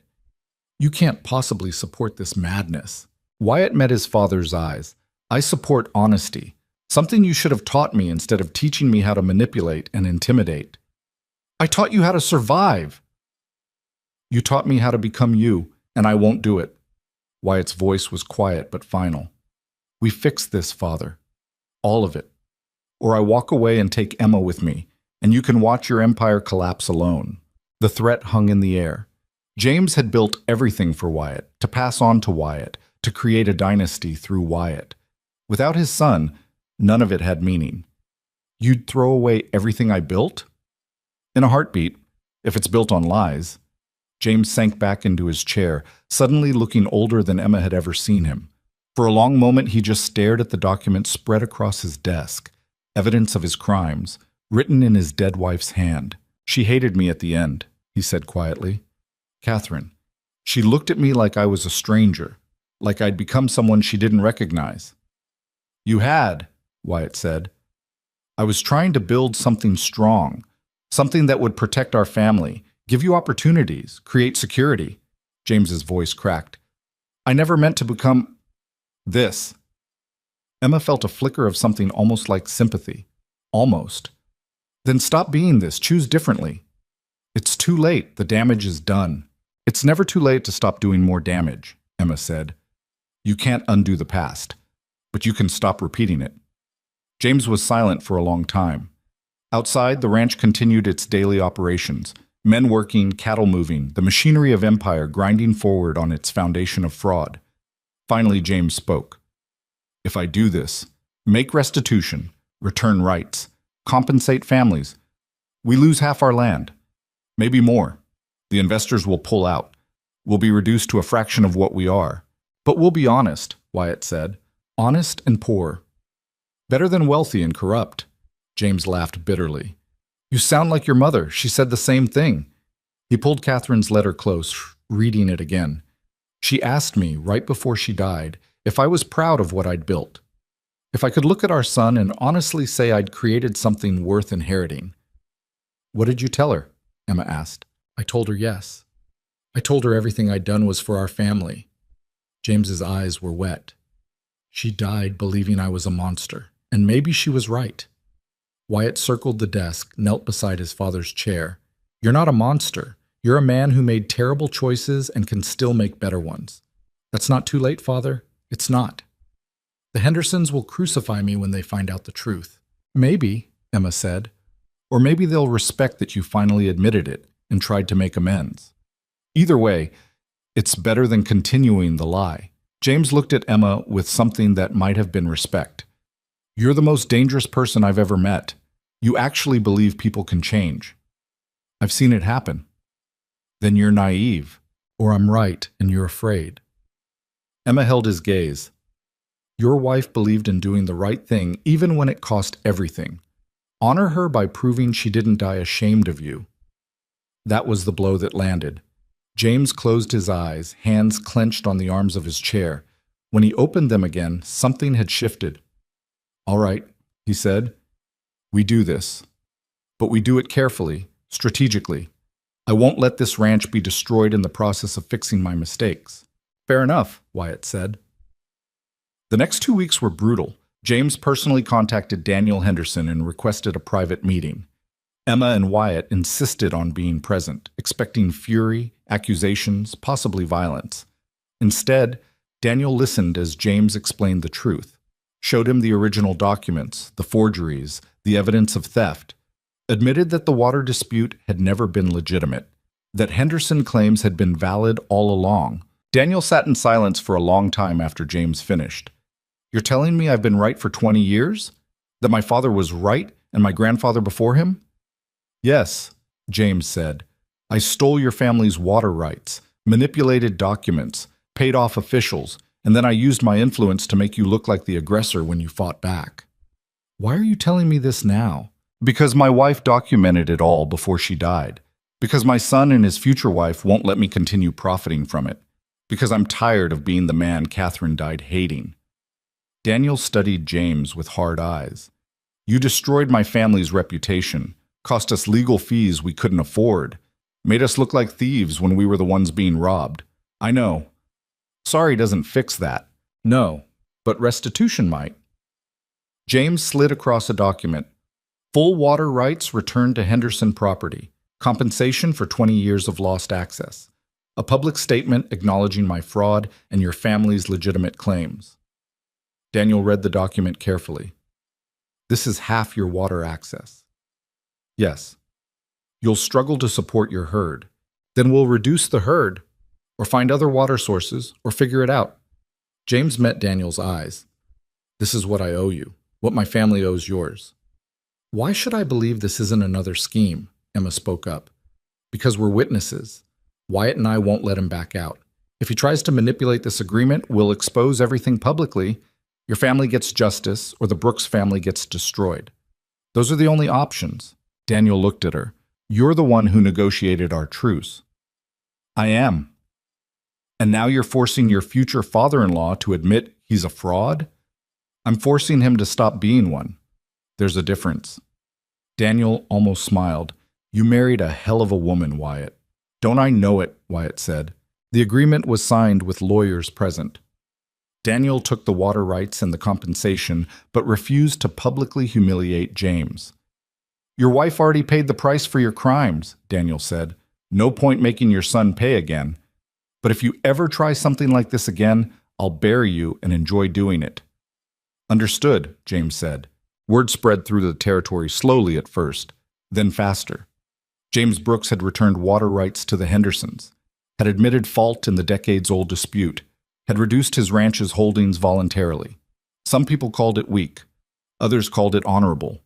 you can't possibly support this madness. Wyatt met his father's eyes. I support honesty, something you should have taught me instead of teaching me how to manipulate and intimidate. I taught you how to survive. You taught me how to become you, and I won't do it. Wyatt's voice was quiet but final. We fix this, Father. All of it. Or I walk away and take Emma with me, and you can watch your empire collapse alone. The threat hung in the air. James had built everything for Wyatt, to pass on to Wyatt, to create a dynasty through Wyatt. Without his son, none of it had meaning. You'd throw away everything I built? In a heartbeat, if it's built on lies. James sank back into his chair, suddenly looking older than Emma had ever seen him. For a long moment, he just stared at the document spread across his desk, evidence of his crimes, written in his dead wife's hand. She hated me at the end, he said quietly. Catherine. She looked at me like I was a stranger, like I'd become someone she didn't recognize. You had, Wyatt said. I was trying to build something strong, something that would protect our family, give you opportunities, create security. James's voice cracked. I never meant to become this. Emma felt a flicker of something almost like sympathy. Almost. Then stop being this. Choose differently. It's too late. The damage is done. It's never too late to stop doing more damage, Emma said. You can't undo the past, but you can stop repeating it. James was silent for a long time. Outside, the ranch continued its daily operations. Men working, cattle moving, the machinery of empire grinding forward on its foundation of fraud. Finally, James spoke. If I do this, make restitution, return rights, compensate families, we lose half our land. Maybe more. The investors will pull out. We'll be reduced to a fraction of what we are. But we'll be honest, Wyatt said. Honest and poor. Better than wealthy and corrupt. James laughed bitterly. You sound like your mother. She said the same thing. He pulled Catherine's letter close, reading it again. She asked me, right before she died, if I was proud of what I'd built. If I could look at our son and honestly say I'd created something worth inheriting. What did you tell her? Emma asked. I told her yes. I told her everything I'd done was for our family. James's eyes were wet. She died believing I was a monster, and maybe she was right. Wyatt circled the desk, knelt beside his father's chair. You're not a monster. You're a man who made terrible choices and can still make better ones. That's not too late, Father. It's not. The Hendersons will crucify me when they find out the truth. Maybe, Emma said. Or maybe they'll respect that you finally admitted it and tried to make amends. Either way, it's better than continuing the lie. James looked at Emma with something that might have been respect. You're the most dangerous person I've ever met. You actually believe people can change. I've seen it happen. Then you're naive, or I'm right and you're afraid. Emma held his gaze. Your wife believed in doing the right thing even when it cost everything. Honor her by proving she didn't die ashamed of you. That was the blow that landed. James closed his eyes, hands clenched on the arms of his chair. When he opened them again, something had shifted. All right, he said. We do this. But we do it carefully, strategically. I won't let this ranch be destroyed in the process of fixing my mistakes. Fair enough, Wyatt said. The next 2 weeks were brutal. James personally contacted Daniel Henderson and requested a private meeting. Emma and Wyatt insisted on being present, expecting fury, accusations, possibly violence. Instead, Daniel listened as James explained the truth, showed him the original documents, the forgeries, the evidence of theft, admitted that the water dispute had never been legitimate, that Henderson claims had been valid all along. Daniel sat in silence for a long time after James finished. You're telling me I've been right for 20 years? That my father was right and my grandfather before him? Yes, James said. I stole your family's water rights, manipulated documents, paid off officials, and then I used my influence to make you look like the aggressor when you fought back. Why are you telling me this now? Because my wife documented it all before she died. Because my son and his future wife won't let me continue profiting from it. Because I'm tired of being the man Catherine died hating. Daniel studied James with hard eyes. You destroyed my family's reputation, cost us legal fees we couldn't afford. Made us look like thieves when we were the ones being robbed. I know. Sorry doesn't fix that. No, but restitution might. James slid across a document. Full water rights returned to Henderson property. Compensation for 20 years of lost access. A public statement acknowledging my fraud and your family's legitimate claims. Daniel read the document carefully. This is half your water access. Yes. You'll struggle to support your herd. Then we'll reduce the herd, or find other water sources, or figure it out. James met Daniel's eyes. This is what I owe you, what my family owes yours. Why should I believe this isn't another scheme? Emma spoke up. Because we're witnesses. Wyatt and I won't let him back out. If he tries to manipulate this agreement, we'll expose everything publicly. Your family gets justice, or the Brooks family gets destroyed. Those are the only options. Daniel looked at her. You're the one who negotiated our truce. I am. And now you're forcing your future father-in-law to admit he's a fraud? I'm forcing him to stop being one. There's a difference. Daniel almost smiled. You married a hell of a woman, Wyatt. Don't I know it, Wyatt said. The agreement was signed with lawyers present. Daniel took the water rights and the compensation, but refused to publicly humiliate James. Your wife already paid the price for your crimes, Daniel said. No point making your son pay again. But if you ever try something like this again, I'll bury you and enjoy doing it. Understood, James said. Word spread through the territory slowly at first, then faster. James Brooks had returned water rights to the Hendersons, had admitted fault in the decades-old dispute, had reduced his ranch's holdings voluntarily. Some people called it weak. Others called it honorable.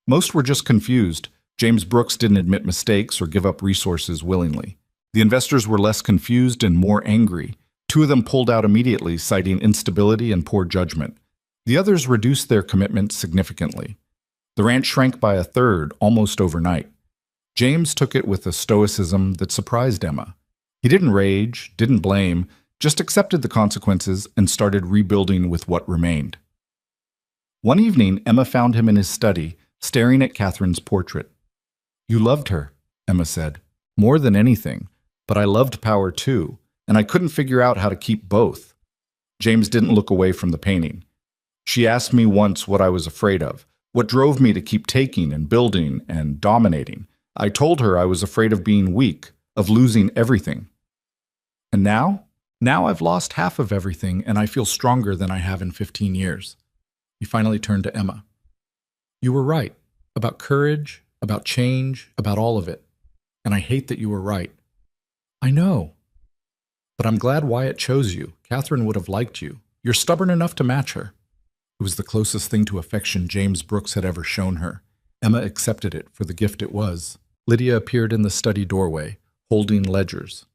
Most were just confused. James Brooks didn't admit mistakes or give up resources willingly. The investors were less confused and more angry. 2 of them pulled out immediately, citing instability and poor judgment. The others reduced their commitment significantly. The ranch shrank by a third almost overnight. James took it with a stoicism that surprised Emma. He didn't rage, didn't blame, just accepted the consequences and started rebuilding with what remained. One evening, Emma found him in his study, staring at Catherine's portrait. You loved her, Emma said. More than anything. But I loved power too, and I couldn't figure out how to keep both. James didn't look away from the painting. She asked me once what I was afraid of, what drove me to keep taking and building and dominating. I told her I was afraid of being weak, of losing everything. And now? Now I've lost half of everything, and I feel stronger than I have in 15 years. He finally turned to Emma. You were right, about courage, about change, about all of it. And I hate that you were right. I know. But I'm glad Wyatt chose you. Catherine would have liked you. You're stubborn enough to match her. It was the closest thing to affection James Brooks had ever shown her. Emma accepted it for the gift it was. Lydia appeared in the study doorway, holding ledgers.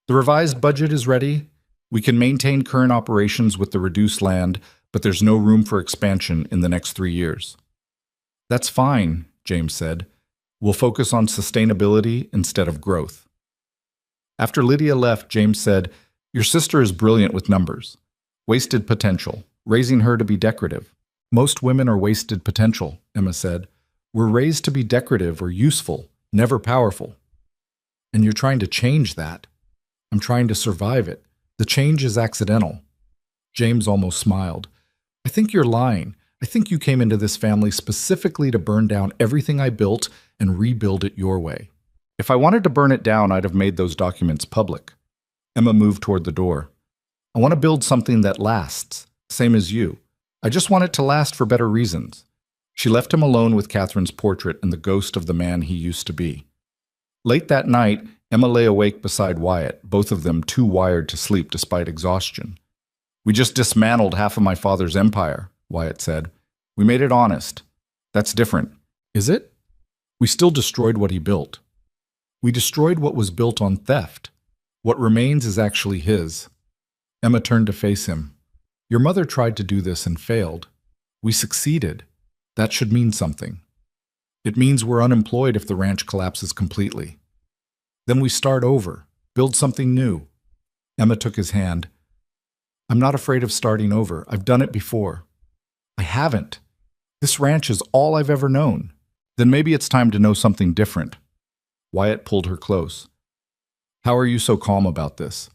The revised budget is ready. We can maintain current operations with the reduced land, but there's no room for expansion in the next 3 years. That's fine, James said. We'll focus on sustainability instead of growth. After Lydia left, James said, Your sister is brilliant with numbers. Wasted potential, raising her to be decorative. Most women are wasted potential, Emma said. We're raised to be decorative or useful, never powerful. And you're trying to change that. I'm trying to survive it. The change is accidental. James almost smiled. I think you're lying. I think you came into this family specifically to burn down everything I built and rebuild it your way. If I wanted to burn it down, I'd have made those documents public. Emma moved toward the door. I want to build something that lasts, same as you. I just want it to last for better reasons. She left him alone with Catherine's portrait and the ghost of the man he used to be. Late that night, Emma lay awake beside Wyatt, both of them too wired to sleep despite exhaustion. We just dismantled half of my father's empire, Wyatt said. We made it honest. That's different. Is it? We still destroyed what he built. We destroyed what was built on theft. What remains is actually his. Emma turned to face him. Your mother tried to do this and failed. We succeeded. That should mean something. It means we're unemployed if the ranch collapses completely. Then we start over, build something new. Emma took his hand. I'm not afraid of starting over. I've done it before. I haven't. This ranch is all I've ever known. Then maybe it's time to know something different. Wyatt pulled her close. How are you so calm about this?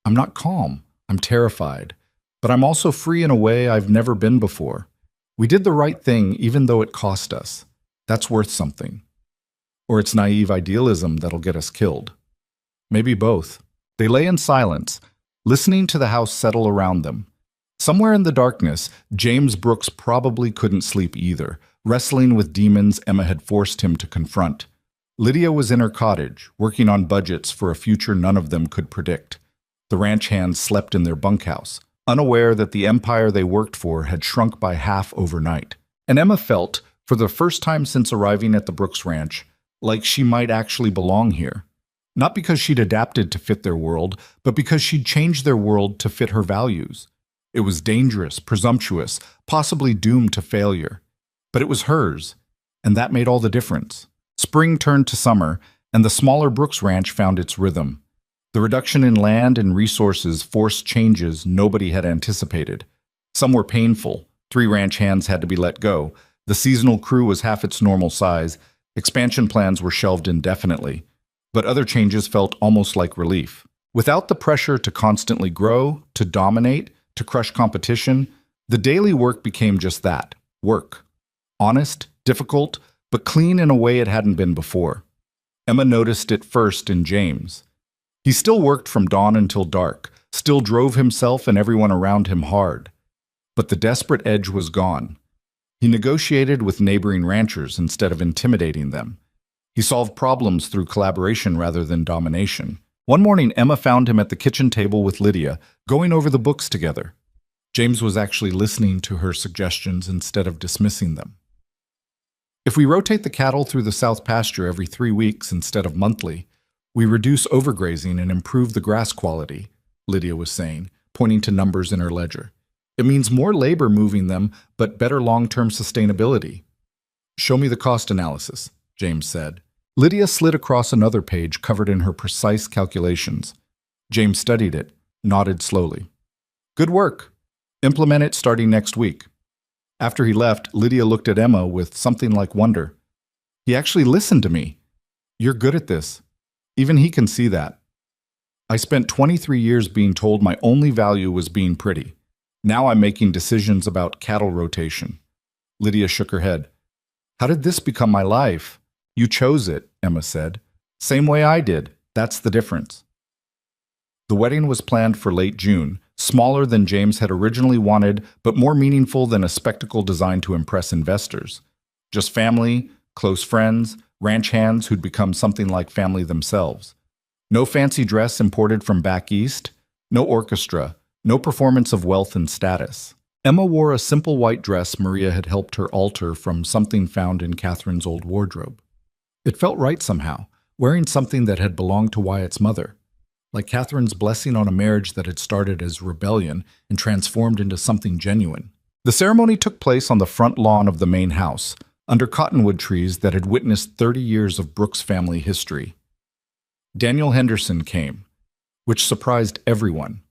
I'm not calm. I'm terrified. But I'm also free in a way I've never been before. We did the right thing even though it cost us. That's worth something. Or it's naive idealism that'll get us killed. Maybe both. They lay in silence, listening to the house settle around them. Somewhere in the darkness, James Brooks probably couldn't sleep either, wrestling with demons Emma had forced him to confront. Lydia was in her cottage, working on budgets for a future none of them could predict. The ranch hands slept in their bunkhouse, unaware that the empire they worked for had shrunk by half overnight. And Emma felt, for the first time since arriving at the Brooks Ranch, like she might actually belong here. Not because she'd adapted to fit their world, but because she'd changed their world to fit her values. It was dangerous, presumptuous, possibly doomed to failure. But it was hers, and that made all the difference. Spring turned to summer, and the smaller Brooks Ranch found its rhythm. The reduction in land and resources forced changes nobody had anticipated. Some were painful. 3 ranch hands had to be let go. The seasonal crew was half its normal size. Expansion plans were shelved indefinitely. But other changes felt almost like relief. Without the pressure to constantly grow, to dominate, to crush competition, the daily work became just that, work. Honest, difficult, but clean in a way it hadn't been before. Emma noticed it first in James. He still worked from dawn until dark, still drove himself and everyone around him hard. But the desperate edge was gone. He negotiated with neighboring ranchers instead of intimidating them. He solved problems through collaboration rather than domination. One morning, Emma found him at the kitchen table with Lydia, going over the books together. James was actually listening to her suggestions instead of dismissing them. If we rotate the cattle through the south pasture every 3 weeks instead of monthly, we reduce overgrazing and improve the grass quality, Lydia was saying, pointing to numbers in her ledger. It means more labor moving them, but better long-term sustainability. Show me the cost analysis, James said. Lydia slid across another page covered in her precise calculations. James studied it, nodded slowly. Good work. Implement it starting next week. After he left, Lydia looked at Emma with something like wonder. He actually listened to me. You're good at this. Even he can see that. I spent 23 years being told my only value was being pretty. Now I'm making decisions about cattle rotation. Lydia shook her head. How did this become my life? You chose it, Emma said. Same way I did. That's the difference. The wedding was planned for late June, smaller than James had originally wanted, but more meaningful than a spectacle designed to impress investors. Just family, close friends, ranch hands who'd become something like family themselves. No fancy dress imported from back east, no orchestra, no performance of wealth and status. Emma wore a simple white dress Maria had helped her alter from something found in Catherine's old wardrobe. It felt right somehow, wearing something that had belonged to Wyatt's mother, like Catherine's blessing on a marriage that had started as rebellion and transformed into something genuine. The ceremony took place on the front lawn of the main house, under cottonwood trees that had witnessed 30 years of Brooks family history. Daniel Henderson came, which surprised everyone.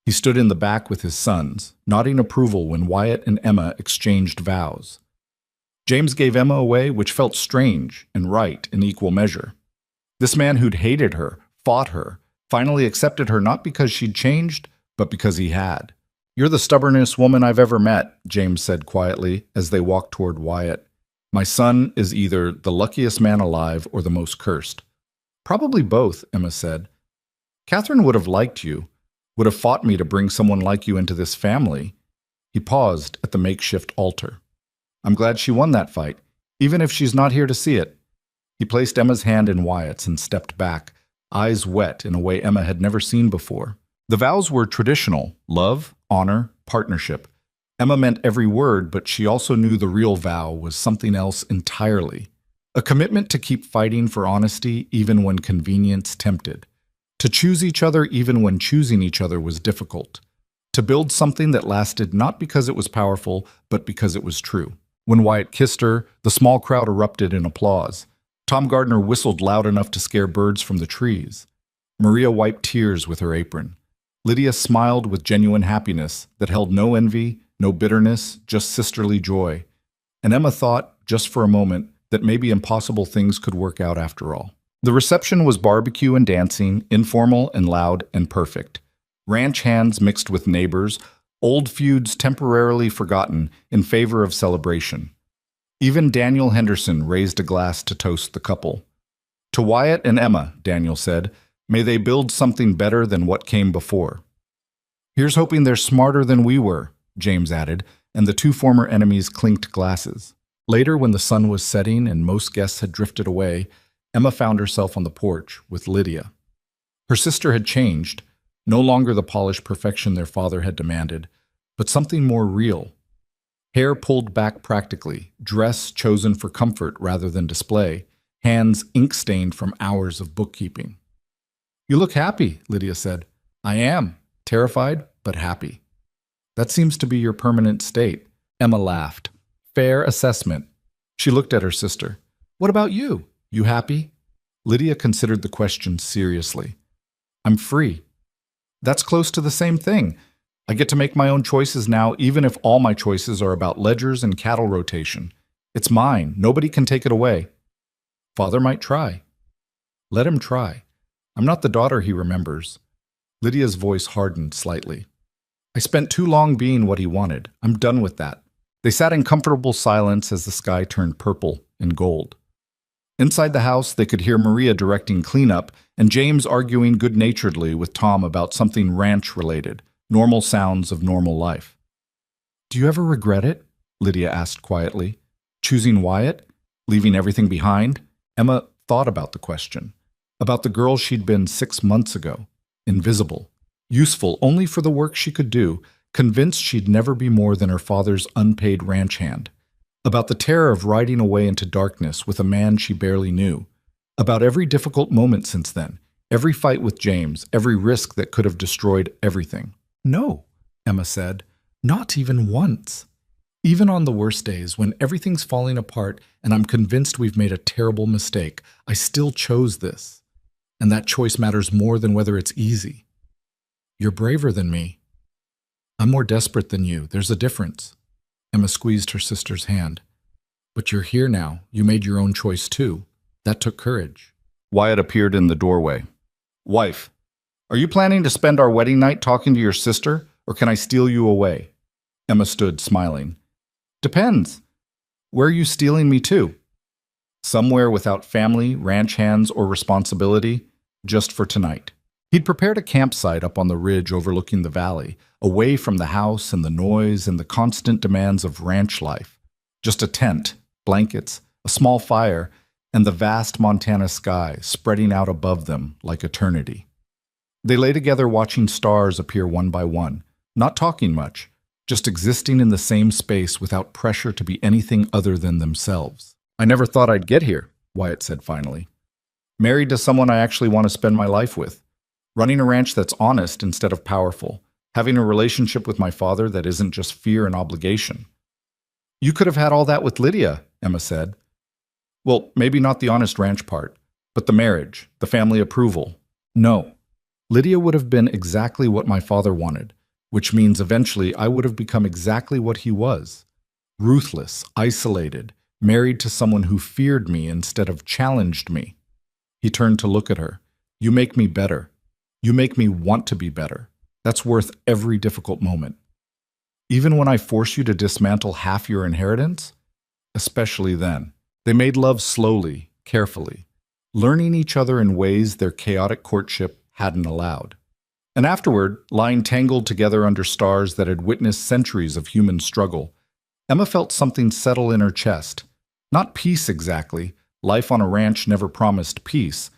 He stood in the back with his sons, nodding approval when Wyatt and Emma exchanged vows. James gave Emma away, which felt strange and right in equal measure. This man who'd hated her, fought her, finally accepted her not because she'd changed, but because he had. You're the stubbornest woman I've ever met, James said quietly as they walked toward Wyatt. My son is either the luckiest man alive or the most cursed. Probably both, Emma said. Catherine would have liked you, would have fought me to bring someone like you into this family. He paused at the makeshift altar. I'm glad she won that fight, even if she's not here to see it. He placed Emma's hand in Wyatt's and stepped back, eyes wet in a way Emma had never seen before. The vows were traditional: love, honor, partnership. Emma meant every word, but she also knew the real vow was something else entirely. A commitment to keep fighting for honesty even when convenience tempted. To choose each other even when choosing each other was difficult. To build something that lasted not because it was powerful, but because it was true. When Wyatt kissed her, the small crowd erupted in applause. Tom Gardner whistled loud enough to scare birds from the trees. Maria wiped tears with her apron. Lydia smiled with genuine happiness that held no envy, no bitterness, just sisterly joy. And Emma thought, just for a moment, that maybe impossible things could work out after all. The reception was barbecue and dancing, informal and loud and perfect. Ranch hands mixed with neighbors, old feuds temporarily forgotten in favor of celebration. Even Daniel Henderson raised a glass to toast the couple. "To Wyatt and Emma," Daniel said, "may they build something better than what came before." "Here's hoping they're smarter than we were," James added, and the two former enemies clinked glasses. Later, when the sun was setting and most guests had drifted away, Emma found herself on the porch with Lydia. Her sister had changed, no longer the polished perfection their father had demanded, but something more real. Hair pulled back practically, dress chosen for comfort rather than display, hands ink-stained from hours of bookkeeping. "You look happy," Lydia said. "I am, terrified, but happy." "That seems to be your permanent state." Emma laughed. "Fair assessment." She looked at her sister. "What about you? You happy?" Lydia considered the question seriously. "I'm free." "That's close to the same thing. I get to make my own choices now, even if all my choices are about ledgers and cattle rotation. It's mine. Nobody can take it away." "Father might try." "Let him try. I'm not the daughter he remembers." Lydia's voice hardened slightly. "I spent too long being what he wanted. I'm done with that." They sat in comfortable silence as the sky turned purple and gold. Inside the house, they could hear Maria directing cleanup and James arguing good-naturedly with Tom about something ranch-related, normal sounds of normal life. "Do you ever regret it?" Lydia asked quietly. "Choosing Wyatt? Leaving everything behind?" Emma thought about the question. About the girl she'd been 6 months ago. Invisible. Useful only for the work she could do, convinced she'd never be more than her father's unpaid ranch hand. About the terror of riding away into darkness with a man she barely knew. About every difficult moment since then, every fight with James, every risk that could have destroyed everything. "No," Emma said, "not even once. Even on the worst days, when everything's falling apart and I'm convinced we've made a terrible mistake, I still chose this. And that choice matters more than whether it's easy. You're braver than me. I'm more desperate than you. There's a difference." Emma squeezed her sister's hand. "But you're here now. You made your own choice too. That took courage." Wyatt appeared in the doorway. "Wife, are you planning to spend our wedding night talking to your sister, or can I steal you away?" Emma stood, smiling. "Depends. Where are you stealing me to?" "Somewhere without family, ranch hands, or responsibility, just for tonight." He'd prepared a campsite up on the ridge overlooking the valley, away from the house and the noise and the constant demands of ranch life. Just a tent, blankets, a small fire, and the vast Montana sky spreading out above them like eternity. They lay together watching stars appear one by one, not talking much, just existing in the same space without pressure to be anything other than themselves. "I never thought I'd get here," Wyatt said finally. "Married to someone I actually want to spend my life with. Running a ranch that's honest instead of powerful. Having a relationship with my father that isn't just fear and obligation." "You could have had all that with Lydia," Emma said. "Well, maybe not the honest ranch part, but the marriage, the family approval. No. Lydia would have been exactly what my father wanted, which means eventually I would have become exactly what he was. Ruthless, isolated, married to someone who feared me instead of challenged me." He turned to look at her. "You make me better. You make me want to be better. That's worth every difficult moment. Even when I force you to dismantle half your inheritance? Especially then." They made love slowly, carefully, learning each other in ways their chaotic courtship hadn't allowed. And afterward, lying tangled together under stars that had witnessed centuries of human struggle, Emma felt something settle in her chest. Not peace exactly. Life on a ranch never promised peace,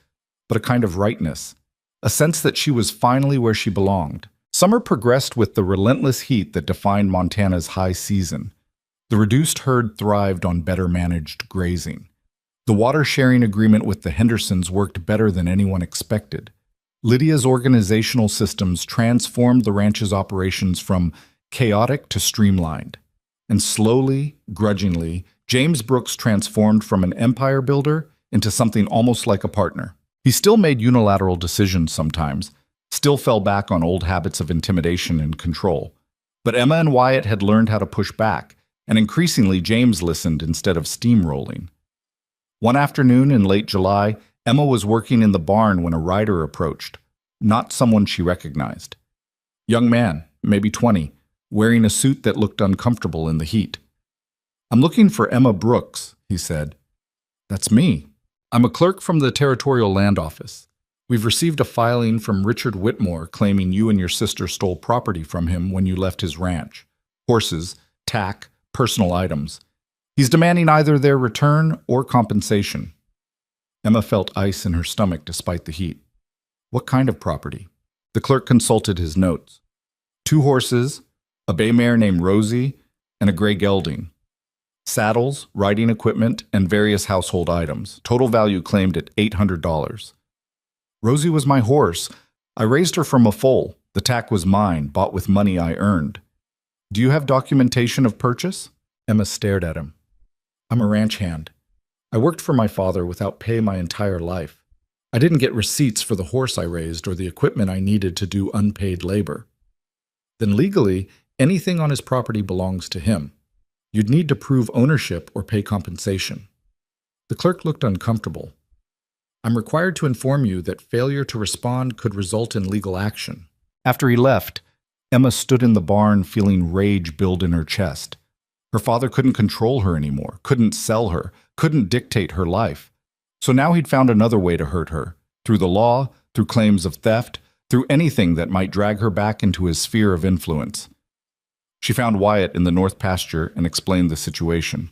but a kind of rightness. A sense that she was finally where she belonged. Summer progressed with the relentless heat that defined Montana's high season. The reduced herd thrived on better managed grazing. The water-sharing agreement with the Hendersons worked better than anyone expected. Lydia's organizational systems transformed the ranch's operations from chaotic to streamlined. And slowly, grudgingly, James Brooks transformed from an empire builder into something almost like a partner. He still made unilateral decisions sometimes, still fell back on old habits of intimidation and control. But Emma and Wyatt had learned how to push back, and increasingly James listened instead of steamrolling. One afternoon in late July, Emma was working in the barn when a rider approached, not someone she recognized. Young man, maybe 20, wearing a suit that looked uncomfortable in the heat. "I'm looking for Emma Brooks," he said. "That's me. I'm a clerk from the Territorial Land Office. We've received a filing from Richard Whitmore claiming you and your sister stole property from him when you left his ranch. Horses, tack, personal items. He's demanding either their return or compensation." Emma felt ice in her stomach despite the heat. What kind of property? The clerk consulted his notes. 2 horses, a bay mare named Rosie, and a gray gelding. Saddles, riding equipment, and various household items. Total value claimed at $800. "Rosie was my horse. I raised her from a foal. The tack was mine, bought with money I earned. Do you have documentation of purchase?" Emma stared at him. "I'm a ranch hand. I worked for my father without pay my entire life. I didn't get receipts for the horse I raised or the equipment I needed to do unpaid labor." "Then legally, anything on his property belongs to him. You'd need to prove ownership or pay compensation." The clerk looked uncomfortable. "I'm required to inform you that failure to respond could result in legal action." After he left, Emma stood in the barn feeling rage build in her chest. Her father couldn't control her anymore, couldn't sell her, couldn't dictate her life. So now he'd found another way to hurt her, through the law, through claims of theft, through anything that might drag her back into his sphere of influence. She found Wyatt in the north pasture and explained the situation.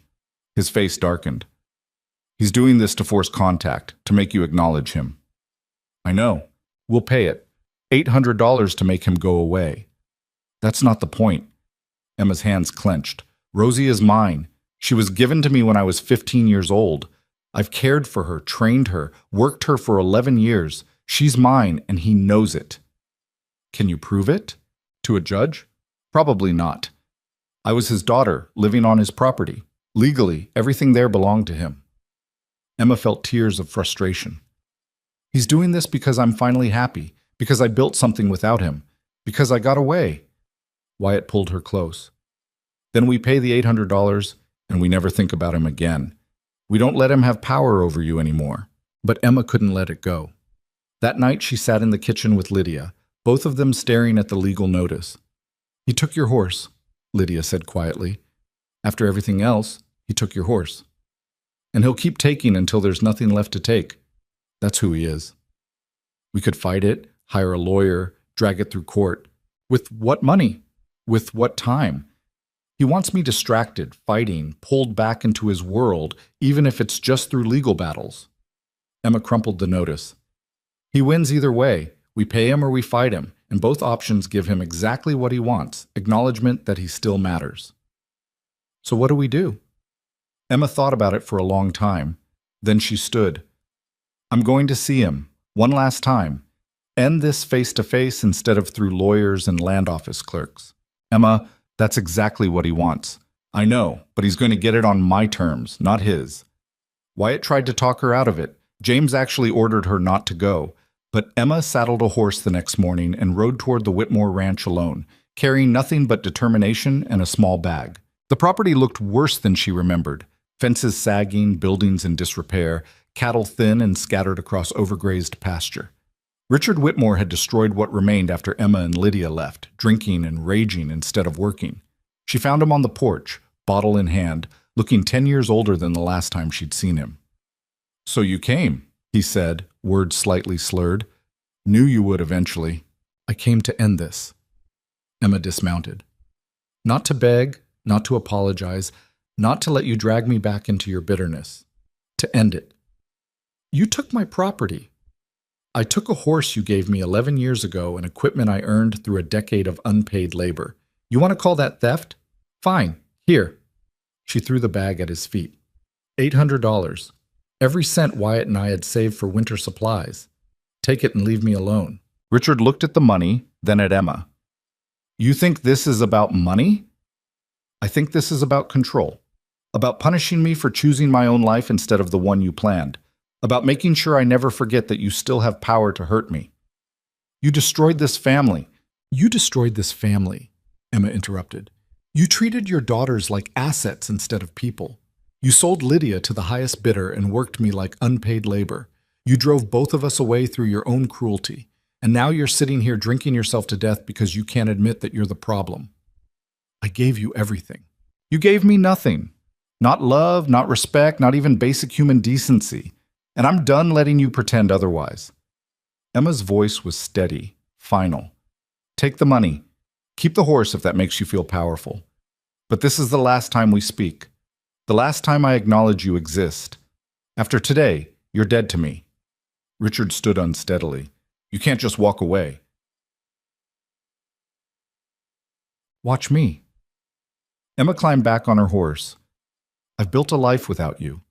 His face darkened. "He's doing this to force contact, to make you acknowledge him." "I know. We'll pay it. $800 to make him go away." "That's not the point." Emma's hands clenched. "Rosie is mine. She was given to me when I was 15 years old. I've cared for her, trained her, worked her for 11 years. She's mine, and he knows it." "Can you prove it? To a judge?" "Probably not. I was his daughter, living on his property. Legally, everything there belonged to him." Emma felt tears of frustration. "He's doing this because I'm finally happy, because I built something without him, because I got away." Wyatt pulled her close. "Then we pay the $800, and we never think about him again. We don't let him have power over you anymore." But Emma couldn't let it go. That night she sat in the kitchen with Lydia, both of them staring at the legal notice. "He took your horse," Lydia said quietly. "After everything else, he took your horse. And he'll keep taking until there's nothing left to take. That's who he is. We could fight it, hire a lawyer, drag it through court. With what money? With what time? He wants me distracted, fighting, pulled back into his world, even if it's just through legal battles." Emma crumpled the notice. "He wins either way. We pay him or we fight him, and both options give him exactly what he wants, acknowledgement that he still matters." "So what do we do?" Emma thought about it for a long time. Then she stood. "I'm going to see him, one last time. End this face-to-face instead of through lawyers and land office clerks. Emma, that's exactly what he wants. I know, but he's going to get it on my terms, not his." Wyatt tried to talk her out of it. James actually ordered her not to go. But Emma saddled a horse the next morning and rode toward the Whitmore ranch alone, carrying nothing but determination and a small bag. The property looked worse than she remembered. Fences sagging, buildings in disrepair, cattle thin and scattered across overgrazed pasture. Richard Whitmore had destroyed what remained after Emma and Lydia left, drinking and raging instead of working. She found him on the porch, bottle in hand, looking 10 years older than the last time she'd seen him. "So you came," he said, words slightly slurred. "Knew you would eventually." "I came to end this." Emma dismounted. "Not to beg, not to apologize, not to let you drag me back into your bitterness. To end it. You took my property. I took a horse you gave me 11 years ago and equipment I earned through a decade of unpaid labor. You want to call that theft? Fine, here." She threw the bag at his feet. $800. Every cent Wyatt and I had saved for winter supplies. Take it and leave me alone." Richard looked at the money, then at Emma. "You think this is about money?" "I think this is about control. About punishing me for choosing my own life instead of the one you planned. About making sure I never forget that you still have power to hurt me. You destroyed this family." "You destroyed this family," Emma interrupted. "You treated your daughters like assets instead of people. You sold Lydia to the highest bidder and worked me like unpaid labor. You drove both of us away through your own cruelty. And now you're sitting here drinking yourself to death because you can't admit that you're the problem. I gave you everything. You gave me nothing. Not love, not respect, not even basic human decency. And I'm done letting you pretend otherwise. Emma's voice was steady, final. Take the money. Keep the horse if that makes you feel powerful. But this is the last time we speak. The last time I acknowledge you exist. After today, you're dead to me. Richard stood unsteadily. You can't just walk away. Watch me. Emma climbed back on her horse. I've built a life without you.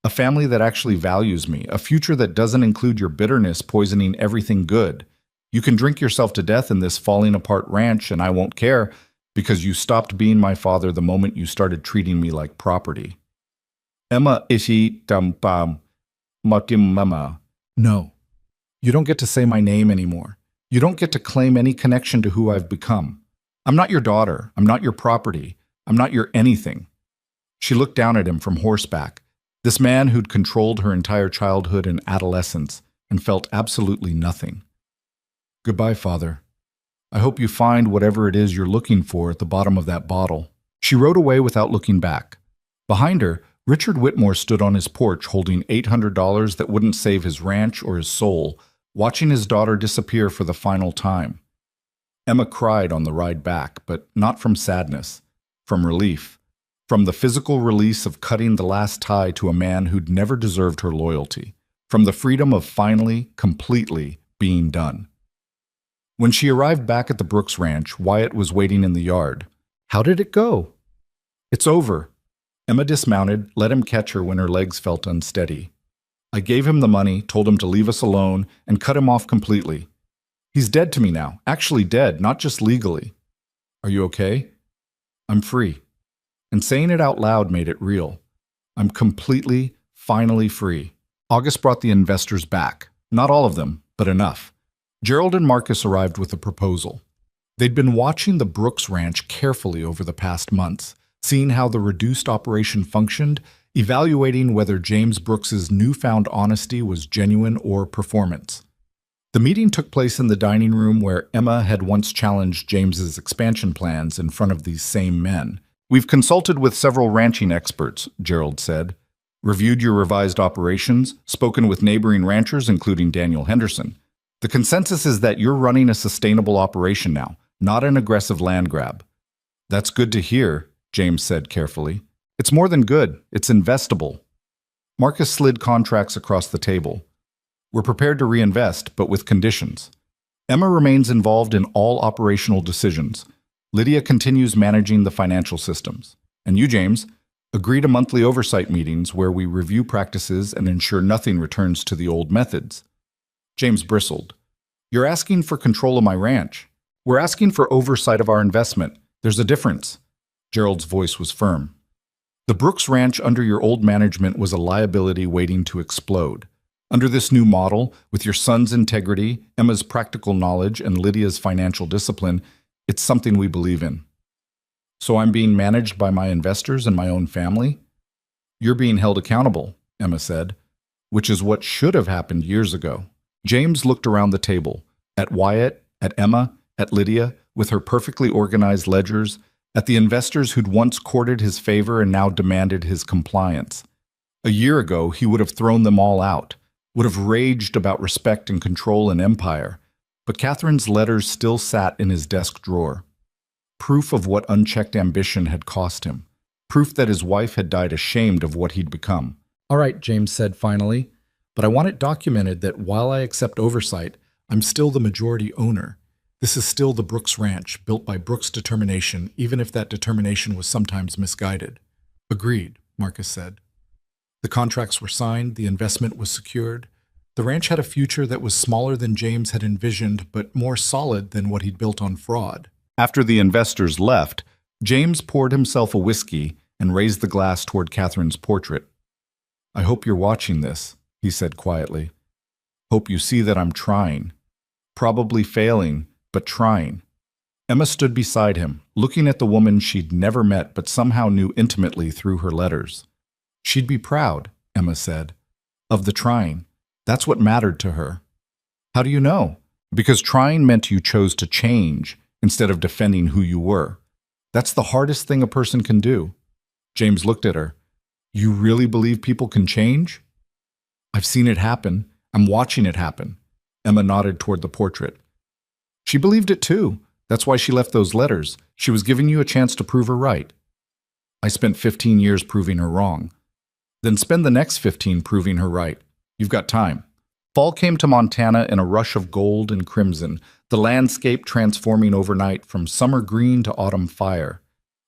A family that actually values me. A future that doesn't include your bitterness poisoning everything good. You can drink yourself to death in this falling apart ranch and I won't care because you stopped being my father the moment you started treating me like property. Emma ishi tampam matim mama. No. You don't get to say my name anymore. You don't get to claim any connection to who I've become. I'm not your daughter. I'm not your property. I'm not your anything. She looked down at him from horseback, this man who'd controlled her entire childhood and adolescence and felt absolutely nothing. Goodbye, Father. I hope you find whatever it is you're looking for at the bottom of that bottle. She rode away without looking back. Behind her, Richard Whitmore stood on his porch holding $800 that wouldn't save his ranch or his soul, watching his daughter disappear for the final time. Emma cried on the ride back, but not from sadness, from relief, from the physical release of cutting the last tie to a man who'd never deserved her loyalty, from the freedom of finally, completely being done. When she arrived back at the Brooks Ranch, Wyatt was waiting in the yard. How did it go? It's over. Emma dismounted, let him catch her when her legs felt unsteady. I gave him the money, told him to leave us alone, and cut him off completely. He's dead to me now, actually dead, not just legally. Are you okay? I'm free. And saying it out loud made it real. I'm completely, finally free. August brought the investors back. Not all of them, but enough. Gerald and Marcus arrived with a proposal. They'd been watching the Brooks Ranch carefully over the past months, seeing how the reduced operation functioned, evaluating whether James Brooks's newfound honesty was genuine or performance. The meeting took place in the dining room where Emma had once challenged James's expansion plans in front of these same men. We've consulted with several ranching experts, Gerald said, reviewed your revised operations, spoken with neighboring ranchers, including Daniel Henderson. The consensus is that you're running a sustainable operation now, not an aggressive land grab. That's good to hear, James said carefully. It's more than good, it's investable. Marcus slid contracts across the table. We're prepared to reinvest, but with conditions. Emma remains involved in all operational decisions. Lydia continues managing the financial systems. And you, James, agree to monthly oversight meetings where we review practices and ensure nothing returns to the old methods. James bristled. You're asking for control of my ranch. We're asking for oversight of our investment. There's a difference. Gerald's voice was firm. The Brooks Ranch under your old management was a liability waiting to explode. Under this new model, with your son's integrity, Emma's practical knowledge, and Lydia's financial discipline, it's something we believe in. So I'm being managed by my investors and my own family? You're being held accountable, Emma said, which is what should have happened years ago. James looked around the table, at Wyatt, at Emma, at Lydia, with her perfectly organized ledgers, at the investors who'd once courted his favor and now demanded his compliance. A year ago, he would have thrown them all out, would have raged about respect and control and empire, but Catherine's letters still sat in his desk drawer. Proof of what unchecked ambition had cost him. Proof that his wife had died ashamed of what he'd become. All right, James said finally, but I want it documented that while I accept oversight, I'm still the majority owner. This is still the Brooks Ranch, built by Brooks' determination, even if that determination was sometimes misguided. Agreed, Marcus said. The contracts were signed, the investment was secured. The ranch had a future that was smaller than James had envisioned, but more solid than what he'd built on fraud. After the investors left, James poured himself a whiskey and raised the glass toward Catherine's portrait. I hope you're watching this, he said quietly. Hope you see that I'm trying. Probably failing, but trying. Emma stood beside him, looking at the woman she'd never met but somehow knew intimately through her letters. She'd be proud, Emma said, of the trying. That's what mattered to her. How do you know? Because trying meant you chose to change instead of defending who you were. That's the hardest thing a person can do. James looked at her. You really believe people can change? I've seen it happen. I'm watching it happen. Emma nodded toward the portrait. She believed it too. That's why she left those letters. She was giving you a chance to prove her right. I spent 15 years proving her wrong. Then spend the next 15 proving her right. You've got time. Fall came to Montana in a rush of gold and crimson, the landscape transforming overnight from summer green to autumn fire.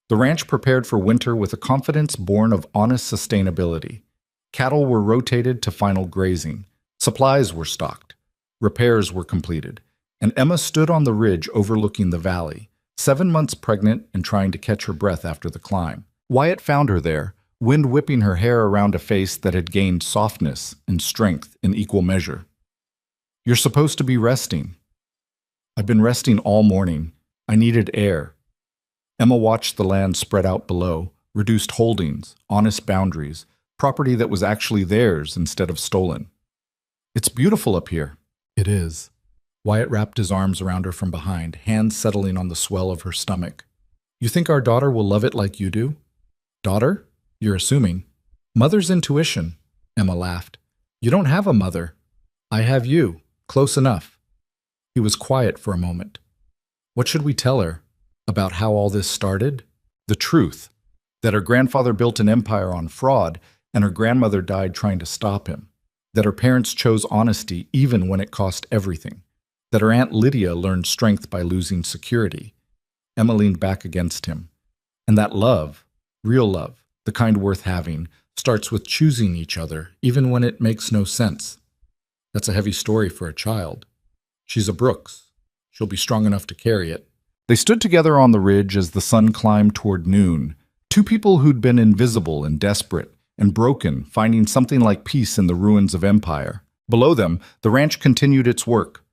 The ranch prepared for winter with a confidence born of honest sustainability. Cattle were rotated to final grazing. Supplies were stocked. Repairs were completed. And Emma stood on the ridge overlooking the valley, 7 months pregnant and trying to catch her breath after the climb. Wyatt found her there, wind whipping her hair around a face that had gained softness and strength in equal measure. You're supposed to be resting. I've been resting all morning. I needed air. Emma watched the land spread out below, reduced holdings, honest boundaries, property that was actually theirs instead of stolen. It's beautiful up here. It is. Wyatt wrapped his arms around her from behind, hands settling on the swell of her stomach. You think our daughter will love it like you do? Daughter? You're assuming. Mother's intuition, Emma laughed. You don't have a mother. I have you. Close enough. He was quiet for a moment. What should we tell her? About how all this started? The truth. That her grandfather built an empire on fraud, and her grandmother died trying to stop him. That her parents chose honesty even when it cost everything. That her Aunt Lydia learned strength by losing security. Emma leaned back against him. And that love, real love, the kind worth having, starts with choosing each other, even when it makes no sense. That's a heavy story for a child. She's a Brooks. She'll be strong enough to carry it. They stood together on the ridge as the sun climbed toward noon. Two people who'd been invisible and desperate and broken, finding something like peace in the ruins of empire. Below them, the ranch continued its work.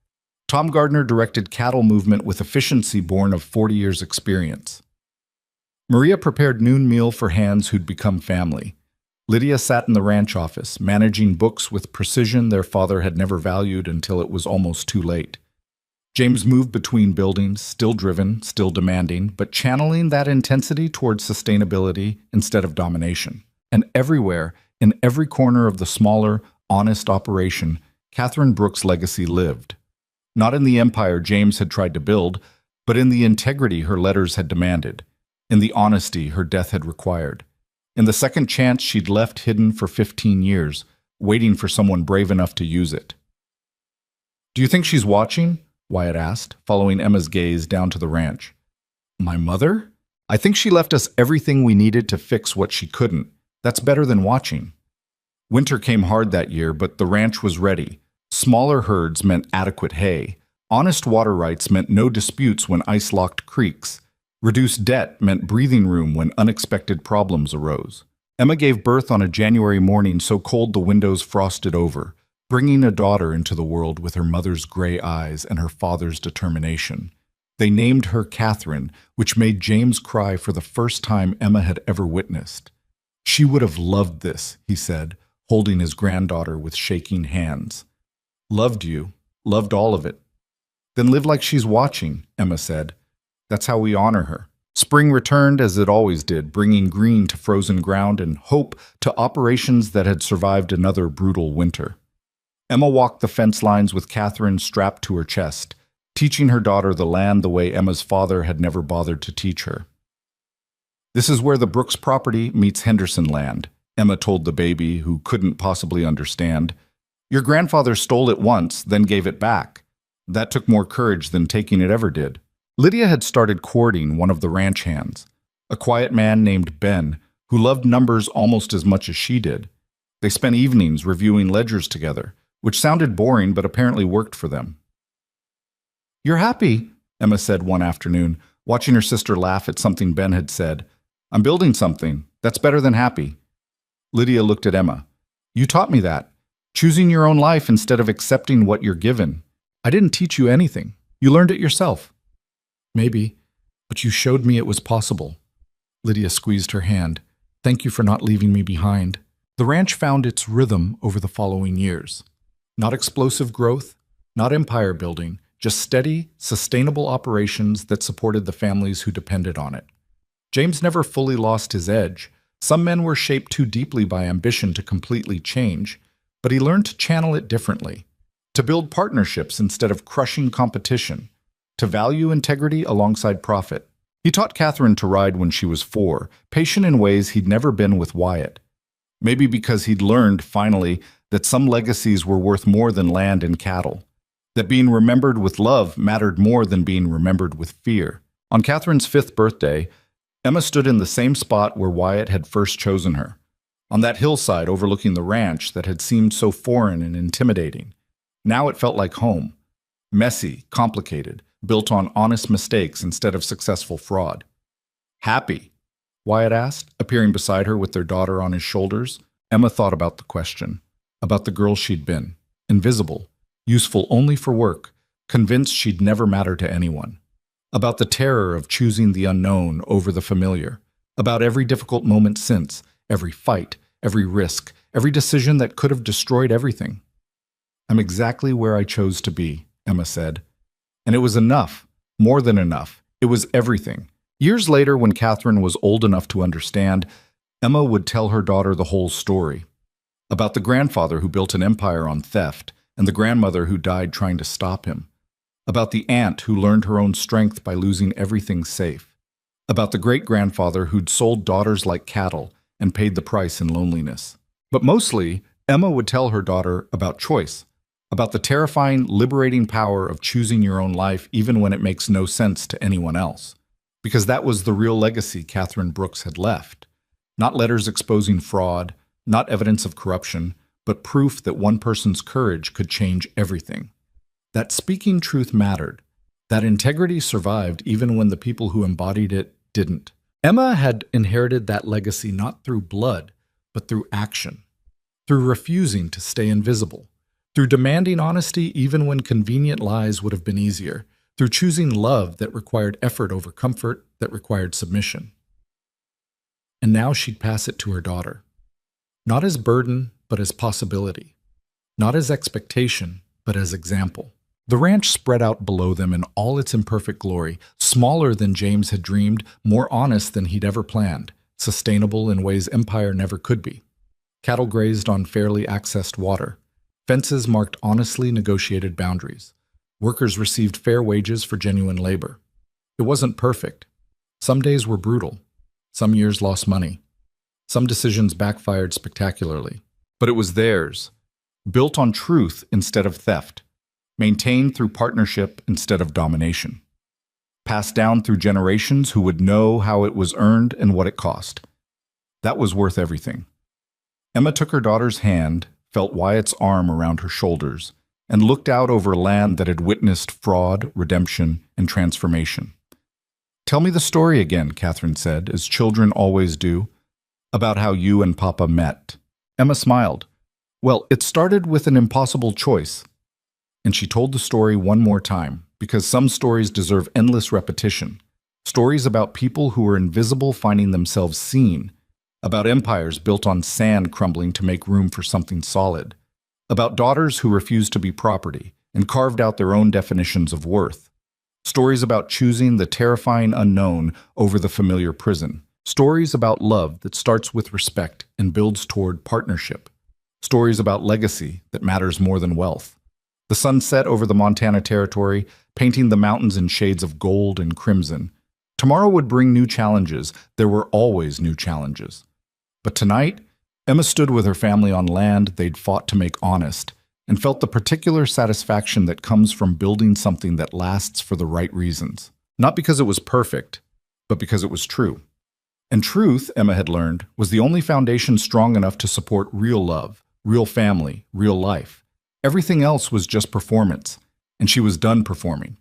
Tom Gardner directed cattle movement with efficiency born of 40 years' experience. Maria prepared noon meal for hands who'd become family. Lydia sat in the ranch office, managing books with precision their father had never valued until it was almost too late. James moved between buildings, still driven, still demanding, but channeling that intensity towards sustainability instead of domination. And everywhere, in every corner of the smaller, honest operation, Catherine Brooks' legacy lived. Not in the empire James had tried to build, but in the integrity her letters had demanded, in the honesty her death had required, in the second chance she'd left hidden for 15 years, waiting for someone brave enough to use it. Do you think she's watching? Wyatt asked, following Emma's gaze down to the ranch. My mother? I think she left us everything we needed to fix what she couldn't. That's better than watching. Winter came hard that year, but the ranch was ready. Smaller herds meant adequate hay. Honest water rights meant no disputes when ice-locked creeks. Reduced debt meant breathing room when unexpected problems arose. Emma gave birth on a January morning so cold the windows frosted over, bringing a daughter into the world with her mother's gray eyes and her father's determination. They named her Catherine, which made James cry for the first time Emma had ever witnessed. She would have loved this, he said, holding his granddaughter with shaking hands. Loved you, loved all of it. Then live like she's watching, Emma said. That's how we honor her. Spring returned as it always did, bringing green to frozen ground and hope to operations that had survived another brutal winter. Emma walked the fence lines with Catherine strapped to her chest, teaching her daughter the land the way Emma's father had never bothered to teach her. This is where the Brooks property meets Henderson land, Emma told the baby, who couldn't possibly understand. Your grandfather stole it once, then gave it back. That took more courage than taking it ever did. Lydia had started courting one of the ranch hands, a quiet man named Ben, who loved numbers almost as much as she did. They spent evenings reviewing ledgers together, which sounded boring but apparently worked for them. You're happy, Emma said one afternoon, watching her sister laugh at something Ben had said. I'm building something. That's better than happy. Lydia looked at Emma. You taught me that. Choosing your own life instead of accepting what you're given. I didn't teach you anything. You learned it yourself. Maybe, but you showed me it was possible. Lydia squeezed her hand. Thank you for not leaving me behind. The ranch found its rhythm over the following years. Not explosive growth, not empire building, just steady, sustainable operations that supported the families who depended on it. James never fully lost his edge. Some men were shaped too deeply by ambition to completely change, but he learned to channel it differently, to build partnerships instead of crushing competition, to value integrity alongside profit. He taught Catherine to ride when she was 4, patient in ways he'd never been with Wyatt. Maybe because he'd learned, finally, that some legacies were worth more than land and cattle, that being remembered with love mattered more than being remembered with fear. On Catherine's 5th birthday, Emma stood in the same spot where Wyatt had first chosen her, on that hillside overlooking the ranch that had seemed so foreign and intimidating. Now it felt like home, messy, complicated, built on honest mistakes instead of successful fraud. Happy? Wyatt asked, appearing beside her with their daughter on his shoulders. Emma thought about the question, about the girl she'd been, invisible, useful only for work, convinced she'd never matter to anyone. About the terror of choosing the unknown over the familiar, about every difficult moment since, every fight, every risk, every decision that could have destroyed everything. I'm exactly where I chose to be, Emma said. And it was enough, more than enough. It was everything. Years later, when Catherine was old enough to understand, Emma would tell her daughter the whole story. About the grandfather who built an empire on theft, and the grandmother who died trying to stop him. About the aunt who learned her own strength by losing everything safe. About the great-grandfather who'd sold daughters like cattle and paid the price in loneliness. But mostly, Emma would tell her daughter about choice, about the terrifying, liberating power of choosing your own life even when it makes no sense to anyone else. Because that was the real legacy Catherine Brooks had left. Not letters exposing fraud, not evidence of corruption, but proof that one person's courage could change everything. That speaking truth mattered. That integrity survived even when the people who embodied it didn't. Emma had inherited that legacy not through blood, but through action. Through refusing to stay invisible. Through demanding honesty even when convenient lies would have been easier. Through choosing love that required effort over comfort that required submission. And now she'd pass it to her daughter. Not as burden, but as possibility. Not as expectation, but as example. The ranch spread out below them in all its imperfect glory, smaller than James had dreamed, more honest than he'd ever planned, sustainable in ways empire never could be. Cattle grazed on fairly accessed water. Fences marked honestly negotiated boundaries. Workers received fair wages for genuine labor. It wasn't perfect. Some days were brutal. Some years lost money. Some decisions backfired spectacularly. But it was theirs, built on truth instead of theft, maintained through partnership instead of domination, passed down through generations who would know how it was earned and what it cost. That was worth everything. Emma took her daughter's hand, felt Wyatt's arm around her shoulders, and looked out over land that had witnessed fraud, redemption, and transformation. "Tell me the story again," Catherine said, as children always do, "about how you and Papa met." Emma smiled. "Well, it started with an impossible choice." And she told the story one more time, because some stories deserve endless repetition. Stories about people who were invisible finding themselves seen, about empires built on sand crumbling to make room for something solid, about daughters who refused to be property and carved out their own definitions of worth. Stories about choosing the terrifying unknown over the familiar prison. Stories about love that starts with respect and builds toward partnership. Stories about legacy that matters more than wealth. The sun set over the Montana Territory, painting the mountains in shades of gold and crimson. Tomorrow would bring new challenges. There were always new challenges. But tonight, Emma stood with her family on land they'd fought to make honest, and felt the particular satisfaction that comes from building something that lasts for the right reasons. Not because it was perfect, but because it was true. And truth, Emma had learned, was the only foundation strong enough to support real love, real family, real life. Everything else was just performance, and she was done performing.